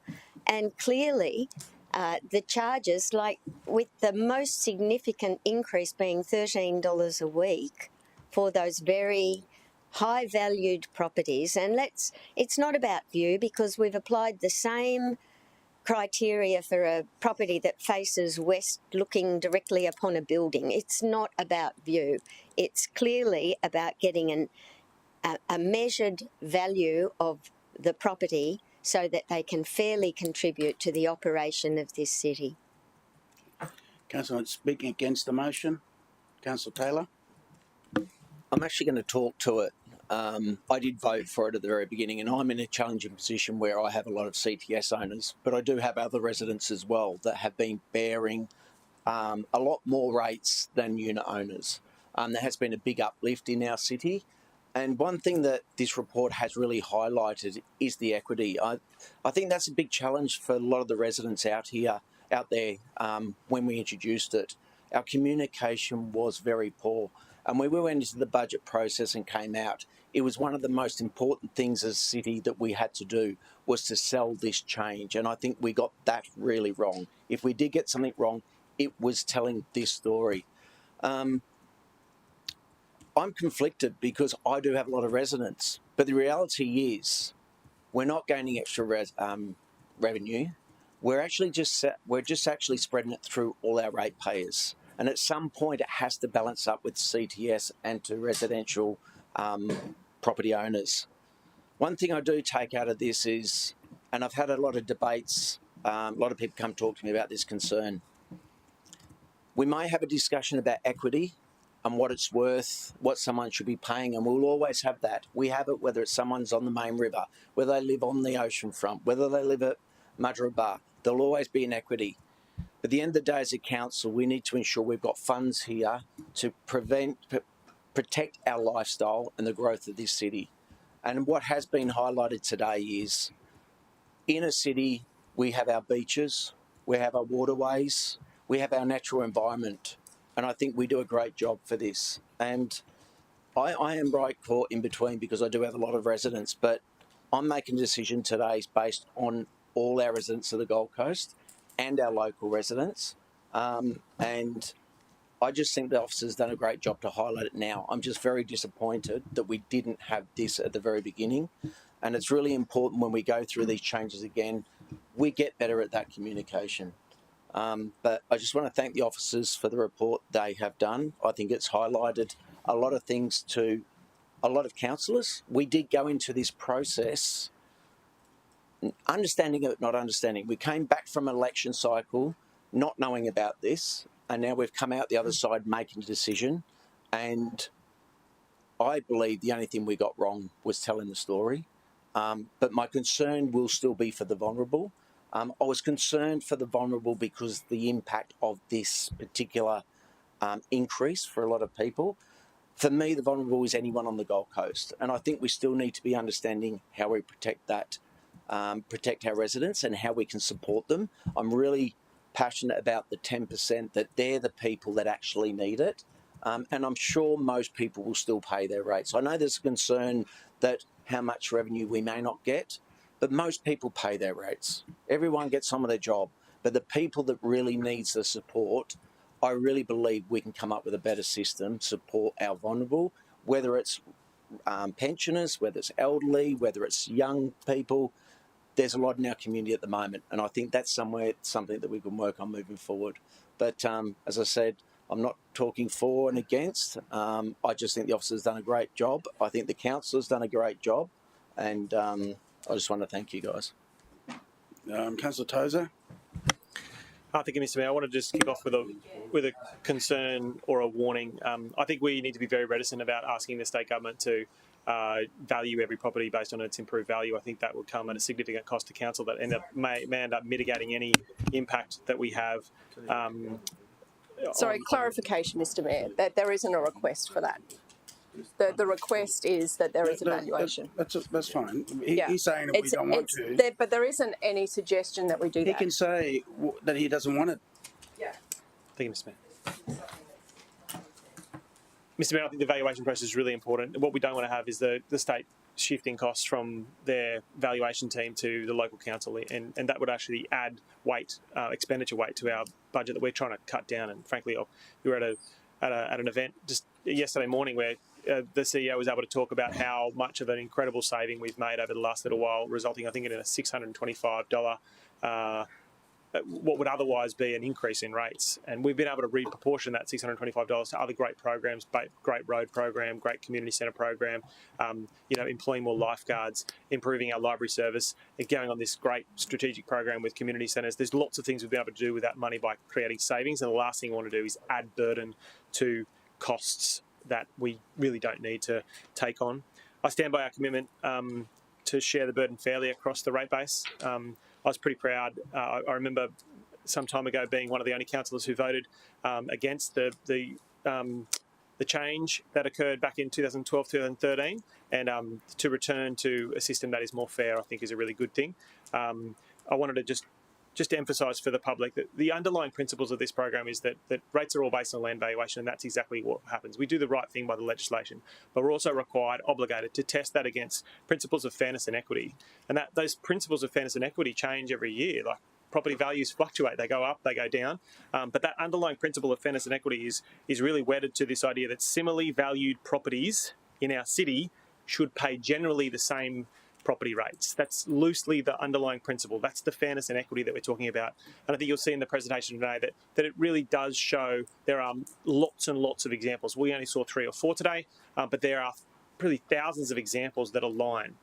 Speaker 5: And clearly, the charges, like with the most significant increase being $13 a week for those very high-valued properties, and it's not about view because we've applied the same criteria for a property that faces west looking directly upon a building. It's not about view. It's clearly about getting a measured value of the property so that they can fairly contribute to the operation of this city.
Speaker 1: Councillor, speaking against the motion, Councillor Taylor.
Speaker 8: I'm actually going to talk to it. I did vote for it at the very beginning, and I'm in a challenging position where I have a lot of CTS owners, but I do have other residents as well that have been bearing a lot more rates than unit owners. There has been a big uplift in our city, and one thing that this report has really highlighted is the equity. I think that's a big challenge for a lot of the residents out there when we introduced it. Our communication was very poor. And when we went into the budget process and came out, it was one of the most important things as a city that we had to do was to sell this change. And I think we got that really wrong. If we did get something wrong, it was telling this story. I'm conflicted because I do have a lot of residents, but the reality is we're not gaining extra revenue. We're just actually spreading it through all our ratepayers. And at some point, it has to balance up with CTS and to residential property owners. One thing I do take out of this is, and I've had a lot of debates, a lot of people come talk to me about this concern. We may have a discussion about equity and what it's worth, what someone should be paying, and we'll always have that. We have it whether it's someone's on the main river, whether they live on the ocean front, whether they live at Mayoral. There'll always be an equity. But at the end of the day, as a council, we need to ensure we've got funds here to protect our lifestyle and the growth of this city. And what has been highlighted today is, in a city, we have our beaches, we have our waterways, we have our natural environment. And I think we do a great job for this. And I am right caught in between because I do have a lot of residents, but I'm making a decision today based on all our residents of the Gold Coast and our local residents. And I just think the officer's done a great job to highlight it now. I'm just very disappointed that we didn't have this at the very beginning. And it's really important when we go through these changes again, we get better at that communication. But I just want to thank the officers for the report they have done. I think it's highlighted a lot of things to a lot of councillors. We did go into this process understanding it, not understanding. We came back from an election cycle not knowing about this, and now we've come out the other side making a decision. And I believe the only thing we got wrong was telling the story. But my concern will still be for the vulnerable. I was concerned for the vulnerable because the impact of this particular increase for a lot of people. For me, the vulnerable is anyone on the Gold Coast. And I think we still need to be understanding how we protect that, protect our residents and how we can support them. I'm really passionate about the 10% that they're the people that actually need it. And I'm sure most people will still pay their rates. I know there's a concern that how much revenue we may not get, but most people pay their rates. Everyone gets on with their job. But the people that really needs the support, I really believe we can come up with a better system, support our vulnerable, whether it's pensioners, whether it's elderly, whether it's young people. There's a lot in our community at the moment, and I think that's something that we can work on moving forward. But as I said, I'm not talking for and against. I just think the officer's done a great job. I think the councillor's done a great job, and I just want to thank you guys.
Speaker 1: Councillor Tozer.
Speaker 14: Thank you, Mr. Mayor. I want to just kick off with a concern or a warning. I think we need to be very reticent about asking the state government to value every property based on its improved value. I think that would come at a significant cost to council that may end up mitigating any impact that we have.
Speaker 11: Sorry, clarification, Mr. Mayor, that there isn't a request for that. The request is that there is a valuation.
Speaker 1: That's fine. He's saying that we don't want to.
Speaker 11: But there isn't any suggestion that we do that.
Speaker 1: He can say that he doesn't want it.
Speaker 11: Yeah.
Speaker 14: Thank you, Mr. Mayor. Mr. Mayor, I think the valuation process is really important. What we don't want to have is the state shifting costs from their valuation team to the local council, and that would actually add weight, expenditure weight to our budget that we're trying to cut down. And frankly, we were at an event just yesterday morning where the CEO was able to talk about how much of an incredible saving we've made over the last little while, resulting, I think, in a $625 what would otherwise be an increase in rates. And we've been able to reproportion that $625 to other great programs, great road program, great community centre program, employing more lifeguards, improving our library service, and going on this great strategic program with community centres. There's lots of things we've been able to do with that money by creating savings, and the last thing we want to do is add burden to costs that we really don't need to take on. I stand by our commitment to share the burden fairly across the rate base. I was pretty proud. I remember some time ago being one of the only councillors who voted against the change that occurred back in 2012, 2013, and to return to a system that is more fair, I think, is a really good thing. I wanted to just emphasise for the public that the underlying principles of this program is that rates are all based on land valuation, and that's exactly what happens. We do the right thing by the legislation, but we're also obligated to test that against principles of fairness and equity. And that those principles of fairness and equity change every year. Like, property values fluctuate, they go up, they go down, but that underlying principle of fairness and equity is really wedded to this idea that similarly valued properties in our city should pay generally the same property rates. That's loosely the underlying principle. That's the fairness and equity that we're talking about. And I think you'll see in the presentation today that it really does show there are lots and lots of examples. We only saw 3 or 4 today, but there are really thousands of examples that align.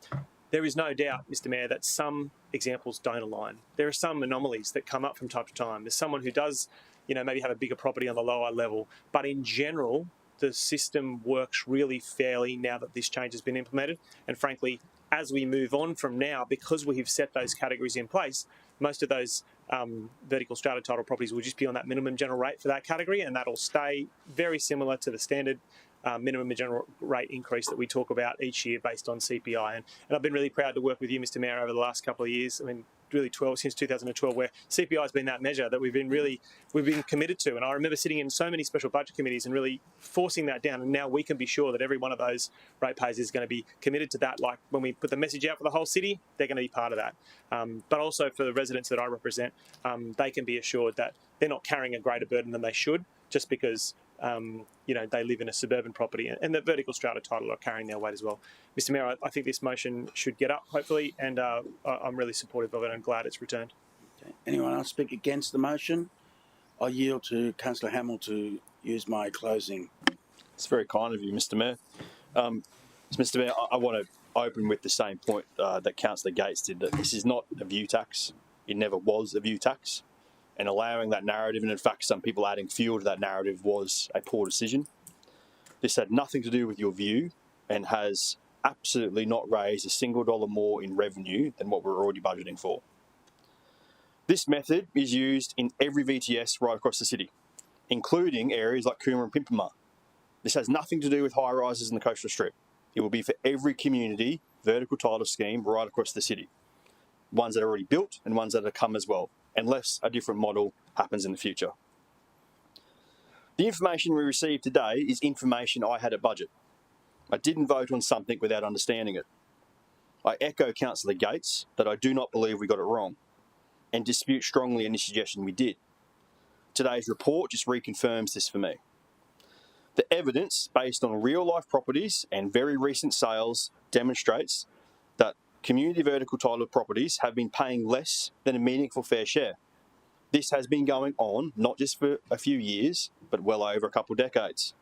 Speaker 14: There is no doubt, Mr. Mayor, that some examples don't align. There are some anomalies that come up from time to time. There's someone who does, maybe have a bigger property on the lower level, but in general, the system works really fairly now that this change has been implemented. And frankly, as we move on from now, because we've set those categories in place, most of those vertical strata title properties will just be on that minimum general rate for that category, and that'll stay very similar to the standard minimum general rate increase that we talk about each year based on CPI. And I've been really proud to work with you, Mr. Mayor, over the last couple of years. I mean, really since 2012, where CPI has been that measure that we've been committed to. And I remember sitting in so many special budget committees and really forcing that down. And now we can be sure that every one of those ratepayers is going to be committed to that. Like when we put the message out for the whole city, they're going to be part of that. But also for the residents that I represent, they can be assured that they're not carrying a greater burden than they should just because they live in a suburban property, and the vertical strata title are carrying their weight as well. Mr. Mayor, I think this motion should get up, hopefully, and I'm really supportive of it and glad it's returned.
Speaker 1: Okay. Anyone else speak against the motion? I yield to Councillor Hamill to use my closing.
Speaker 4: It's very kind of you, Mr. Mayor. Mr. Mayor, I want to open with the same point that Councillor Gates did, that this is not a view tax. It never was a view tax. And allowing that narrative, and in fact some people adding fuel to that narrative, was a poor decision. This had nothing to do with your view and has absolutely not raised a single dollar more in revenue than what we're already budgeting for. This method is used in every VTS right across the city, including areas like Coomera and Pimpama. This has nothing to do with high rises in the coastal strip. It will be for every community vertical title scheme right across the city. Ones that are already built and ones that are come as well, unless a different model happens in the future. The information we received today is information I had at budget. I didn't vote on something without understanding it. I echo Councillor Gates that I do not believe we got it wrong, and dispute strongly any suggestion we did. Today's report just reconfirms this for me. The evidence based on real-life properties and very recent sales demonstrates that community vertical title properties have been paying less than a meaningful fair share. This has been going on not just for a few years, but well over a couple of decades.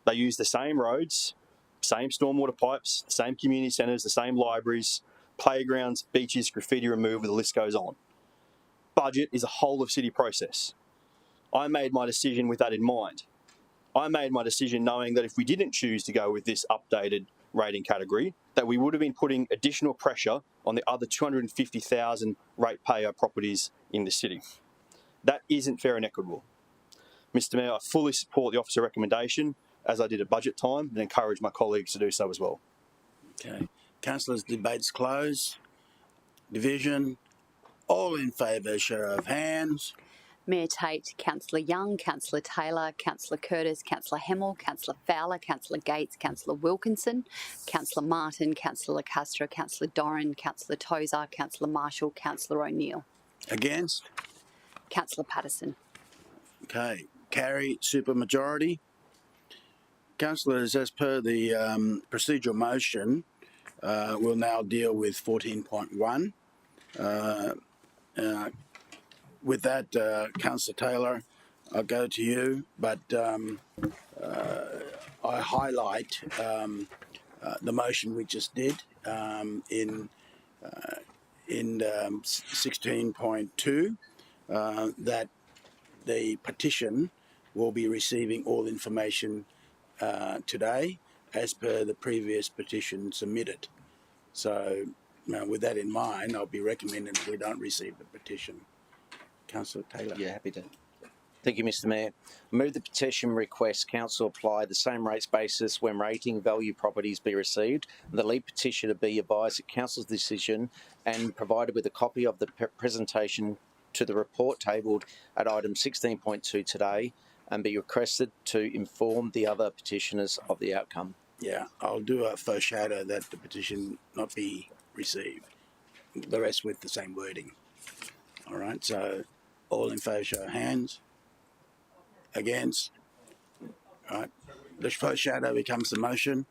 Speaker 4: They use the same roads, same stormwater pipes, the same community centres, the same libraries, playgrounds, beaches, graffiti removal, the list goes on. Budget is a whole of city process. I made my decision with that in mind. I made my decision knowing that if we didn't choose to go with this updated rating category, that we would have been putting additional pressure on the other 250,000 ratepayer properties in the city. That isn't fair and equitable. Mr. Mayor, I fully support the officer recommendation, as I did at budget time, and encourage my colleagues to do so as well.
Speaker 1: Okay. Councillors, debates closed. Division. All in favour, show of hands.
Speaker 17: Mayor Tate, Councillor Young, Councillor Taylor, Councillor Curtis, Councillor Hemmel, Councillor Fowler, Councillor Gates, Councillor Wilkinson, Councillor Martin, Councillor Castro, Councillor Doran, Councillor Tozer, Councillor Marshall, Councillor O'Neill.
Speaker 1: Against?
Speaker 17: Councillor Patterson.
Speaker 1: Okay. Carry supermajority. Councillors, as per the procedural motion, we'll now deal with 14.1. With that, Councillor Taylor, I'll go to you, but I highlight the motion we just did in 16.2 that the petition will be receiving all information today as per the previous petition submitted. So with that in mind, I'll be recommending that we don't receive the petition. Councillor Taylor.
Speaker 8: Yeah, happy to. Thank you, Mr. Mayor. I move the petition request Council apply the same rates basis when rating value properties be received, and the lead petitioner be advised of Council's decision and provided with a copy of the presentation to the report tabled at item 16.2 today, and be requested to inform the other petitioners of the outcome.
Speaker 1: Yeah, I'll do a foreshadow that the petition not be received. The rest with the same wording. All right, so all in favour, show of hands. Against? All right, the foreshadow becomes the motion.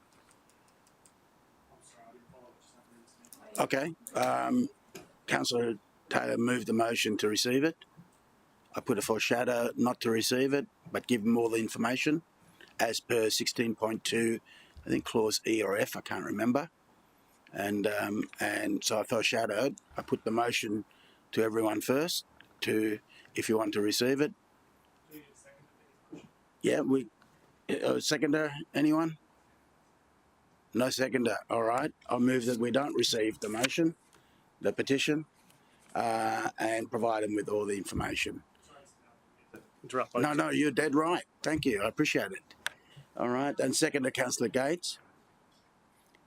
Speaker 1: Okay, Councillor Taylor moved the motion to receive it. I put a foreshadow not to receive it, but give them all the information as per 16.2, I think clause E or F, I can't remember. And so I foreshadowed, I put the motion to everyone first, to if you want to receive it. Yeah, seconder, anyone? No seconder, all right. I'll move that we don't receive the motion, the petition, and provide them with all the information. No, you're dead right. Thank you, I appreciate it. All right, and seconder, Councillor Gates.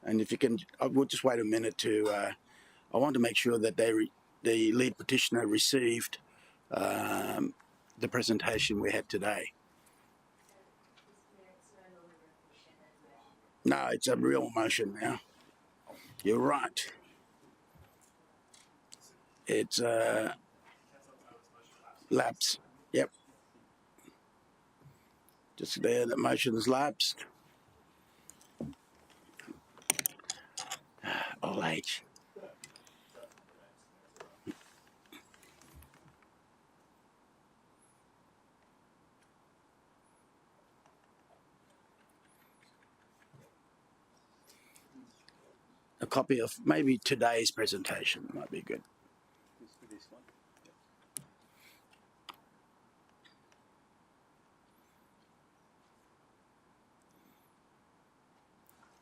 Speaker 1: And if you can, we'll just wait a minute to, I want to make sure that the lead petitioner received the presentation we had today. No, it's a real motion now. You're right. It's lapse. Yep. Just there, the motion's lapsed. Old age. A copy of maybe today's presentation might be good.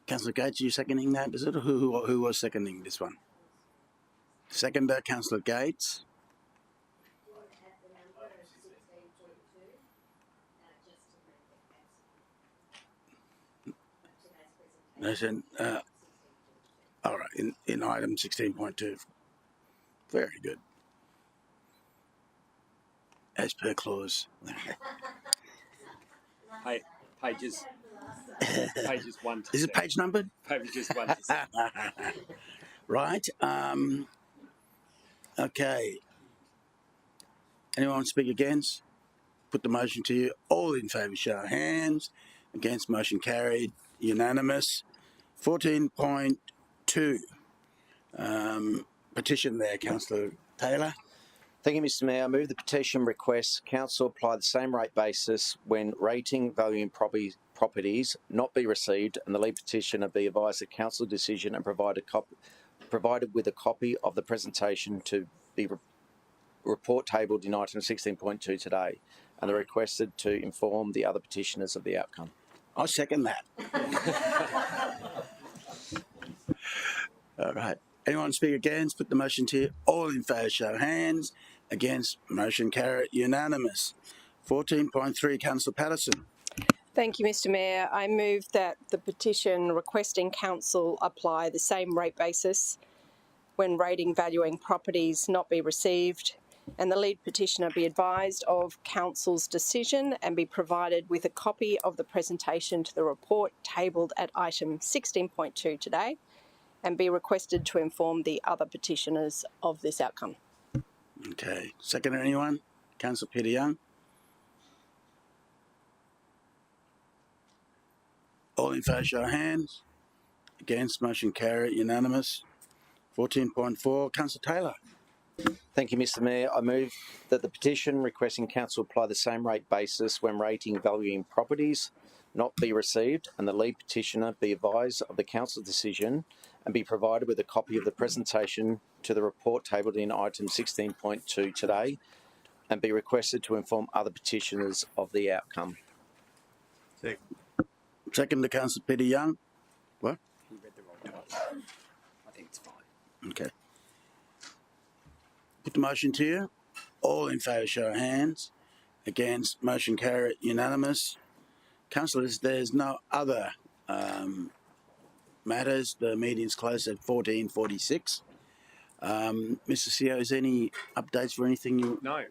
Speaker 1: Councillor Gates, are you seconding that? Is it who was seconding this one? Seconder, Councillor Gates. All right, in item 16.2. Very good. As per clause.
Speaker 10: Pages 1 to
Speaker 1: Is it page numbered?
Speaker 10: Pages 1 to 6.
Speaker 1: Right. Okay. Anyone want to speak against? Put the motion to you. All in favour, show of hands. Against, motion carried. Unanimous. 14.2. Petition there, Councillor Taylor.
Speaker 8: Thank you, Mr. Mayor. I move the petition request Council apply the same rate basis when rating value properties not be received, and the lead petitioner be advised of Council decision and provide provided with a copy of the presentation to be report tabled in item 16.2 today, and are requested to inform the other petitioners of the outcome.
Speaker 1: I second that. All right. Anyone speak against? Put the motion to you. All in favour, show hands. Against, motion carried, unanimous. 14.3, Councillor Patterson.
Speaker 11: Thank you, Mr Mayor. I move that the petition requesting council apply the same rate basis when rating valuing properties not be received, and the lead petitioner be advised of council's decision and be provided with a copy of the presentation to the report tabled at item 16.2 today, and be requested to inform the other petitioners of this outcome.
Speaker 1: Okay. Second, anyone? Councillor Peter Young. All in favour, show hands. Against, motion carried, unanimous. 14.4, Councillor Taylor.
Speaker 8: Thank you, Mr Mayor. I move that the petition requesting council apply the same rate basis when rating valuing properties not be received, and the lead petitioner be advised of the council's decision and be provided with a copy of the presentation to the report tabled in item 16.2 today, and be requested to inform other petitioners of the outcome.
Speaker 1: Second to Councillor Peter Young. What?
Speaker 10: He read the wrong title. I think it's fine.
Speaker 1: Okay. Put the motion to you. All in favour, show hands. Against, motion carried, unanimous. Councillors, there's no other matters. The meeting's closed at 14:46. Mr. CEO, is there any updates for anything you...
Speaker 10: No,